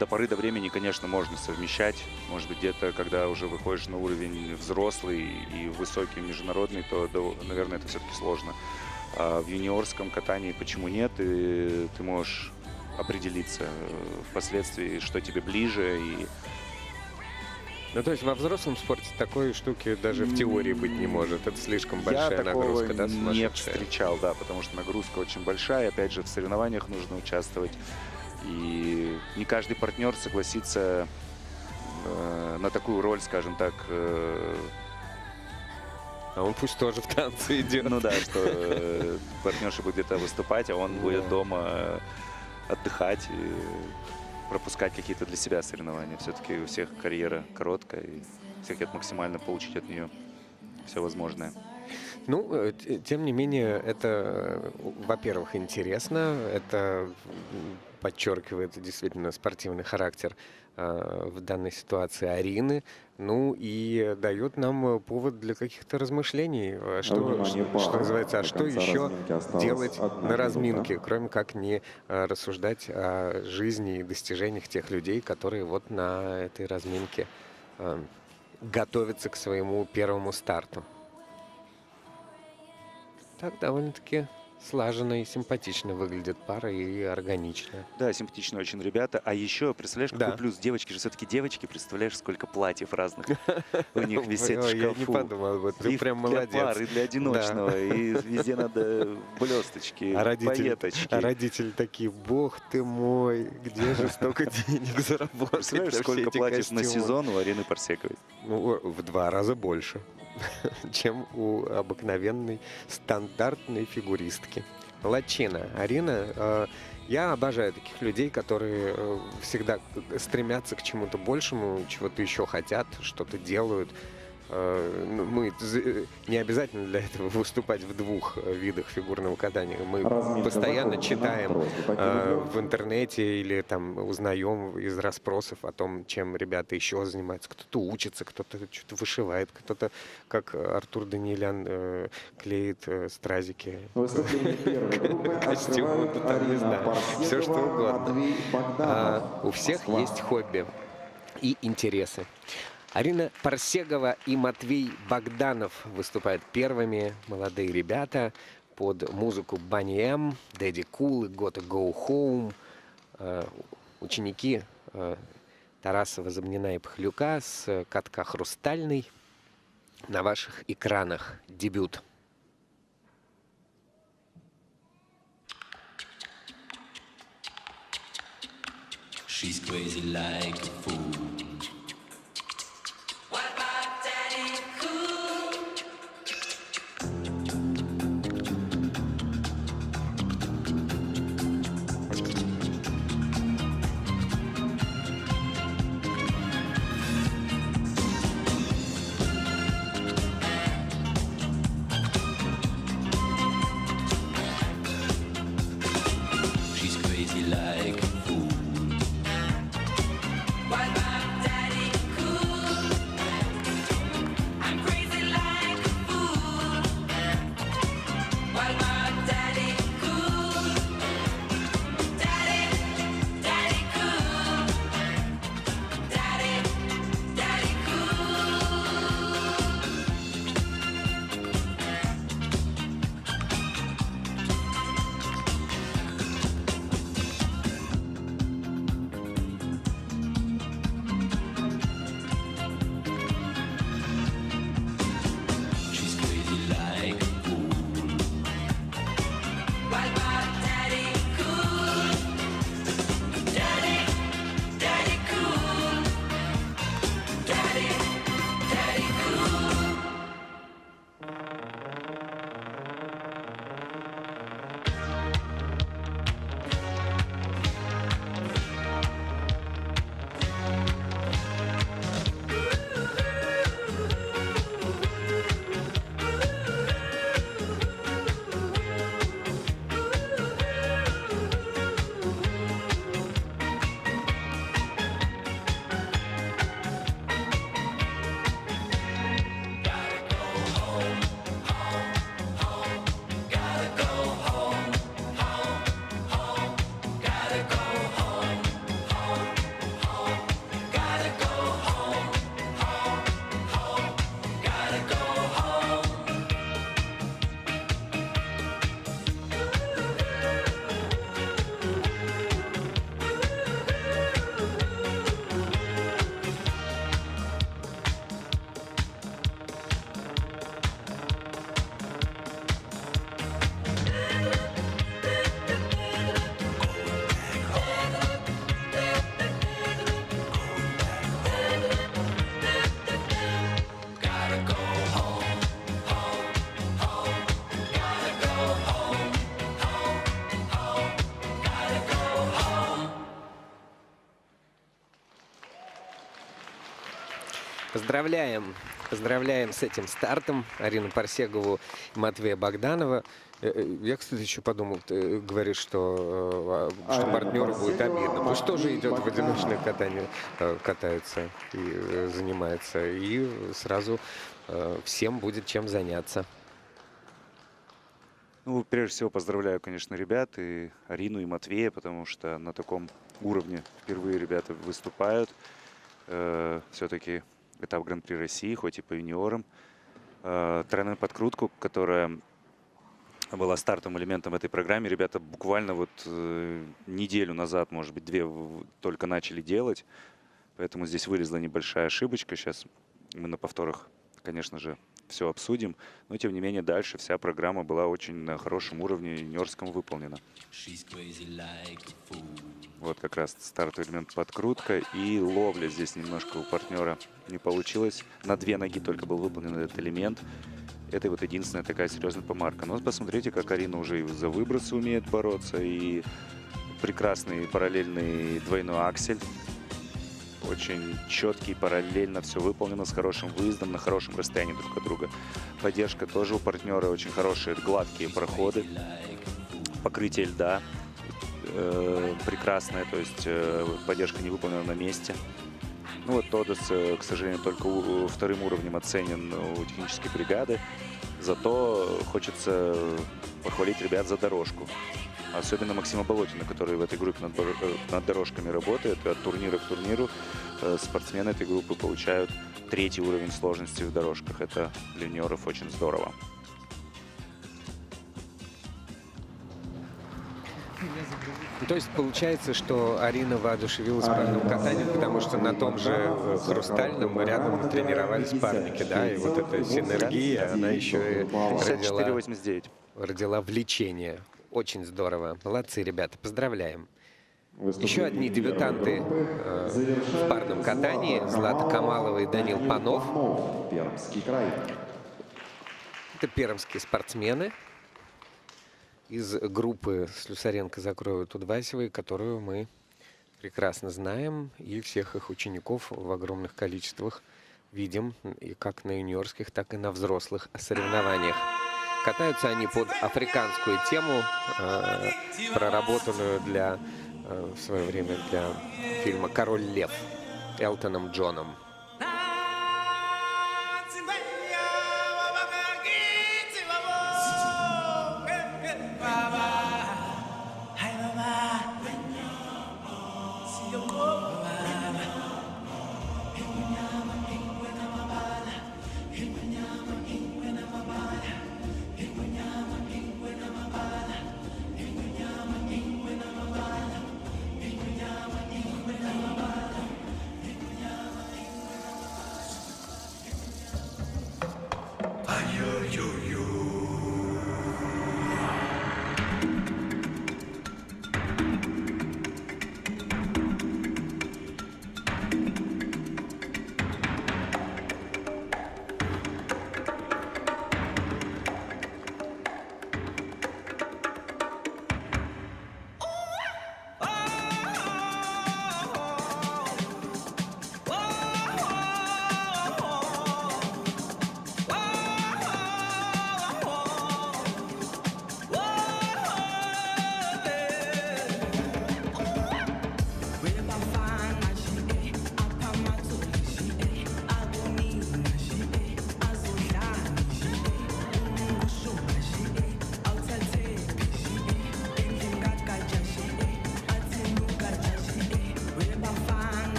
до поры до времени, конечно, можно совмещать. Может быть, где-то, когда уже выходишь на уровень взрослый и высокий международный, то, наверное, это все-таки сложно. А в юниорском катании почему нет? И ты можешь определиться впоследствии, что тебе ближе. И ну, то есть во взрослом спорте такой штуки даже в теории быть не может. Это слишком большая нагрузка, да, сумасшедшая? Не встречал, да, потому что нагрузка очень большая. Опять же, в соревнованиях нужно участвовать. И не каждый партнер согласится на такую роль, скажем так. А он пусть тоже в танце идет. Ну да, что партнерша будет где-то выступать, а он будет дома отдыхать и пропускать какие-то для себя соревнования. Все-таки у всех карьера короткая, и все хотят максимально получить от нее все возможное. Ну, тем не менее, это, во-первых, интересно, это подчеркивает действительно спортивный характер в данной ситуации Арины, ну и дает нам повод для каких-то размышлений, что называется, а что еще делать на разминке, кроме как не рассуждать о жизни и достижениях тех людей, которые вот на этой разминке готовятся к своему первому старту. Так довольно-таки слаженно и симпатично выглядит пара и органично. Да, симпатичные очень ребята. А еще, представляешь, какой плюс? Девочки же все-таки девочки. Представляешь, сколько платьев разных у них висит в шкафу. Я не подумал, вот ты прям молодец. Для пар, и для одиночного, и везде надо блесточки, пайеточки. А родители такие: бог ты мой, где же столько денег заработать? Представляешь, сколько платьев на сезон у Арины Парсеговой? Ну, в 2 раза больше, чем у обыкновенной стандартной фигуристки. Молодчина. Арина, я обожаю таких людей, которые всегда стремятся к чему-то большему, чего-то еще хотят, что-то делают. Мы не обязательно для этого выступать в 2 видах фигурного катания. Мы постоянно читаем в интернете или там узнаем из расспросов о том, чем ребята еще занимаются. Кто-то учится, кто-то что-то вышивает, кто-то, как Артур Даниэлян, клеит стразики, костюмы, не знаю, все что угодно. У всех есть хобби и интересы. Арина Парсегова и Матвей Богданов выступают первыми. Молодые ребята под музыку Bunny M, Daddy Cool и Gotta Go Home. Ученики Тарасова, Замнина и Пахлюка с катка «Хрустальный». На ваших экранах дебют. She's crazy like a fool. She's crazy like a fool. What go home, home, home. Gotta go home, home, home. Gotta go home. Поздравляем с этим стартом Арину Парсегову и Матвея Богданова. Я, кстати, еще подумал, ты говоришь, что партнеру будет обидно. Пусть тоже идет в одиночное катание, катается и занимается. И сразу всем будет чем заняться. Ну, прежде всего, поздравляю, конечно, ребят, и Арину, и Матвея, потому что на таком уровне впервые ребята выступают. Все-таки этап Гран-при России, хоть и по юниорам. Тройную подкрутку, которая была стартовым элементом этой программы, ребята буквально вот неделю назад, может быть, 2 только начали делать. Поэтому здесь вылезла небольшая ошибочка. Сейчас мы на повторах, конечно же, все обсудим. Но, тем не менее, дальше вся программа была очень на хорошем уровне юниорском выполнена. Вот как раз стартовый элемент подкрутка и ловля здесь немножко у партнера не получилось. На 2 ноги только был выполнен этот элемент. Это вот единственная такая серьезная помарка. Но посмотрите, как Арина уже и за выбросы умеет бороться. И прекрасный параллельный двойной аксель. Очень четкий, параллельно все выполнено, с хорошим выездом, на хорошем расстоянии друг от друга. Поддержка тоже у партнера очень хорошие, гладкие проходы. Покрытие льда прекрасное, то есть поддержка не выполнена на месте. Ну вот Тодос, к сожалению, только вторым уровнем оценен у технической бригады. Зато хочется похвалить ребят за дорожку. Особенно Максима Болотина, который в этой группе над дорожками работает. И от турнира к турниру спортсмены этой группы получают 3-й уровень сложности в дорожках. Это для юниоров очень здорово. То есть получается, что Арина воодушевилась парным катанием, потому что на том же Хрустальном рядом тренировались парники, да, и вот эта синергия, она еще и родила влечение. Очень здорово. Молодцы, ребята, поздравляем. Еще одни дебютанты в парном катании. Злата Камалова и Данил Панов. Это пермские спортсмены из группы Слюсаренко, Закроевой, Тудвасевой, которую мы прекрасно знаем, и всех их учеников в огромных количествах видим и как на юниорских, так и на взрослых соревнованиях. Катаются они под африканскую тему, проработанную в свое время для фильма «Король лев» Элтоном Джоном.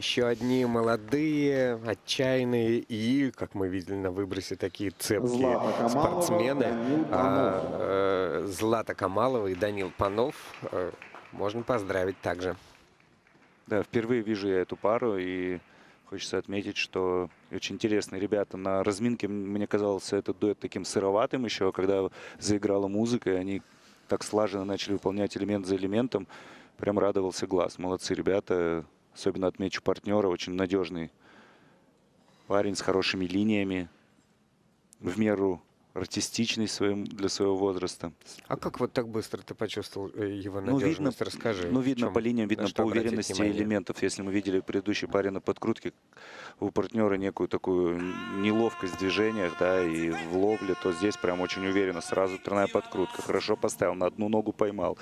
Еще одни молодые, отчаянные и, как мы видели на выбросе, такие цепкие Злата Камалова, спортсмены. Данил Панов. Злата Камалова и Данил Панов можно поздравить также. Да, впервые вижу я эту пару, и хочется отметить, что очень интересные ребята. На разминке мне казался этот дуэт таким сыроватым еще, когда заиграла музыка, и они так слаженно начали выполнять элемент за элементом. Прям радовался глаз. Молодцы ребята. Особенно отмечу партнера. Очень надежный парень с хорошими линиями. В меру артистичный для своего возраста. А как вот так быстро ты почувствовал его Ну, надежность? Расскажи. видно по линиям, видно на что по обратить уверенности внимание? элементов. Если мы видели предыдущей паре на подкрутке, у партнера некую такую неловкость в движениях, да, и в ловле, то здесь прям очень уверенно. Сразу тройная подкрутка. Хорошо поставил, на одну ногу поймал.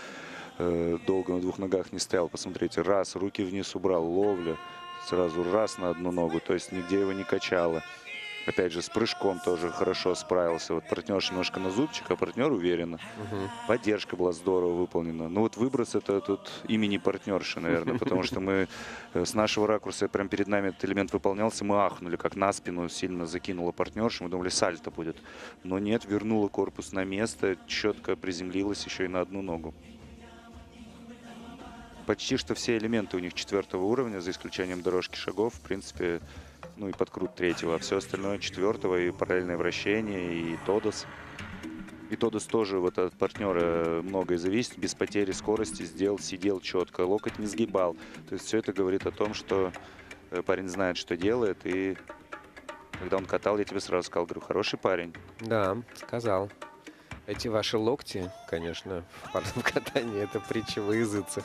Долго на двух ногах не стоял. Посмотрите, раз, руки вниз убрал, ловля. Сразу раз на одну ногу, то есть нигде его не качало. Опять же, с прыжком тоже хорошо справился. Вот партнерша немножко на зубчик, а партнер уверенно. Поддержка была здорово выполнена. Ну вот выброс это тут имени партнерши, наверное, потому что мы с нашего ракурса, прям перед нами этот элемент выполнялся, мы ахнули, как на спину сильно закинула партнерша. Мы думали, сальто будет. Но нет, вернула корпус на место, четко приземлилась еще и на одну ногу. Почти что все элементы у них 4-го уровня, за исключением дорожки шагов, в принципе, ну и подкрут 3-го, а все остальное 4-го, и параллельное вращение, и тодос. И тодос тоже вот от партнера многое зависит, без потери скорости сделал, сидел четко, локоть не сгибал. То есть все это говорит о том, что парень знает, что делает, и когда он катал, я тебе сразу сказал, говорю, хороший парень. Да, сказал. Эти ваши локти, конечно, в парном катании, это притча во языце.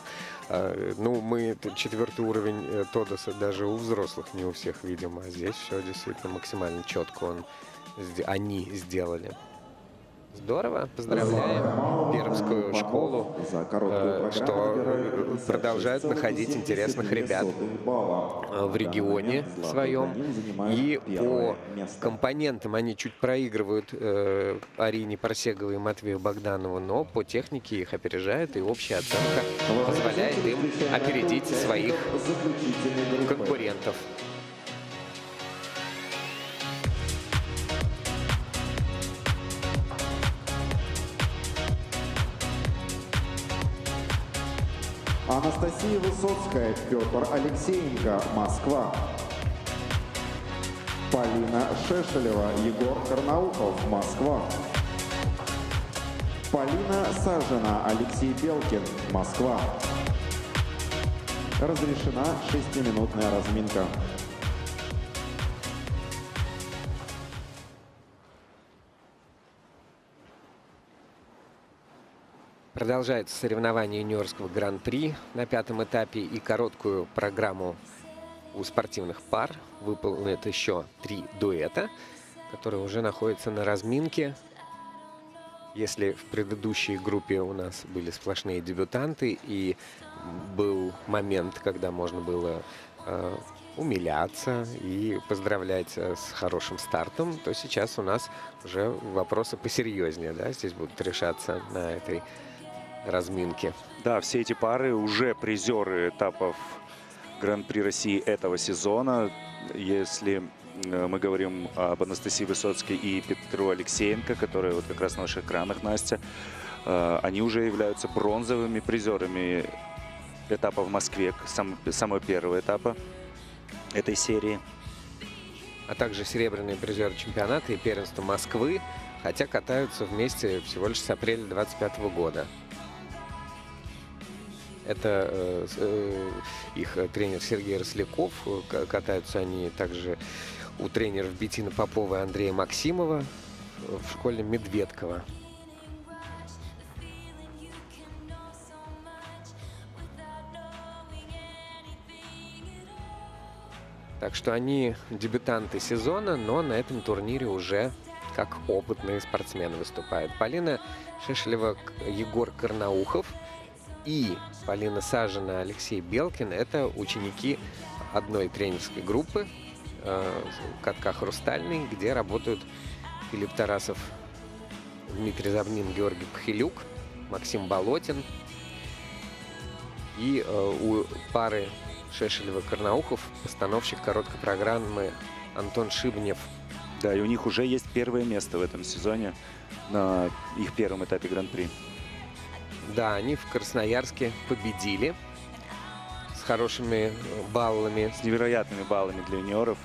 Ну, мы 4-й уровень тодоса даже у взрослых не у всех видим, а здесь все действительно максимально четко они сделали. Здорово, поздравляем Пермскую школу, что продолжают находить интересных ребят в регионе своем. И по компонентам они чуть проигрывают Арине Парсеговой и Матвею Богданову, но по технике их опережают, и общая оценка позволяет им опередить своих конкурентов. Анастасия Высоцкая, Петр Алексеенко, Москва. Полина Шешелева, Егор Карнаухов, Москва. Полина Сажина, Алексей Белкин, Москва. Разрешена 6-минутная разминка. Продолжается соревнование юниорского гран-при на 5-м этапе, и короткую программу у спортивных пар выполнят еще 3 дуэта, которые уже находятся на разминке. Если в предыдущей группе у нас были сплошные дебютанты и был момент, когда можно было умиляться и поздравлять с хорошим стартом, то сейчас у нас уже вопросы посерьезнее, да, здесь будут решаться на этой разминки. Да, все эти пары уже призеры этапов Гран-при России этого сезона. Если мы говорим об Анастасии Высоцкой и Петру Алексеенко, которые вот как раз на ваших экранах, Настя, они уже являются бронзовыми призерами этапа в Москве, самого первого этапа этой серии. А также серебряные призеры чемпионата и первенства Москвы, хотя катаются вместе всего лишь с апреля 2025 года. Это их тренер Сергей Росляков. Катаются они также у тренеров Беттины Поповой и Андрея Максимова в школе Медведкова. Так что они дебютанты сезона, но на этом турнире уже как опытные спортсмены выступают. Полина Шешелева, Егор Карнаухов и Полина Сажина, Алексей Белкин – это ученики одной тренерской группы «Катка Хрустальный», где работают Филипп Тарасов, Дмитрий Забнин, Георгий Пхилюк, Максим Болотин. И у пары Шешелева-Карнаухов, постановщик короткой программы Антон Шибнев. Да, и у них уже есть первое место в этом сезоне на их первом этапе Гран-при. Да, они в Красноярске победили с хорошими баллами. С невероятными баллами для юниоров.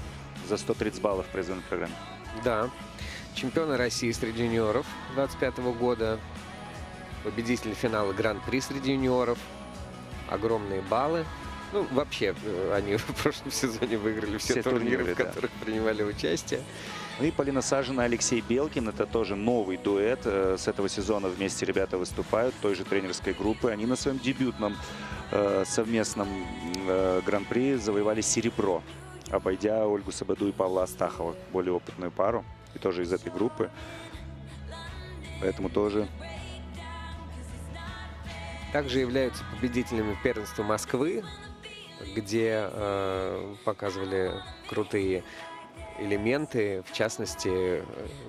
За 130 баллов в производной программе. Да. Чемпионы России среди юниоров 25 года. Победители финала Гран-при среди юниоров. Огромные баллы. Ну, вообще, они в прошлом сезоне выиграли все турниры, в которых принимали участие. Ну и Полина Сажина, Алексей Белкин. Это тоже новый дуэт. С этого сезона вместе ребята выступают, той же тренерской группы. Они на своем дебютном совместном Гран-при завоевали серебро, обойдя Ольгу Сабаду и Павла Астахова, более опытную пару. И тоже из этой группы. Поэтому тоже... Также являются победителями первенства Москвы, где показывали крутые элементы. В частности,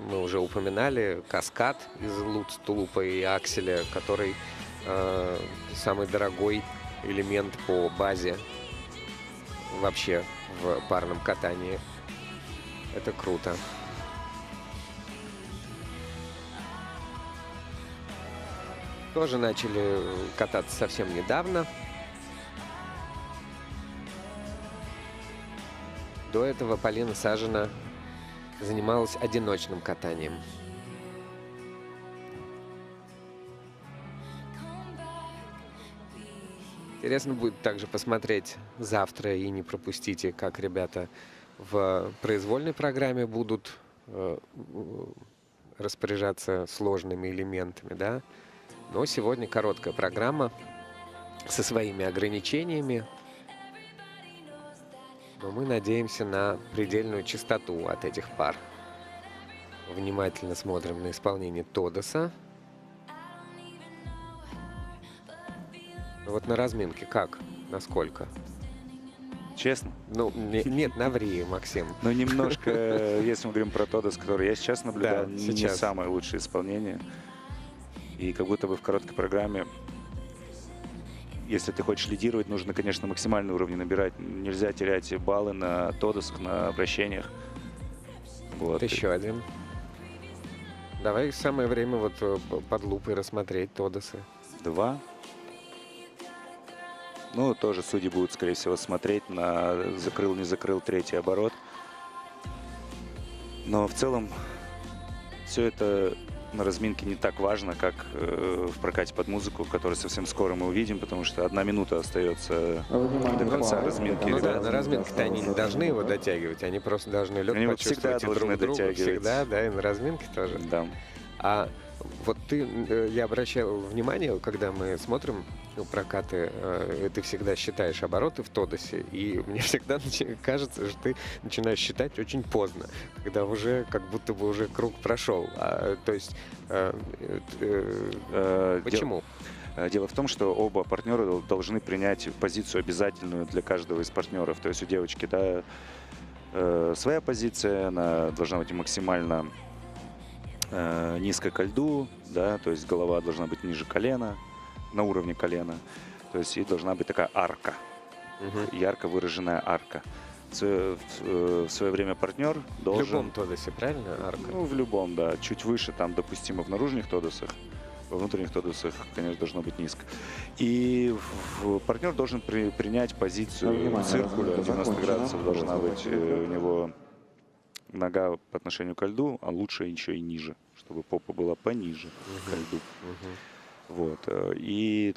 мы уже упоминали каскад из Луц-Тулупа и акселя, который самый дорогой элемент по базе вообще в парном катании. Это круто. Тоже начали кататься совсем недавно. До этого Полина Сажина занималась одиночным катанием. Интересно будет также посмотреть завтра, и не пропустите, как ребята в произвольной программе будут распоряжаться сложными элементами, да? Но сегодня короткая программа со своими ограничениями. Но мы надеемся на предельную чистоту от этих пар. Внимательно смотрим на исполнение Тодоса. Вот на разминке как? Насколько? Честно? Ну, нет, наври, Максим. Ну, немножко, если мы говорим про Тодос, который я сейчас наблюдал, Да, не сейчас. самое лучшее исполнение. И как будто бы в короткой программе, если ты хочешь лидировать, нужно, конечно, максимальный уровень набирать. Нельзя терять баллы на Тодосах, на обращениях. Вот. Еще один. Давай самое время вот под лупой рассмотреть Тодосы. 2. Ну, тоже судьи будут, скорее всего, смотреть на закрыл, не закрыл третий оборот. Но в целом все это на разминке не так важно, как в прокате под музыку, который совсем скоро мы увидим, потому что 1 минута остается до конца разминки. Ну да, на разминке-то они не должны его дотягивать, они просто должны лед Они его почувствовать всегда и друг должны другу. дотягивать. Всегда, да, и на разминке тоже. Да. А вот я обращал внимание, когда мы смотрим прокаты, ты всегда считаешь обороты в Тодосе, и мне всегда кажется, что ты начинаешь считать очень поздно, когда уже как будто бы уже круг прошел. То есть почему? Дело в том, что оба партнера должны принять позицию обязательную для каждого из партнеров. То есть у девочки, да, своя позиция, она должна быть максимально низко ко льду, да, то есть голова должна быть ниже колена, на уровне колена. То есть и должна быть такая арка, ярко выраженная арка. В свое время партнер должен... В любом Тодосе, правильно, арка? Ну, в любом, да. Чуть выше, там допустимо в наружных Тодосах. Во внутренних Тодосах, конечно, должно быть низко. И партнер должен принять позицию циркуля. 90 градусов должна быть у него нога по отношению ко льду, а лучше еще и ниже, чтобы попа была пониже ко льду. Вот. И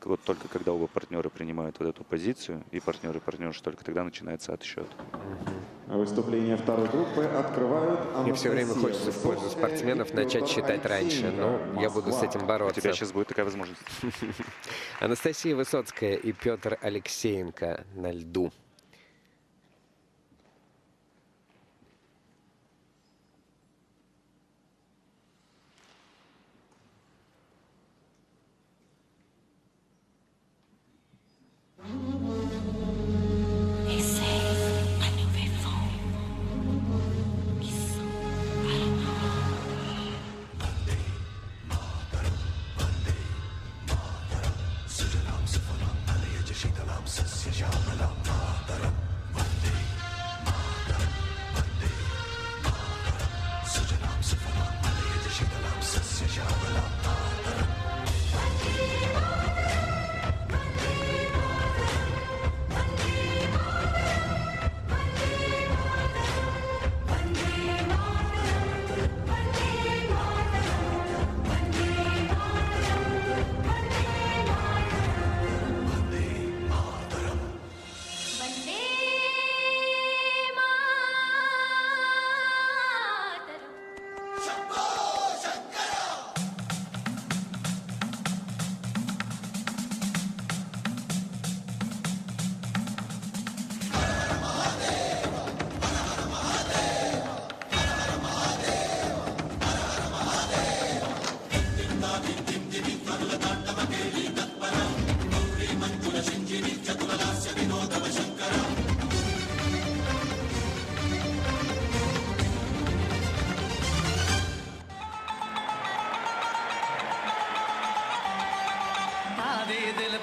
вот только когда оба партнера принимают вот эту позицию, и партнер, и партнерша, только тогда начинается отсчет. Выступление второй группы открывают Мне все время хочется в пользу спортсменов начать считать раньше, но я буду с этим бороться. У тебя сейчас будет такая возможность. Анастасия Высоцкая и Петр Алексеенко на льду. Shitalam, Sasya Shamalam,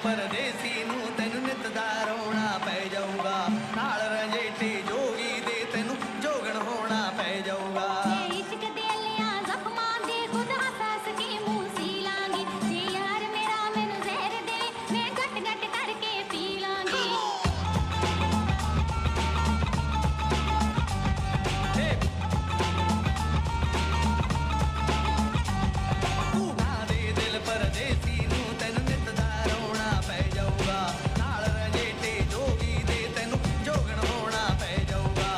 ਪਰਦੇਸੀ ਨੂੰ ਤੈਨੂੰ ਨਿਤ ਦਾ ਰੋਣਾ ਪੈ ਜਾਊਗਾ ਨਾਲ ਰੰਜੇਟੇ ਜੋਗੀ ਦੇ ਤੈਨੂੰ ਜੋਗਣ ਹੋਣਾ ਪੈ ਜਾਊਗਾ इश्क दे लिया जख्मां दे खुद हंस के मुंह सी लांगी जे यार मेरा मैनू जहर दे मैं गट गट करके पी लांगी ਦਿਲ ਪਰਦੇਸੀ ਨੂੰ ਤੈਨੂੰ ਨਿਤ ਦਾ ਰੋਣਾ ਪੈ ਜਾਊਗਾ ਨਾਲ ਰੰਜੇਟੇ ਜੋਗੀ ਦੇ ਤੈਨੂੰ ਜੋਗਣ ਹੋਣਾ ਪੈ ਜਾਊਗਾ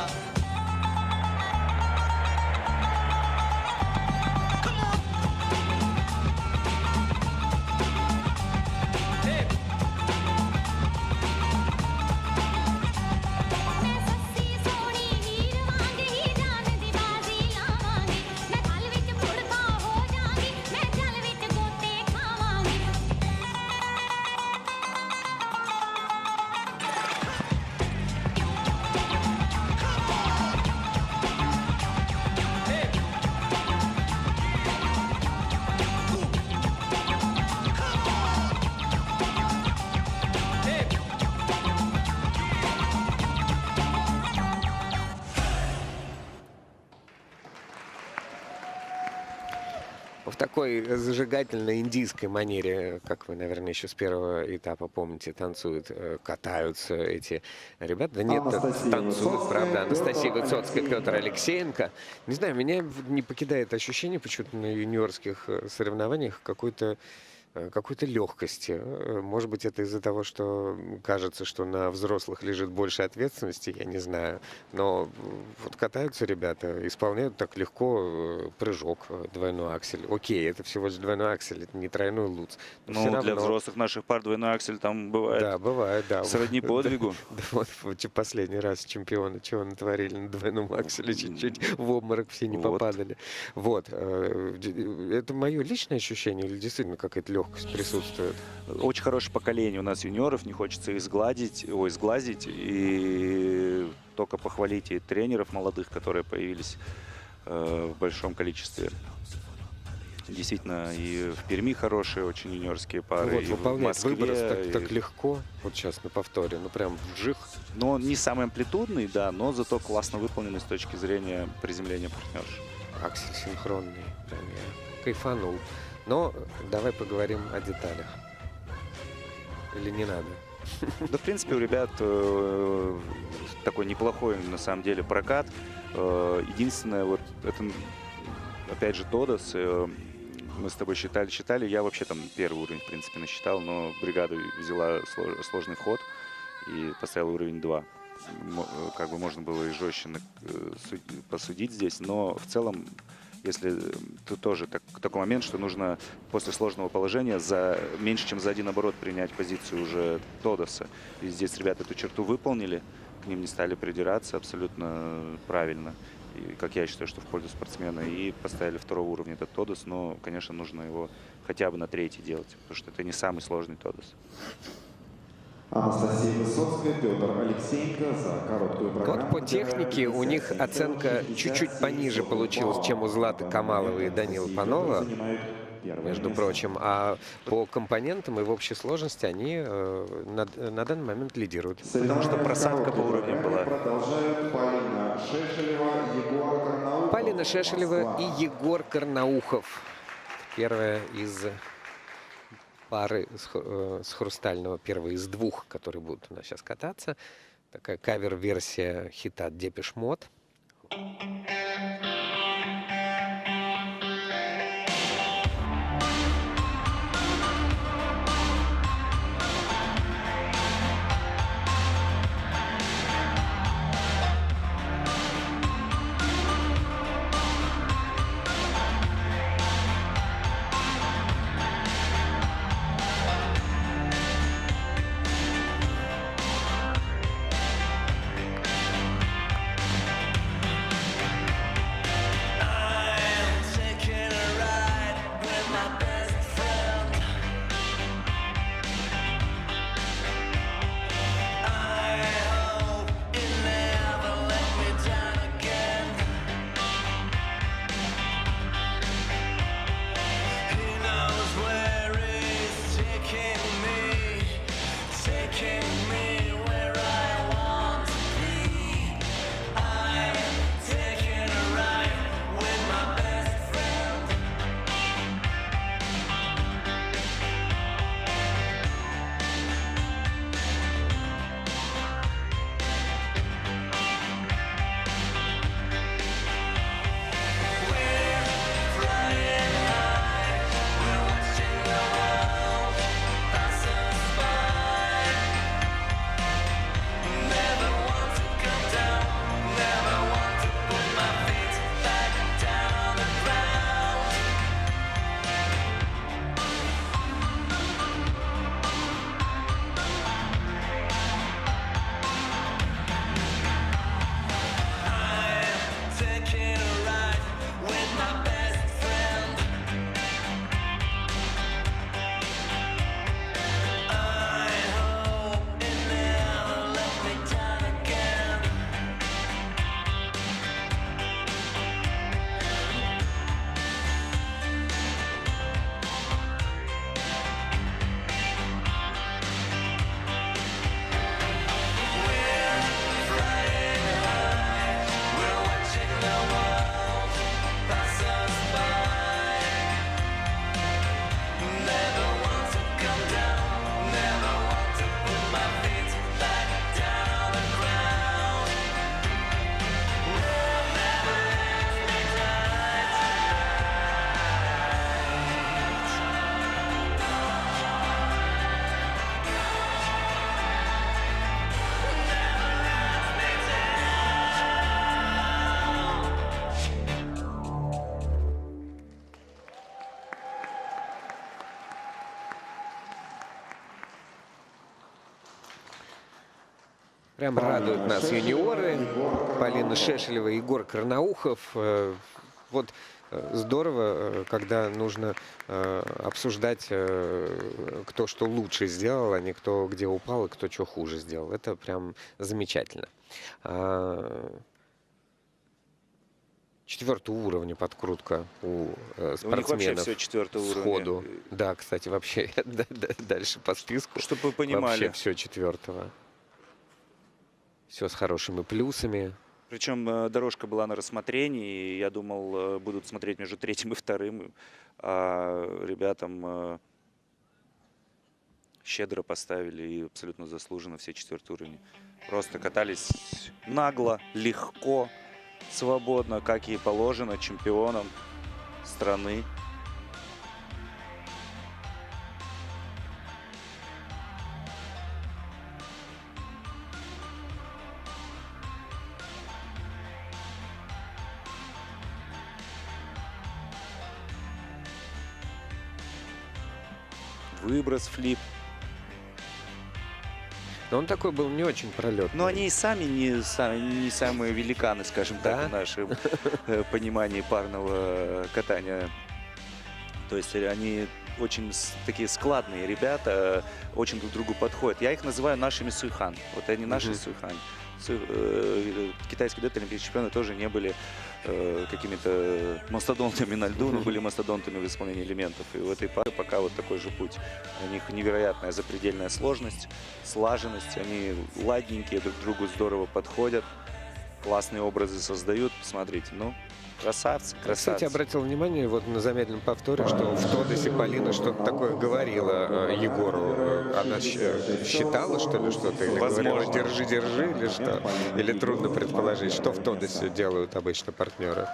मैं सस्सी सोनी हीर वांग ही जान दी बाजी लावांगी मैं गल विच पुड़का हो जांगी मैं जल विच गोते खावांगी В такой зажигательной индийской манере, как вы, наверное, еще с первого этапа помните, танцуют, катаются эти ребята. Да нет, Анастасия танцуют, Высоцкая, правда. Анастасия Петр Высоцкая, Алексеенко. Петр Алексеенко. Не знаю, меня не покидает ощущение почему-то на юниорских соревнованиях какой-то легкости. Может быть, это из-за того, что кажется, что на взрослых лежит больше ответственности, я не знаю. Но вот катаются ребята, исполняют так легко прыжок, двойной аксель. Окей, это всего лишь двойной аксель, это не тройной луц. Но Ну, всё для равно- взрослых наших пар двойной аксель там бывает. Да, бывает, да. Сродни подвигу. Да, вот последний раз чемпионы чего натворили на двойном акселе, чуть-чуть в обморок все не Вот. попадали. Вот. Это мое личное ощущение или действительно какая-то легкость присутствует? Очень хорошее поколение у нас юниоров, не хочется их сглазить. И только похвалить и тренеров молодых, которые появились в большом количестве. Действительно, и в Перми хорошие очень юниорские пары, Вот и в выполнять Москве. выброс и- так легко, вот сейчас на повторе, ну прям вжих. Но он не самый амплитудный, да, но зато классно выполненный с точки зрения приземления партнерши. Аксель синхронный, прям я кайфанул. Но давай поговорим о деталях. Или не надо? Да, в принципе, у ребят такой неплохой, на самом деле, прокат. Единственное, вот это, опять же, Тодос. Мы с тобой считали. Я вообще там первый уровень, в принципе, насчитал, но бригада взяла сложный вход и поставила уровень 2. Как бы можно было и жестче посудить здесь, но в целом, если тут тоже такой момент, что нужно после сложного положения меньше чем за один оборот принять позицию уже Тодоса. И здесь ребята эту черту выполнили, к ним не стали придираться абсолютно правильно. И, как я считаю, что в пользу спортсмена. И поставили второго уровня этот Тодос, но, конечно, нужно его хотя бы на третий делать, потому что это не самый сложный Тодос. Анастасия Высоцкая, Петр Алексеенко за короткую программу. Вот по технике у них оценка чуть-чуть пониже получилась, чем у Златы Камаловой и Данила Панова, между прочим. А по компонентам и в общей сложности они на данный момент лидируют. Потому что просадка по уровням была. Продолжают Полина Шешелева, Егор Карнаухов. Полина Шешелева и Егор Карнаухов. Первая из пары с Хрустального, первая из двух, которые будут у нас сейчас кататься. Такая кавер-версия хита Депеш Мод. Прям радуют нас юниоры. Полина Шешелева, Егор Карнаухов. Вот здорово, когда нужно обсуждать, кто что лучше сделал, а не кто где упал и кто что хуже сделал. Это прям замечательно. 4-го уровня подкрутка у спортсменов. У них вообще все 4-го уровня. Сходу. Да, кстати, вообще дальше по списку. Чтобы вы понимали. Вообще все 4-го. Все с хорошими плюсами. Причем дорожка была на рассмотрении, и я думал, будут смотреть между 3-м и 2-м, а ребятам щедро поставили и абсолютно заслуженно все 4-й уровни. Просто катались нагло, легко, свободно, как и положено чемпионам страны. Выброс, флип. Но он такой был не очень пролетный. Но они и сами не самые великаны, скажем так, в нашем понимании парного катания. То есть они очень такие складные ребята, очень друг другу подходят. Я их называю нашими Суйхан. Вот они наши Суйхан. Китайские олимпийские чемпионы тоже не были какими-то мастодонтами на льду, но были мастодонтами в исполнении элементов. И в этой паре пока вот такой же путь. У них невероятная запредельная сложность, слаженность. Они ладненькие, друг другу здорово подходят, классные образы создают. Посмотрите, ну, красавцы, красавцы. Кстати, обратил внимание вот на замедленном повторе, что в Тодосе Полина что-то такое говорила Егору. Она считала, что ли, что-то? Или говорила, держи, держи, или что? Или трудно предположить, что в Тодосе делают обычно партнеры?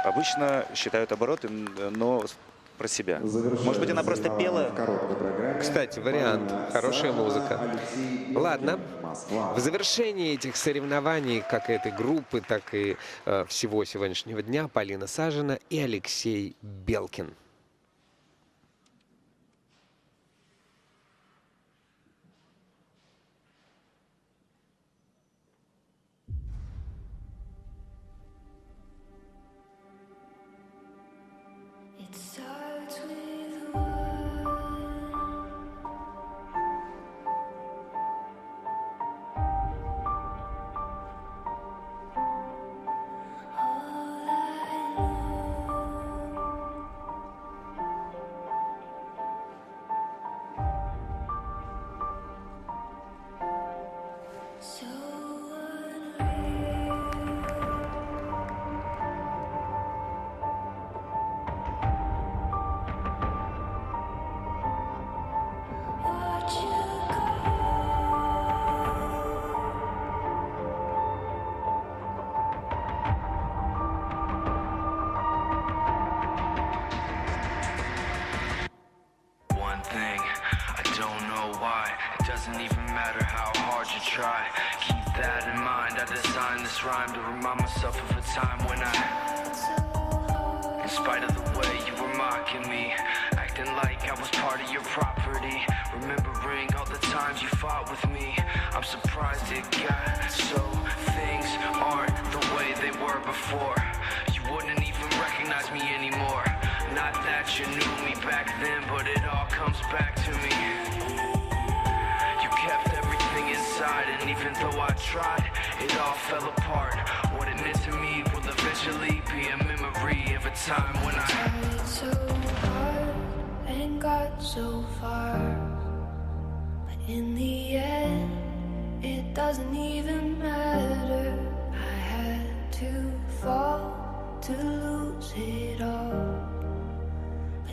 Обычно считают обороты, но про себя. Может быть, она просто пела? Кстати, вариант. Хорошая музыка. Ладно. В завершении этих соревнований, как и этой группы, так и всего сегодняшнего дня, Полина Сажина и Алексей Белкин. One thing, I don't know why. It doesn't even matter how hard you try. Keep that in mind. I designed this rhyme to remind myself of a time when I, in spite of the way you were mocking me, acting like I was part of your property, remembering all the times you fought with me. I'm surprised it got so things aren't the way they were before. You wouldn't even recognize me anymore. Not that you knew me back then, but it all comes back to me. You kept everything inside, and even though I tried, it all fell apart. What it meant to me will eventually be a memory of a time when I tried so hard and got so far, but in the end, it doesn't even matter. I had to fall to lose it all.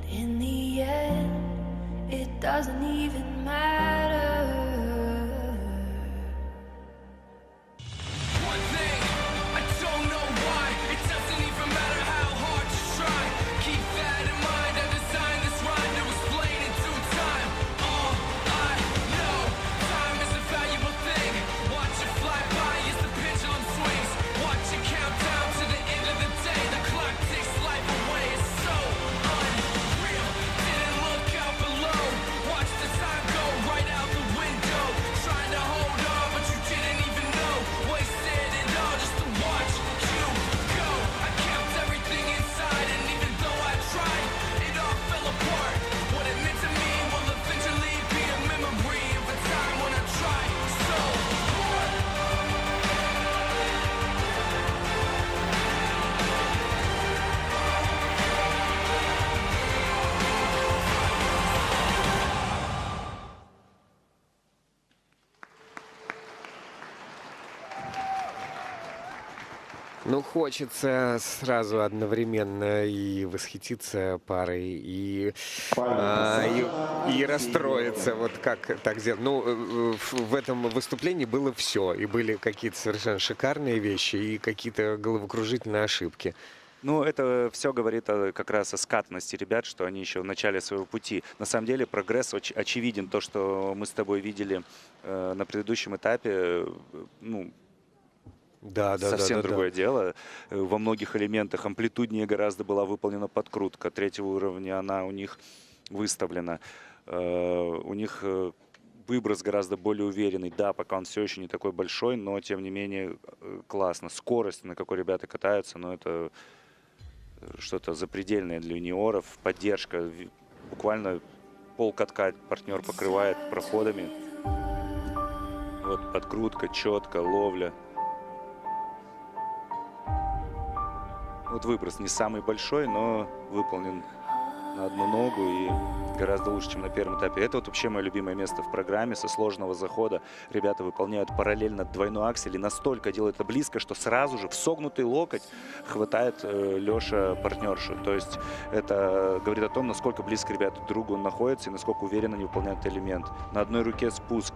In the end, it doesn't even matter. One thing, I don't know why. It doesn't even matter how hard you try. Keep that in mind. I designed this rhyme to explain in due time. All I know, time is a valuable thing. Watch it fly by as the pendulum swings. Watch it count down to the end of the day. The clock takes life away. It's so unreal. Didn't look out below. Watch the Ну, хочется сразу одновременно и восхититься парой, и расстроиться. Вот как так сделать? Ну, в этом выступлении было все. И были какие-то совершенно шикарные вещи, и какие-то головокружительные ошибки. Ну, это все говорит как раз о скатности ребят, что они еще в начале своего пути. На самом деле прогресс очевиден. То, что мы с тобой видели на предыдущем этапе, ну, совсем другое дело. Во многих элементах амплитуднее гораздо была выполнена подкрутка. Третьего уровня она у них выставлена. У них выброс гораздо более уверенный. Да, пока он все еще не такой большой, но тем не менее классно. Скорость, на какой ребята катаются, но это что-то запредельное для юниоров. Поддержка. Буквально полкатка партнер покрывает проходами. Вот подкрутка, четко, ловля. Вот выброс не самый большой, но выполнен на одну ногу и гораздо лучше, чем на первом этапе. Это вот вообще мое любимое место в программе. Со сложного захода ребята выполняют параллельно двойной аксель и настолько делают это близко, что сразу же в согнутый локоть хватает Леша партнершу. То есть это говорит о том, насколько близко ребята друг к другу находятся и насколько уверенно они выполняют элемент. На одной руке спуск.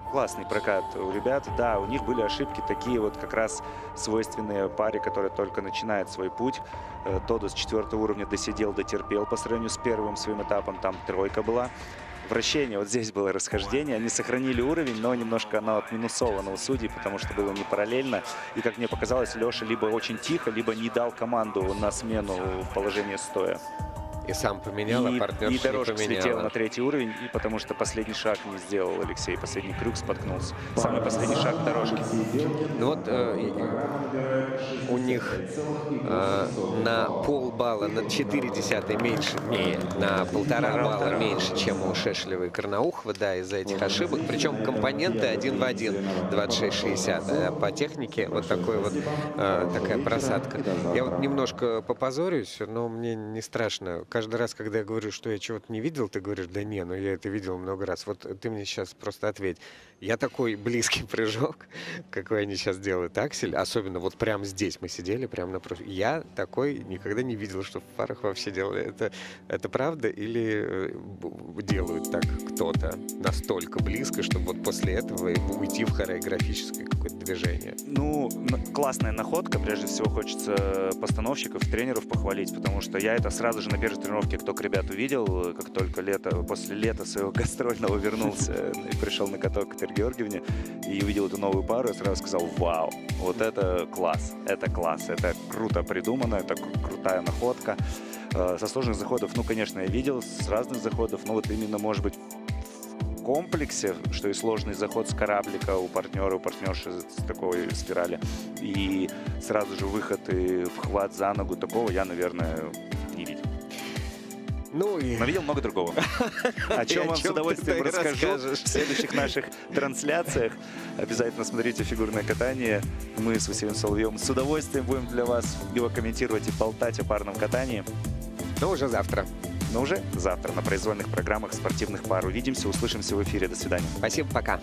Классный прокат у ребят. Да, у них были ошибки такие вот как раз свойственные паре, которая только начинает свой путь. Тодос 4-го уровня досидел, дотерпел по сравнению с первым своим этапом. Там тройка была. Вращение, вот здесь было расхождение. Они сохранили уровень, но немножко оно отминусовано у судей, потому что было не параллельно. И, как мне показалось, Леша либо очень тихо, либо не дал команду на смену в положение стоя. И сам поменял, а партнерша и дорожка не поменяла. слетела на 3-й уровень, и потому что последний шаг не сделал Алексей. Последний крюк споткнулся. Самый последний шаг дорожки. Ну вот у них на полбалла, на 0,4 меньше, не, на 1,5 балла меньше, чем у Шешлева и Карнаухова, да, из-за этих ошибок. Причем компоненты один в один, 26-60. А по технике вот такой вот такая просадка. Я вот немножко попозорюсь, но мне не страшно. Каждый раз, когда я говорю, что я чего-то не видел, ты говоришь, да не, ну я это видел много раз. Вот ты мне сейчас просто ответь. Я такой близкий прыжок, какой они сейчас делают, аксель, особенно вот прямо здесь мы сидели, прямо напротив. Я такой никогда не видел, что в парах вообще делали. Это правда или делают так кто-то настолько близко, чтобы вот после этого уйти в хореографическое какое-то движение? Ну, классная находка. Прежде всего хочется постановщиков, тренеров похвалить, потому что я это сразу же на первой тренировке, кто к ребят увидел, как только после лета своего гастрольного вернулся и пришел на каток к Катерине Георгиевне и увидел эту новую пару, я сразу сказал: вау, вот это класс, это круто придумано, это крутая находка. Со сложных заходов, ну, конечно, я видел, с разных заходов, но вот именно, может быть, в комплексе, что и сложный заход с кораблика у партнера, у партнерши с такой спирали, и сразу же выход и вхват за ногу, такого я, наверное, не видел. Ну и... Но видел много другого. О чем вам с удовольствием расскажу в следующих наших трансляциях. Обязательно смотрите фигурное катание. Мы с Василием Соловьевым с удовольствием будем для вас его комментировать и болтать о парном катании. Но уже завтра. На произвольных программах спортивных пар. Увидимся, услышимся в эфире. До свидания. Спасибо, пока.